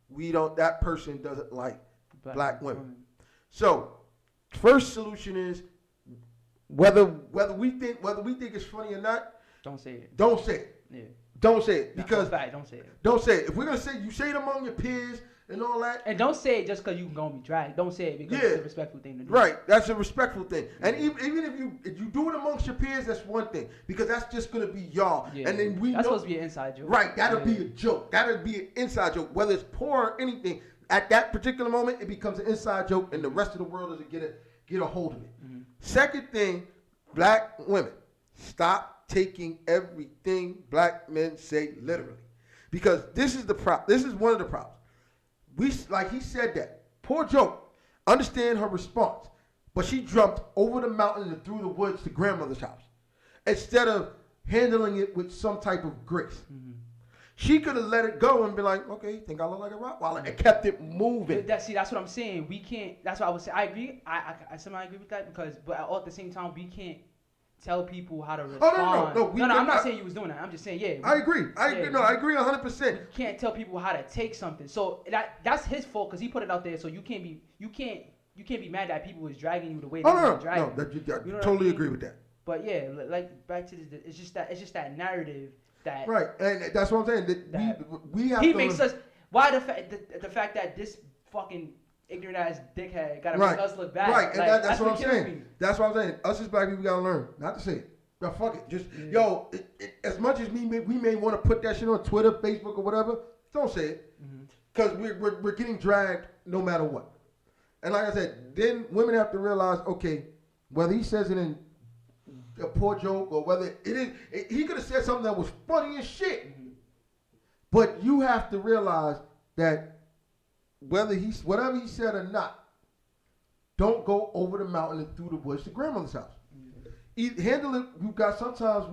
that person doesn't like black women. So, first solution is whether we think it's funny or not. Don't say it. Don't say it. Yeah. Don't say it because don't say it. Don't say it. If we're gonna say you say it among your peers and all that, and don't say it just because you gonna be dragged. Don't say it because it's a respectful thing to do. Right, that's a respectful thing. And even if you do it amongst your peers, that's one thing because that's just gonna be y'all. Yeah. And then that's supposed to be an inside joke. Right, that'll be a joke. That'll be an inside joke. Whether it's poor or anything, at that particular moment, it becomes an inside joke, and the rest of the world doesn't get a hold of it. Mm-hmm. Second thing, black women, stop taking everything black men say literally, because this is one of the problems. Like he said that. Poor joke. Understand her response. But she jumped over the mountain and through the woods to grandmother's house. Instead of handling it with some type of grace. Mm-hmm. She could have let it go and be like, okay, think I look like a Rottweiler, and kept it moving. That's what I'm saying. We can't, that's what I would say. I agree. I somehow agree with that but at the same time, we can't tell people how to respond. No, I'm not saying you was doing that. I'm just saying, yeah. I agree. I agree 100%. You can't tell people how to take something. So that's his fault because he put it out there. So you can't be mad that people was dragging you the way they were dragging. I totally agree with that. But yeah, like back to this, it's just that narrative that right, and that's what I'm saying. That we have. He makes us. Why the fact that this fucking ignorant ass dickhead gotta make us look bad. Right, and that's what I'm saying. That's what I'm saying. Us as black people gotta learn not to say it. But fuck it. Just as much as we may want to put that shit on Twitter, Facebook, or whatever, don't say it. Because we're getting dragged no matter what. And like I said, then women have to realize, okay, whether he says it in a poor joke or whether he could have said something that was funny as shit. But you have to realize that whatever he said or not, don't go over the mountain and through the woods to grandmother's house. Handle it. Sometimes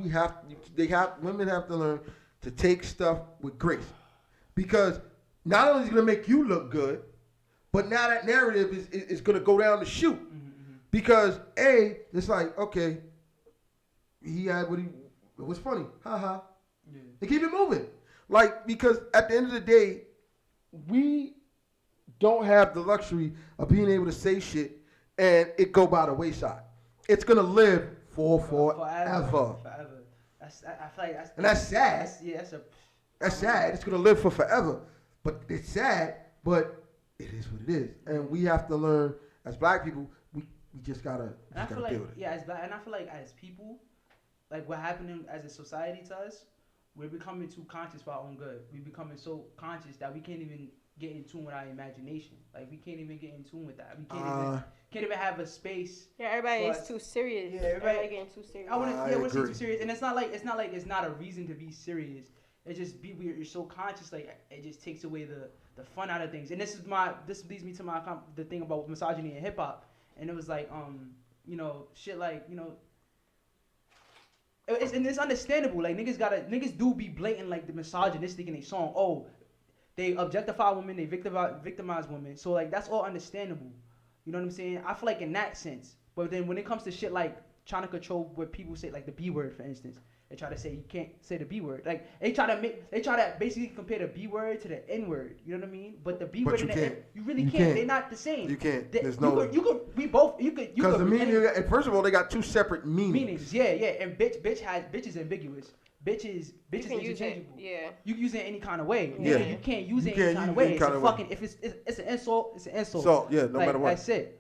women have to learn to take stuff with grace, because not only is it gonna make you look good, but now that narrative is gonna go down the chute, because it's like, okay, he had it was funny, haha, and keep it moving, like, because at the end of the day, we don't have the luxury of being able to say shit and it go by the wayside. It's gonna live forever. I feel like that's sad. That's sad. It's gonna live forever. But it's sad. But it is what it is, and we have to learn as black people. We just gotta deal with it. Yeah, and I feel like as people, like what happening as a society to us, we're becoming too conscious for our own good. We're becoming so conscious that we can't even get in tune with our imagination. Like we can't even get in tune with that. We can't even have a space. Yeah, everybody is too serious. Yeah, everybody getting too serious. I want to say too serious, and it's not like it's not a reason to be serious. It just you're so conscious, like it just takes away the fun out of things. And this leads me to the thing about misogyny and hip hop. And it was like shit like it's understandable. Like niggas do be blatant like the misogynistic in a song. Oh, they objectify women, they victimize women. So like that's all understandable. You know what I'm saying? I feel like in that sense. But then when it comes to shit like trying to control what people say, like the B word, for instance, they try to say you can't say the B word. Like they try to basically compare the B word to the N word. You know what I mean? But the B word and the N, you really can't. They're not the same. You can't. There's no. You could. Because the meaning. First of all, they got two separate meanings. Meanings. Yeah. And bitch is ambiguous. Bitch is interchangeable. Yeah. You can use it any kind of way. Yeah. You can't use it any kind of way. If it's an insult, it's an insult. So no matter what. That's it.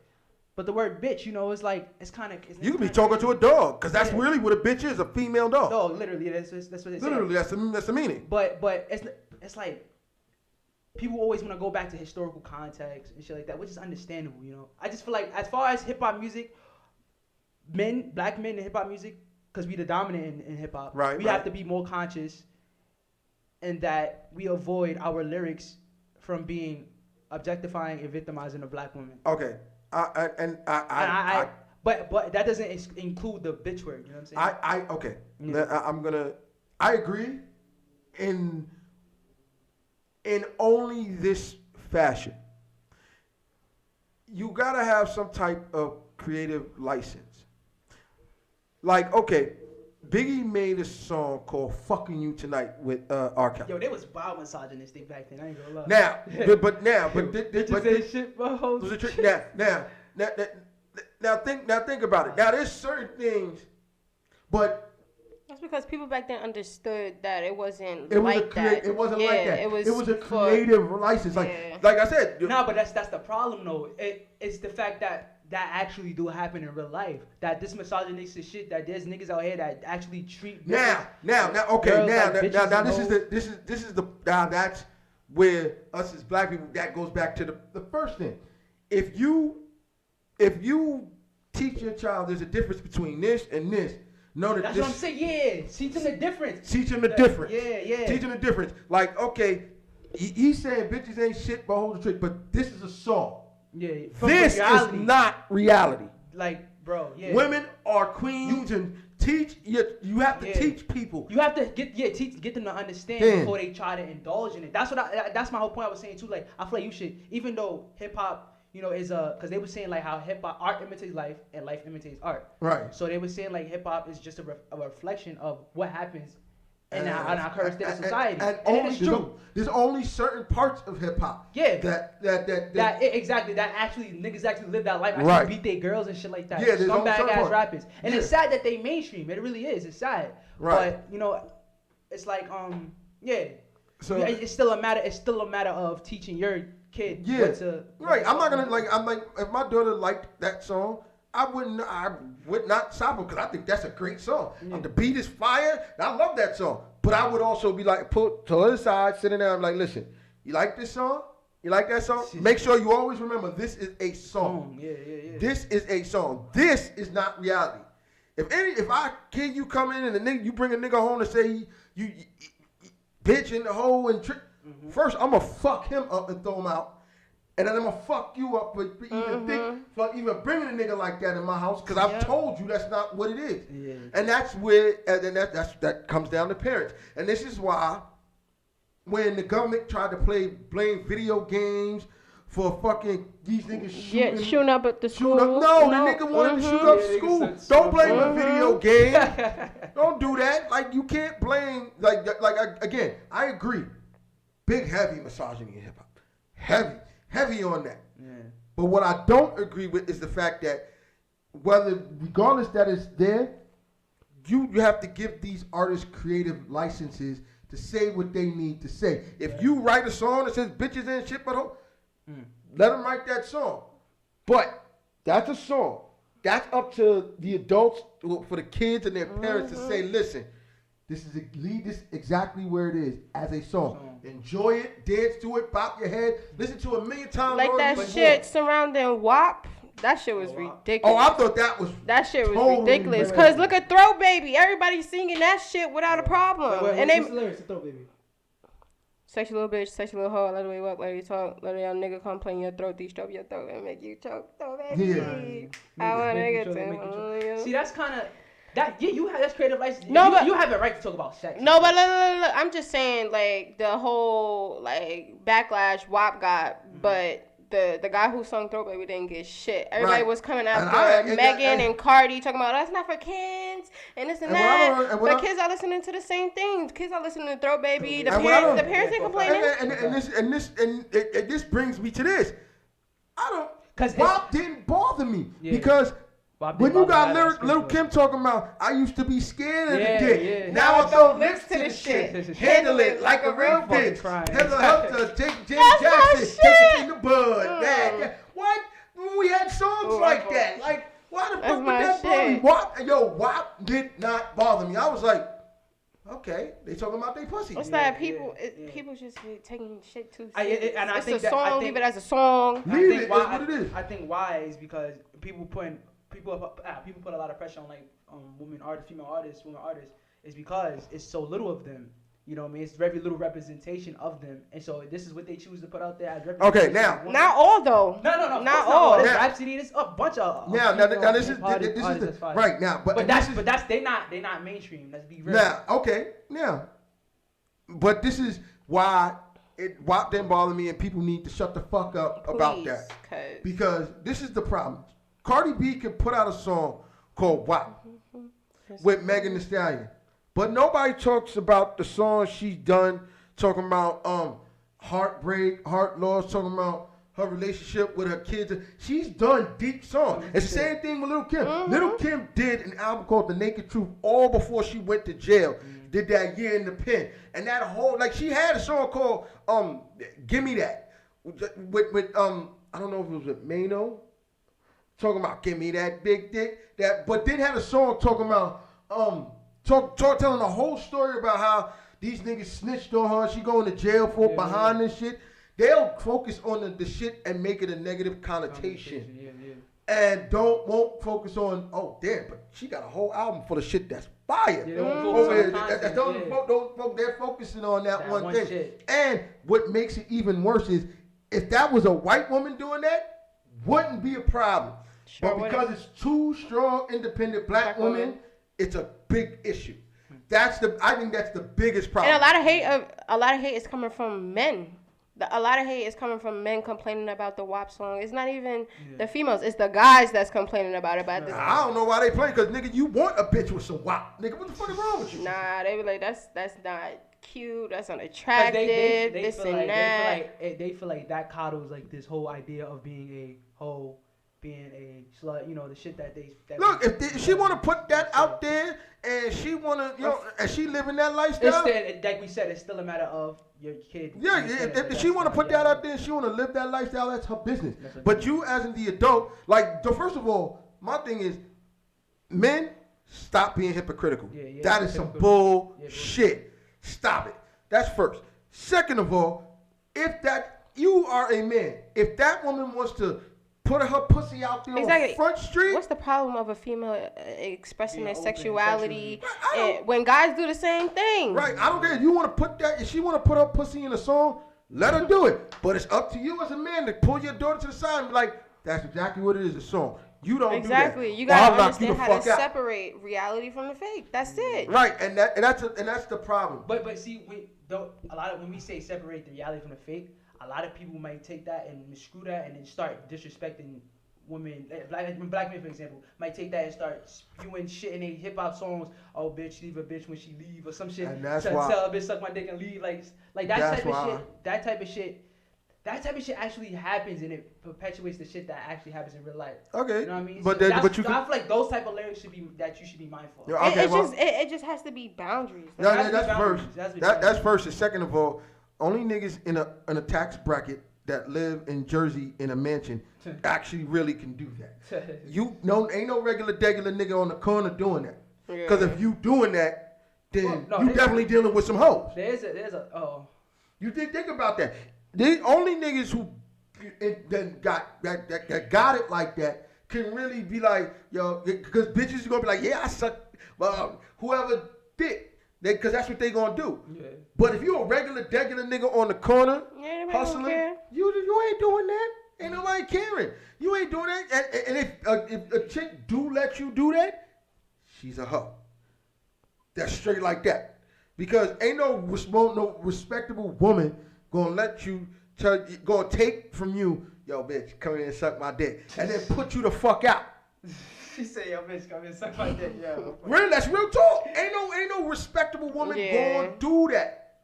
But the word bitch, it's like it's kind of. You can be talking to a dog, because that's really what a bitch is—a female dog. Dog, literally, that's what they say. Literally, that's the meaning. But it's like people always want to go back to historical context and shit like that, which is understandable. I just feel like as far as hip hop music, black men in hip hop music, because we the dominant in hip hop, we have to be more conscious, and that we avoid our lyrics from being objectifying and victimizing a black woman. Okay. But that doesn't include the bitch word. You know what I'm saying? Okay. Yeah. I agree in only this fashion. You gotta have some type of creative license. Like, okay, Biggie made a song called "Fucking You Tonight" with R. Kelly. Yo, they was wild misogynistic back then. I ain't gonna lie. Now, but Shit, bro. was a trick. Now think about it. Now there's certain things, but That's because people back then understood that it wasn't it was like that. It wasn't Yeah, like that. It was a creative license. Like I said. No, but that's the problem though. It's the fact that actually do happen in real life. That this misogynistic shit, that there's niggas out here that actually treat Now, that's where us as black people, that goes back to the first thing. If you teach your child there's a difference between this and this, know that that's this, what I'm saying. Yeah, teach them the difference. Teach them the difference. Yeah. Teach them the difference. Like, okay, he's saying bitches ain't shit but hold the trick, but this is a song. Yeah. This is not reality. Like, bro, yeah. Women are queens and teach you have to teach people. You have to get them to understand before they try to indulge in it. That's my whole point I was saying too. Like, I feel like you should, even though hip hop, is because they were saying like how hip hop art imitates life and life imitates art. Right. So they were saying like hip hop is just a reflection of what happens in our current state of society. And it's true. There's only certain parts of hip hop. Yeah. That exactly. That actually niggas actually live that life. Actually beat their girls and shit like that. Yeah. Scumbag ass rappers. And it's sad that they mainstream. It really is. It's sad. Right. But it's like yeah. So it's still a matter of teaching your kid what to. Right. I'm not gonna I'm like if my daughter liked that song, I would not stop her because I think that's a great song. Yeah. The beat is fire. And I love that song. But I would also be like, put to the side, sitting there, I'm like, listen, you like this song? You like that song? Make sure you always remember this is a song. Yeah. This is a song. This is not reality. If I kid you come in and you bring a nigga home and say you bitch in the hole and trick, first I'm gonna fuck him up and throw him out. And then I'm gonna fuck you up for even bringing a nigga like that in my house because I've told you that's not what it is. Yeah. And that's where, and then that comes down to parents. And this is why when the government tried to blame video games for fucking these niggas shooting up at the school. The nigga wanted to shoot up school. Don't blame a video game. Don't do that. Like you can't blame again. I agree. Big heavy misogyny in hip hop. Heavy on that. Yeah. But what I don't agree with is the fact that regardless that it's there, you have to give these artists creative licenses to say what they need to say. If you write a song that says bitches and shit, but let them write that song. But that's a song. That's up to the adults, for the kids and their parents to say, listen, leave this exactly where it is as a song. Enjoy it, dance to it, bop your head, listen to it a million times. Like that shit surrounding WAP. That shit was ridiculous. Oh, I thought that shit was totally ridiculous. Cause look at Throw Baby. Everybody's singing that shit without a problem. What's the lyrics to Throw Baby? Sexy little bitch, sexy little hoe, let her walk, let her talk, let a young nigga come play in your throat, stroke your throat and make you choke. Throw Baby. Yeah. I wanna get to See, that's kind of. That's creative license. No, but you have a right to talk about sex. No, but look, I'm just saying, like, the whole, like, backlash WAP got, but the guy who sung Throw Baby didn't get shit. Everybody was coming after Megan and Cardi talking about, that's not for kids, and this and that. But kids are listening to the same things. Kids are listening to Throw Baby. The parents ain't complaining. And this brings me to this. WAP didn't bother me because when you got Little Kim talking about, I used to be scared of the dick. Yeah. Now I throw lips to the shit. Handle it like a real bitch. Help to James Jackson. Take it in the bud. What? We had songs like that. Like, why the fuck would that bother me? WAP did not bother me. I was like, okay, they talking about their pussy. What's that? People just be taking shit too serious. It's a song. Leave it as a song. Leave it. That's what it is. I think why is because people put a lot of pressure on female artists, is because it's so little of them. You know what I mean? It's very little representation of them, and so this is what they choose to put out there as representation. Okay, now not all though. No, not all. There's Rhapsody. There's a bunch of now this is right now, but that's they not mainstream. Let's be real. But this is why WAP didn't bother me, and people need to shut the fuck up about that because this is the problem. Cardi B can put out a song called WAP. with Megan Thee Stallion. But nobody talks about the songs she's done, talking about heartbreak, heart loss, talking about her relationship with her kids. She's done deep songs. It's the same thing with Lil' Kim. Lil' Kim did an album called The Naked Truth all before she went to jail. Did that year in the pen. And that whole, like, she had a song called Gimme That. With I don't know if it was with Mano. Talking about give me that big dick. But then had a song talking about telling the whole story about how these niggas snitched on her. She going to jail for behind this shit. They'll focus on the shit and make it a negative connotation. And won't focus on, oh damn, but she got a whole album full of shit that's fire. They're focusing on that one thing. Shit. And what makes it even worse is if that was a white woman doing that, wouldn't be a problem. Sure, but because it's two strong, independent black women, it's a big issue. I think that's the biggest problem. And a lot of hate is coming from men. A lot of hate is coming from men complaining about the WAP song. It's not even the females. It's the guys that's complaining about it. I don't know why they play, because, nigga, you want a bitch with some WAP. Nigga, what the fuck is wrong with you? Nah, they be like, that's not cute. That's unattractive. This and that. They feel like that coddles like this whole idea of being a hoe, being a slut, you know, the shit that they... Look, if she want to put that out there and she want to, and she living that lifestyle... Like we said, it's still a matter of your kid. Yeah, if she want to put that out there and she want to live that lifestyle, that's her business. But you as the adult, like, first of all, my thing is, men, stop being hypocritical. That is some bullshit. Stop it. That's first. Second of all, you are a man. If that woman wants to put her pussy out there on Front Street. What's the problem of a female expressing their sexuality when guys do the same thing? Right. I don't care. You want to put that, if she want to put her pussy in a song, let her do it. But it's up to you as a man to pull your daughter to the side and be like, that's exactly what it is, a song. You don't do that. You got to understand how to separate reality from the fake. That's it. Right. And that's the problem. But see, when we say separate the reality from the fake, a lot of people might take that and miscrew that and then start disrespecting women. Black men, for example, might take that and start spewing shit in their hip hop songs. Oh, bitch, leave a bitch when she leave, or some shit. And that's why. Tell a bitch suck my dick and leave. Like that type of shit. That type of shit actually happens, and it perpetuates the shit that actually happens in real life. Okay. You know what I mean? But I feel like those type of lyrics you should be mindful of. Yeah, okay, it just has to be boundaries. That's first. That's first. And second of all, only niggas in a tax bracket that live in Jersey in a mansion actually really can do that. Ain't no regular nigga on the corner doing that. Because if you doing that, then you definitely dealing with some hoes. You think about that. The only niggas who got it like that can really be like, yo, because bitches are gonna be like, yeah, I suck whoever dick. Because that's what they gonna do. Yeah. But if you a regular nigga on the corner hustling, you ain't doing that. Ain't nobody caring. You ain't doing that. And if a chick do let you do that, she's a hoe. That's straight like that. Because ain't no respectable woman gonna let you gonna take from you, yo bitch, come here and suck my dick, and then put you the fuck out. She said, yo, bitch, come and suck my dick. Yo. Really, that's real talk. Ain't no respectable woman gonna do that.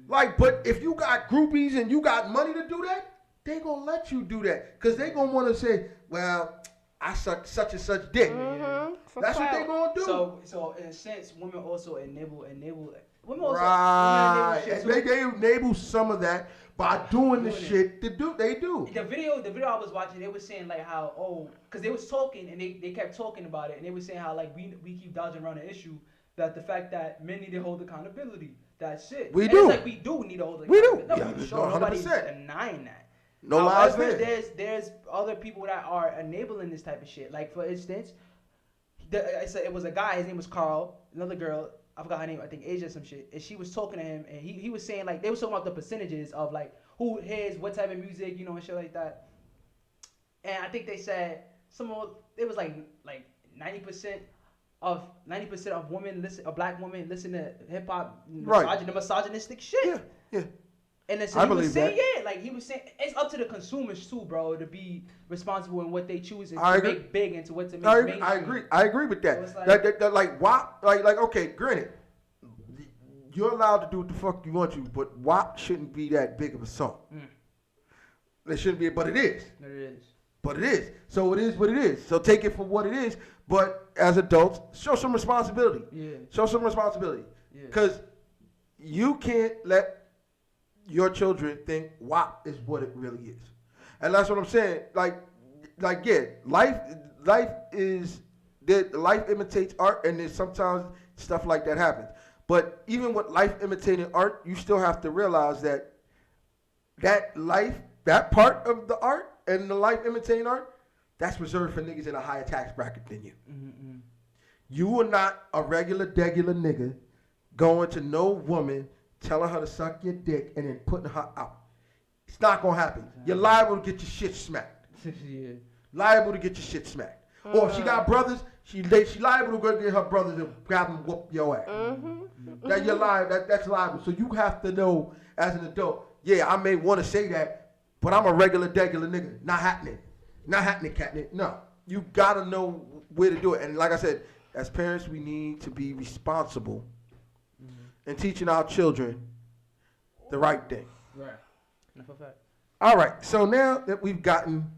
Like, but if you got groupies and you got money to do that, they gonna let you do that. Because they gonna want to say, well, I suck such and such dick. That's what they gonna do. So in a sense, women also enable women also right. They enable some of that by doing the shit they do. The video I was watching, they were saying like how because they was talking and they kept talking about it, and they were saying how like we keep dodging around the issue that the fact that men need to hold accountability. That's it. We do. It's like we do need to hold accountability. We do. Sure, nobody's denying that. No lies there. There's other people that are enabling this type of shit. Like for instance, it was a guy. His name was Carl. Another girl. I forgot her name. I think Asia or some shit. And she was talking to him, and he was saying like they were talking about the percentages of like who hears what type of music, you know, and shit like that. And I think they said it was like 90% of women listen, a black woman listen to hip hop, right? The misogynistic shit. Yeah. And then so he was saying, like he was saying, it's up to the consumers too, bro, to be responsible in what they choose and to make big and to what to make mainstream. I agree with that. So like WAP, like okay, granted, you're allowed to do what the fuck you want to, but WAP shouldn't be that big of a song. It shouldn't be, but it is. It is. But it is. So it is what it is. So take it for what it is. But as adults, show some responsibility. Yeah. Show some responsibility. Yeah. Because you can't let your children think WAP is what it really is. And that's what I'm saying. Like yeah, life imitates art, and there's sometimes stuff like that happens. But even with life imitating art, you still have to realize that that part of the art and the life imitating art, that's reserved for niggas in a higher tax bracket than you. Mm-hmm. You are not a regular nigga going to no woman, telling her to suck your dick, and then putting her out. It's not gonna happen. You're liable to get your shit smacked. Yeah. Liable to get your shit smacked. Or if she got brothers, she liable to go get her brothers and grab them, whoop your ass. That you're liable. That's liable. So you have to know as an adult. Yeah, I may want to say that, but I'm a regular nigga. Not happening, catnip. No, you gotta know where to do it. And like I said, as parents, we need to be responsible in teaching our children the right thing. Right. Enough of that. All right. So now that we've gotten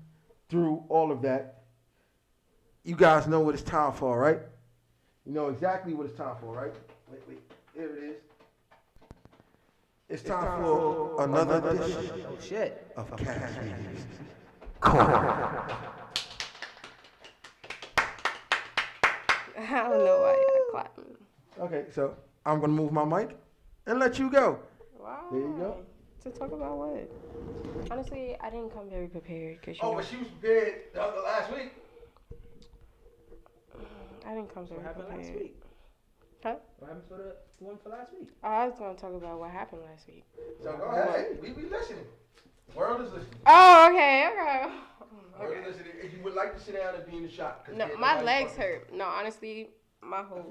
through all of that, you guys know what it's time for, right? You know exactly what it's time for, right? Wait. Here it is. It's time for another edition of Caffeine's Corner. I don't know why y'all clapping. Okay, so I'm going to move my mic and let you go. Wow. There you go. To talk about what? Honestly, I didn't come very prepared. Cause but she was prepared the last week. I didn't come very prepared. What happened last week? Huh? What happened for the one for last week? I was going to talk about what happened last week. So go ahead. We listening. World is listening. Oh, okay. World is listening. If you would like to sit down and be in the shot. No, my legs hurt. No, honestly, my whole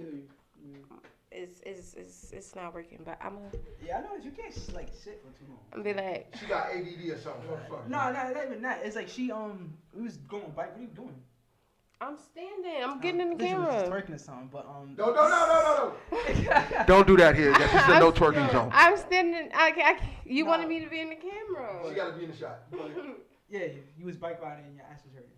it's not working. But I'm gonna. Yeah, I know you can't like sit for too long. I'm be like. She got ADD or something. No, not even that. It's like she we was going bike. What are you doing? I'm standing. I'm getting in the She was just camera. twerking or something, but No. Don't do that here. This is a no twerking zone. I'm standing. You wanted me to be in the camera. She got to be in the shot. Yeah, you was bike riding and your ass was hurting.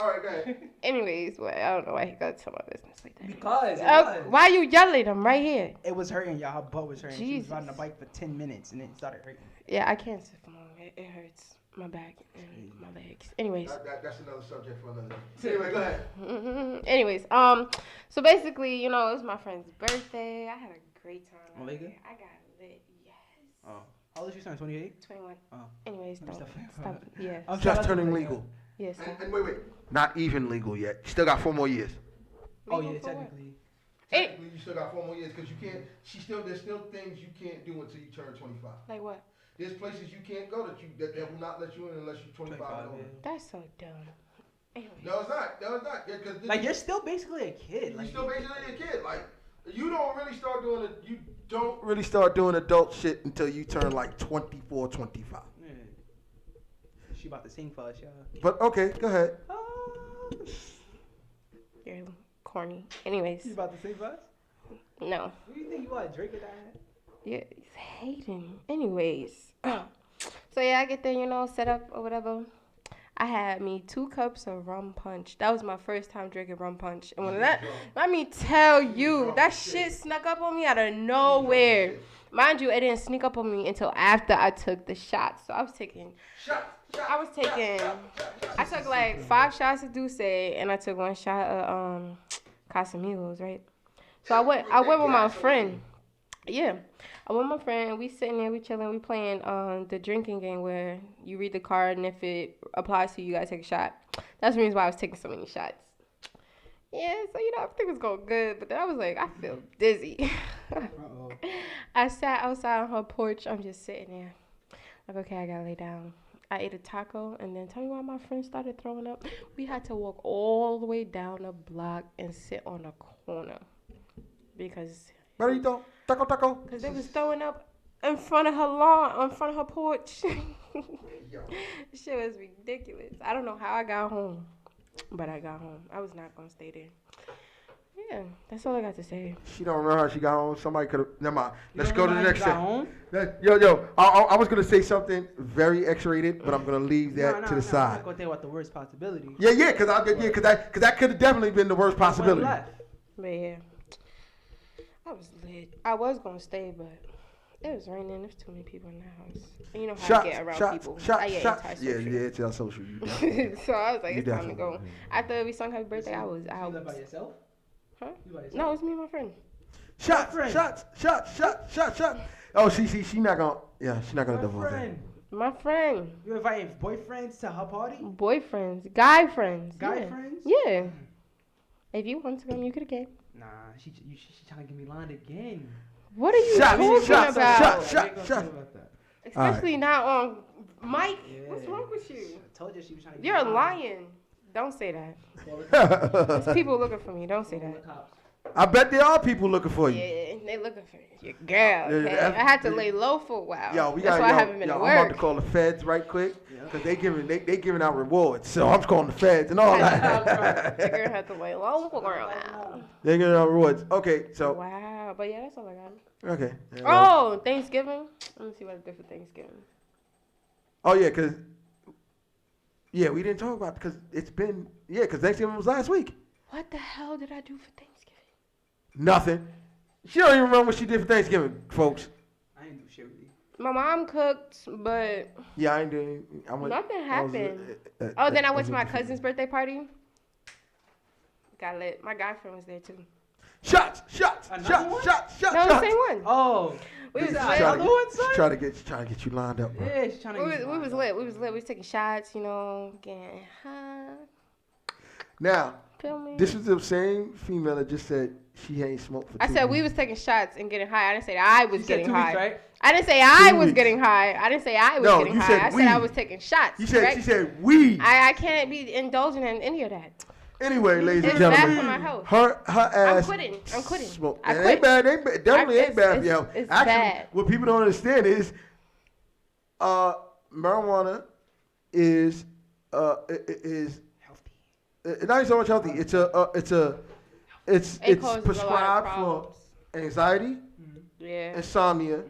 All right, go ahead. Anyways, I don't know why he got to tell my business like that. Because it was. Why you yelling? I'm right here. It was hurting, y'all. Her butt was hurting. Jesus. She was riding a bike for 10 minutes and it started hurting. Yeah, I can't sit for long. It hurts my back and my legs. Anyways. That's another subject for another day. Anyway, go ahead. Anyways, so basically, it was my friend's birthday. I had a great time. Malika? I got lit. Yes. Oh. How old is you turning? 28? 21. Oh. Anyways, Let me stop. Yeah. Just turning legal. Yes. And wait. Not even legal yet. You still got 4 more years. Oh yeah, technically. Technically, you still got 4 more years because you can't. There's still things you can't do until you turn 25. Like what? There's places you can't go that will not let you in unless you're 25 and older. That's so dumb. Anyway. No, it's not. Yeah, like you're still basically a kid. You're still basically a kid. Like you don't really start doing adult shit until you turn like 24, 25. Yeah. She about to sing for us, y'all. But okay, go ahead. You're corny. Anyways. You about to sing for us? No. What do you think you want to drink it that? Yeah, he's hating. Anyways. So yeah, I get there, set up or whatever. I had me 2 cups of rum punch. That was my first time drinking rum punch. And let me tell you, that shit snuck up on me out of nowhere. Mind you, it didn't sneak up on me until after I took the shots. So I took like 5 shots of Douce and I took 1 shot of Casamigos, right? So I went with my friend. Yeah. I went with my friend. We sitting there, we chilling, we playing the drinking game where you read the card and if it applies to you, you gotta take a shot. That's the reason why I was taking so many shots. Yeah, so everything was going good, but then I was like, I feel dizzy. I sat outside on her porch. I'm just sitting there. Like, okay, I gotta lay down. I ate a taco, and then tell me why my friend started throwing up. We had to walk all the way down the block and sit on a corner because Marito, taco. Because they was throwing up in front of her lawn, in front of her porch. Shit was ridiculous. I don't know how I got home, but I got home. I was not gonna stay there. Yeah, that's all I got to say. She don't remember how she got home. Somebody could have. Never mind. Let's You go don't to the remember next how you thing. got home? Yo. I was gonna say something very X-rated, but I'm gonna leave that to the I'm side. not gonna think about the worst possibility. Yeah, cause that could have definitely been the worst possibility. But yeah, I was lit. I was gonna stay, but it was raining. There's too many people in the house. And you know how I get around people. I get antisocial. Yeah, it's your social. You So I was like, it's time to definitely- go. After we sung happy birthday, I was You out. live by yourself? Huh? You by yourself? No, it's me and my friend. Shots. Oh, she not gonna. Yeah, she not gonna My divulge that. friend. My friend. You inviting boyfriends to her party? Boyfriends. Guy friends. Guy yeah. friends? Yeah. If you want to come, you could have came. Nah, she trying to get me lined again. What are you Shots, talking shots, about? shots. I ain't gonna say about that. Especially not on Mike. Yeah. What's wrong with you? I told you she was trying to get You're me lined. lying. Don't say that. Call There's people looking for me. Don't say the that. cops. I bet there are people looking for you. Yeah, they looking for your girl. Yeah, Okay? that's- I had to lay low for a while. Yo, That's why I haven't been to I'm about to work. call the feds right quick Yeah. because they giving out rewards. So I'm just calling the feds and all Your that. girl had to lay low for a while. They giving out rewards. Okay, so Wow, but yeah, that's all I got. okay. Oh, Thanksgiving. Let me see what I did for Thanksgiving. Oh yeah, cause we didn't talk about because it's been because Thanksgiving was last week. What the hell did I do for Thanksgiving? Nothing. She don't even remember what she did for Thanksgiving, folks. I ain't do shit with you. My mom cooked, but Yeah, I ain't doing. nothing happened. Oh, then I went to my cousin's birthday party. Got lit. My guy friend was there too. Shots. Another one? Shots. No, the same one. Oh. We was Is lit. that Trying other to one, get, son? she's trying to get you lined up, bro. Yeah, she's trying to We get was, me we was lined lit. up. We was lit. We was taking shots, getting high. Now, Feel me? this is the same female that just said she ain't smoked for 2 I said we weeks. was taking shots and getting high. I didn't say I was You said getting 2 high. weeks, right? I didn't say I 2 was weeks. getting high. I didn't say I was No, getting you high. said I said I we. was taking shots. You said correct? she said we. I can't be indulging in any of that. Anyway, ladies and It's bad gentlemen, for my health. her ass. I'm quitting. Smoke. I It quit. ain't bad. Definitely ain't bad for your health. it's Actually, bad. what people don't understand is, marijuana is Healthy. not so much healthy. It's It causes a lot of prescribed for problems. anxiety, Yeah. insomnia,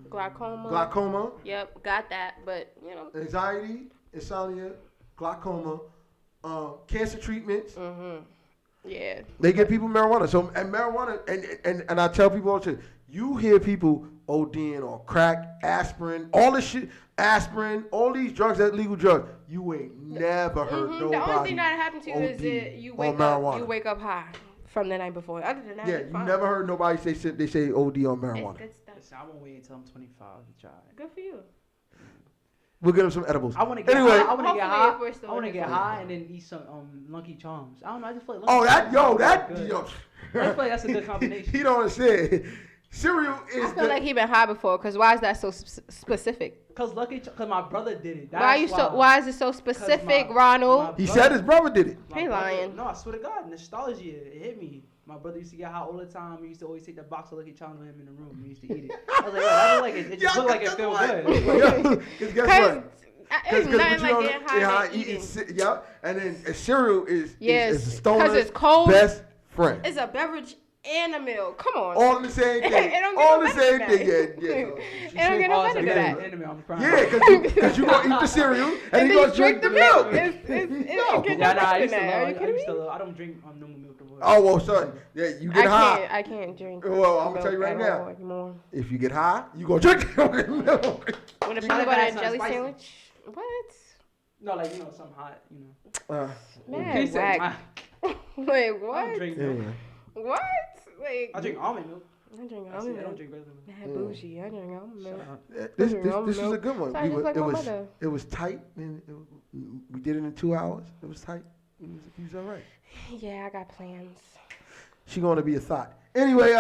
Glaucoma. glaucoma, Yep, got that. But, anxiety, insomnia, glaucoma, cancer treatments. yeah. They give people marijuana. So and marijuana and I tell people all the time, you hear people ODing on crack, aspirin, all this shit, all these drugs, that legal drugs. You ain't never heard nobody. The only thing that happened to you is OD that you on wake marijuana. up high from the night before. Other than that, Yeah, it's you fine. never heard nobody say OD on It's marijuana. good stuff. Listen, I won't wait until I'm 25 to try it. Good for you. We'll get them some edibles. I want to get Anyway. high. I want to get Hopefully, if high. we're still I want to in get this high and then eat some Lucky Charms. I don't know. I just feel like Oh, Lucky that Charms that is good. yo. I just feel like that's a good combination. He don't understand. Cereal is I feel like he been high before. Cause why is that so specific? Cause my brother did it. That's Why are you so? Why is it so specific, Ronald? He said his brother did it. My He brother- lying. No, I swear to God, nostalgia. It hit me. My brother used to get high all the time. He used to always take the box of Lucky Charms with him in the room. He used to eat it. I was like, yo, that look like it just looked like it felt good. Because guess what? It's nothing like getting high and eating. Yeah, and then cereal is Yes, is a 'cause stoner's it's cold. best friend. It's a beverage and a meal. Come on. All in the same thing. It don't get All no the better same than thing. that. Yeah. It don't get no Oh, better so than yeah, that. enemy, I'm crying. Yeah, because you gonna eat the cereal and And you then gonna you drink the milk. It don't get Yeah, no nah, I better used than to that. Are you love. kidding me? I don't drink normal milk. Oh well, son. Yeah, you get high. I can't drink. Well, I'm gonna tell you milk right at now. all anymore. If you get high, you gonna drink milk. With a Not peanut if butter it's and not jelly spicy. sandwich. What? No, like some hot, Man, He said, whack. Like I don't what? drink milk. Anyway. What? Like I drink almond milk. I drink That's almond it. I don't milk. drink regular milk. Mad bougie. I drink almond milk. Shut up. This Drink almond was a milk. good one. Sounds just like my mother. It was tight, and we did it in 2 hours. It was tight. It was all right. Yeah, I got plans. She gonna be a thought. Anyway,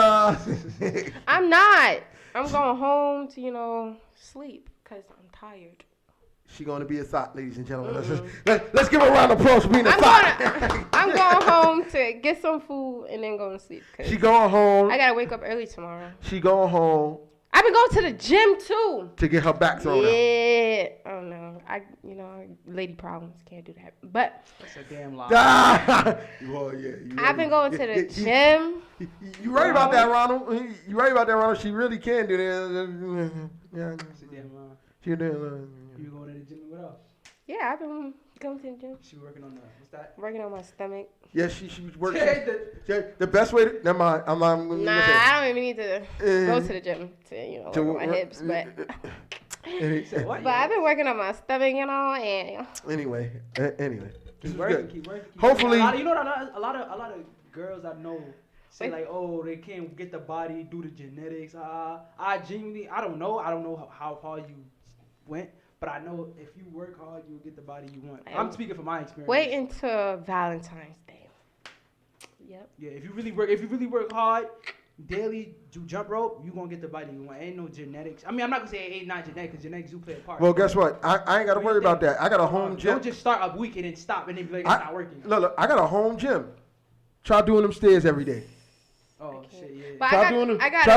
I'm not. I'm going home to sleep because I'm tired. she gonna be a thought, ladies and gentlemen. Let's give her a round of applause for being a thought. I'm going home to get some food and then go to sleep. 'Cause She going home. I gotta wake up early tomorrow. She going home I've been going to the gym too. to get her back thrown out. Yeah. Oh no. Lady problems. Can't do that. But That's a damn lie. Well, yeah. I've been going to the gym. You right about that, Ronald. You right about that, Ronald. She really can do that. Yeah. That's a damn lie. She did. You going to the gym and what else? Yeah, I've been going to the gym. She working on the, what's that? Working on my stomach. Yeah, she was working. The best way to, never mind. I'm not gonna Nah, say. I don't even need to go to the gym to work on my hips, but What? but I've been working on my stomach, and Anyway. This Keep was working, good. keep working. Hopefully- You know what? A lot of girls I know say like, oh, they can't get the body due to genetics. I genuinely, I don't know how hard you went, but I know if you work hard, you'll get the body you want. I'm speaking from my experience. wait until Valentine's Day. Yep. Yeah, if you really work hard, daily, do jump rope, you gonna get the body you want. Ain't no genetics. I mean, I'm not gonna say it ain't not genetics, because genetics do play a part. Well, guess what? I ain't got to worry about that. I got a home gym. Don't just start a week and then stop and then be like, it's not working. Look, I got a home gym. Try doing them stairs every day. Oh, shit, yeah. But Try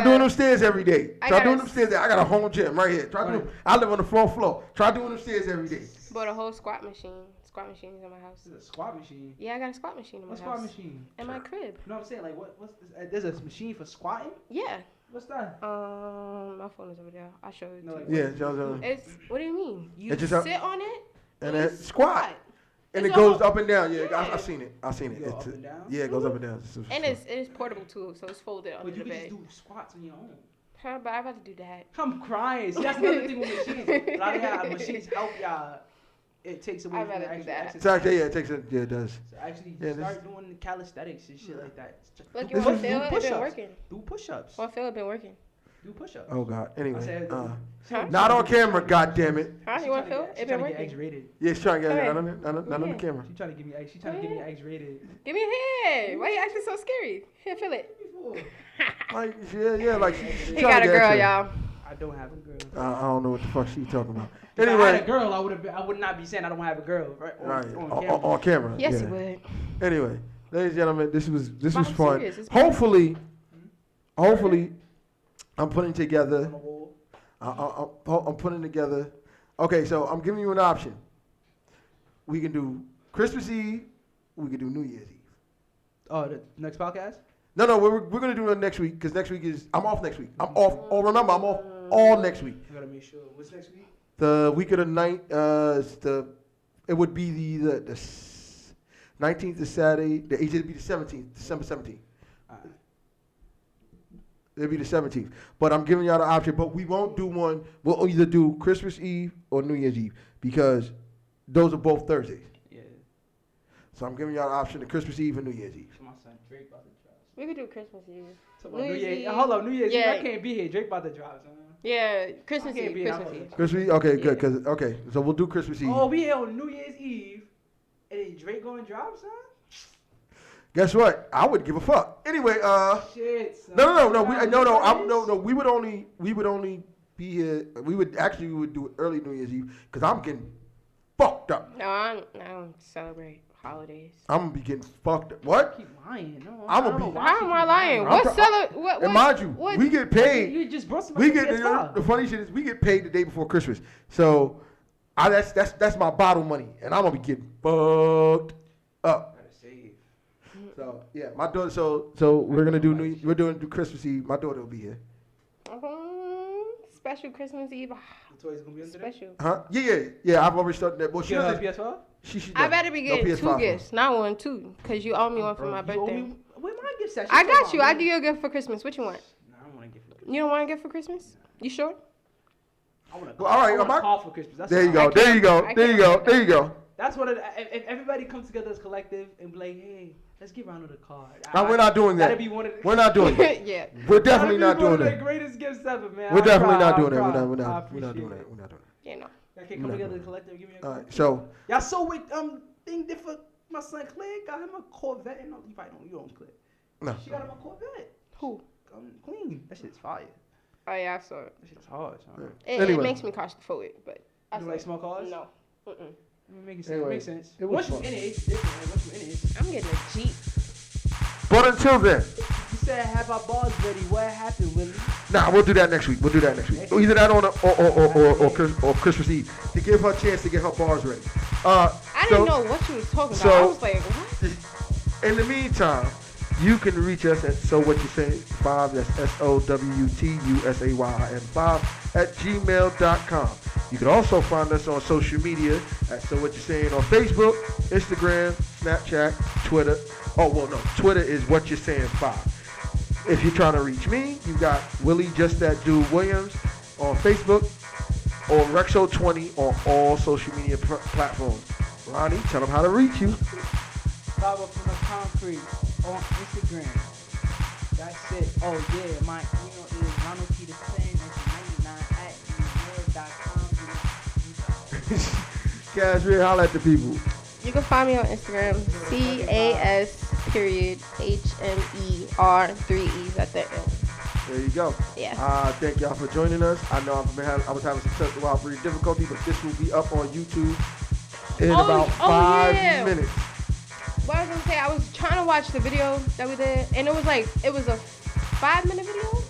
doing them stairs every day. Try doing them stairs. I got a home gym right here. Try doing. I live on the 4th floor. Try doing them stairs every day. Bought a whole squat machine. Squat machines in my house. This is a squat machine. Yeah, I got a squat machine in my What house. squat machine? In my crib. You know what I'm saying? Like, what's this? There's a machine for squatting? Yeah. What's that? My phone is over there. I'll show you. No, like, Yeah, It's what do you mean? You It just sit on it and then squat. And it It's goes all- up and down. Yeah, Yeah. I've seen it. I've seen it. You go It's, up and down? yeah, it goes up and down. And it is portable too, so it's folded under But you the can just bed. do squats on your own. Huh, but I'd rather do that. I'm crying. See, that's another thing with machines. A lot of y'all machines help y'all. It takes away I'd from the rather do actual that. exercise. It's actually, yeah, it takes it. Yeah, it does. So actually Yeah, start doing calisthenics and shit like that. Look, Do you want to push- feel do it? It's been push-ups. working. Do push-ups. Want to feel it? Been working. Do push-ups. Oh God. I Anyway, said, Huh? not on camera. God damn it. Huh? You want to feel it? She's It been trying to get working. X-rated. Yeah, she's trying to get Go it. ahead. Not on the camera. She's trying to give me X. She's trying to give me X-rated. Give me a hand. Why you acting so scary? Here, feel it. Like, yeah, like she's He trying got to a get girl, at you. y'all. I don't have a girl. I don't know what the fuck she's talking about. If I had a Anyway, girl, I would not be saying I don't have a girl, right? right On camera. on camera. Yes, yeah. you would. Anyway, ladies and gentlemen, this was But fun. I'm serious, it's fun. Hopefully, I'm putting together. On the wall. I'm putting together. Okay, so I'm giving you an option. We can do Christmas Eve. We can do New Year's Eve. Oh, the next podcast? No, we're gonna do it next week because next week is I'm off next week. I'm off. Oh, remember, I'm off all next week. I gotta make sure. What's next week? The week of the ninth. It would be the 19th is Saturday. The 18th would be the 17th, December 17th. Alright. It'll be the 17th. But I'm giving y'all the option. But we won't do one. We'll either do Christmas Eve or New Year's Eve because those are both Thursdays. Yeah. So I'm giving y'all the option of Christmas Eve and New Year's Eve. So my son Drake about to drive. We could do Christmas Eve. So New Year's Eve. Hold up, New Year's Eve. Yeah. I can't be here. Drake about to drive, son. Yeah, Christmas I can't Eve. be in Christmas our- Eve. Christmas Eve? Okay, Yeah. good. Cause, okay, so we'll do Christmas Eve. Oh, we here on New Year's Eve, and then Drake going to drive, son? Guess what? I wouldn't give a fuck. Anyway, Shit, son. no. We would only be here. We would do it early New Year's Eve because I'm getting fucked up. No, I don't celebrate holidays. I'm gonna be getting fucked up. What? Keep lying. No, I'ma I don't know be- why How she am I keep lying? I'm What? And mind you, what- we get paid. You just brought somebody We get the funny shit is we get paid the day before Christmas. So that's my bottle money, and I'm gonna be getting fucked up. Gotta save. So yeah, my daughter. So we're gonna do Christmas Eve. My daughter will be here. Special Christmas Eve. The toys gonna be under there? Special. Huh? Yeah. I've already started that. Well, she Get her doesn't. PS5? She I does. better be No getting PS5 two for her. gifts, not one, two, because you owe me one for my You owe birthday. me- Where my gift at? I got you. I do you a gift for Christmas. What you want? Nah, I don't want a gift for Christmas. You don't want a gift for Christmas? You sure? I want a Well, all right, I want am I- a car for Christmas. That's There you what I go. want. There you go. I There you can't go. do There you go. That's what if everybody comes together as collective and be like, hey, let's give Ronald a card. No, we're not doing that. That'd be one of the, We're not doing that. Yeah. We're definitely not one doing of the that. greatest gifts ever, man. We're I'll definitely cry, not I'll doing that. cry. We're not I doing that. appreciate We're not it. doing that. You know. Y'all can't come together as a collective. Give me a All card. right. So Y'all so with thing did for my son Clay. Got him a Corvette. No, you probably don't. You don't Clay. no. She got him a Corvette. Who? Clean. That shit's fire. Oh yeah, I saw it. That shit's hard. Son. It Anyway. makes me claustrophobic, but I You saw like it. small cars? No. I mean, makes sense. Anyway, Makes sense. it was Once you fun. in it, it's different. Man. Once you in it, I'm getting a Jeep. But until then. you said have our balls ready. What happened, Willie? Nah, we'll do that next week. We'll do that next week. Either that on or Christmas Eve to give her a chance to get her bars ready. I didn't know what she was talking about. I was like, what? In the meantime, you can reach us at SoWhatYouSaying5, that's SOWTUSAYN5 @gmail.com. You can also find us on social media at SoWhatYouSaying on Facebook, Instagram, Snapchat, Twitter. Oh, well, no, Twitter is What You're Saying 5. If you're trying to reach me, you got Willie Just That Dude Williams on Facebook or Rexo20 on all social media platforms. Ronnie, tell them how to reach you. Bob up from the concrete on Instagram. That's it. Oh yeah, my email is ronaldpeterson@gmail.com. Cashmere, holla at the people. You can find me on Instagram, CAS.HMER 3 E's at the end. There you go. Yeah. Thank y'all for joining us. I know I was having some technical operating difficulty, but this will be up on YouTube in about 5 minutes. What I was gonna say, I was trying to watch the video that we did, and it was a 5-minute video.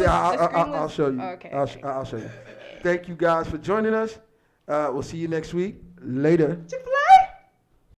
I'll show you. Oh, okay. I'll show you. Thank you guys for joining us. We'll see you next week. Later.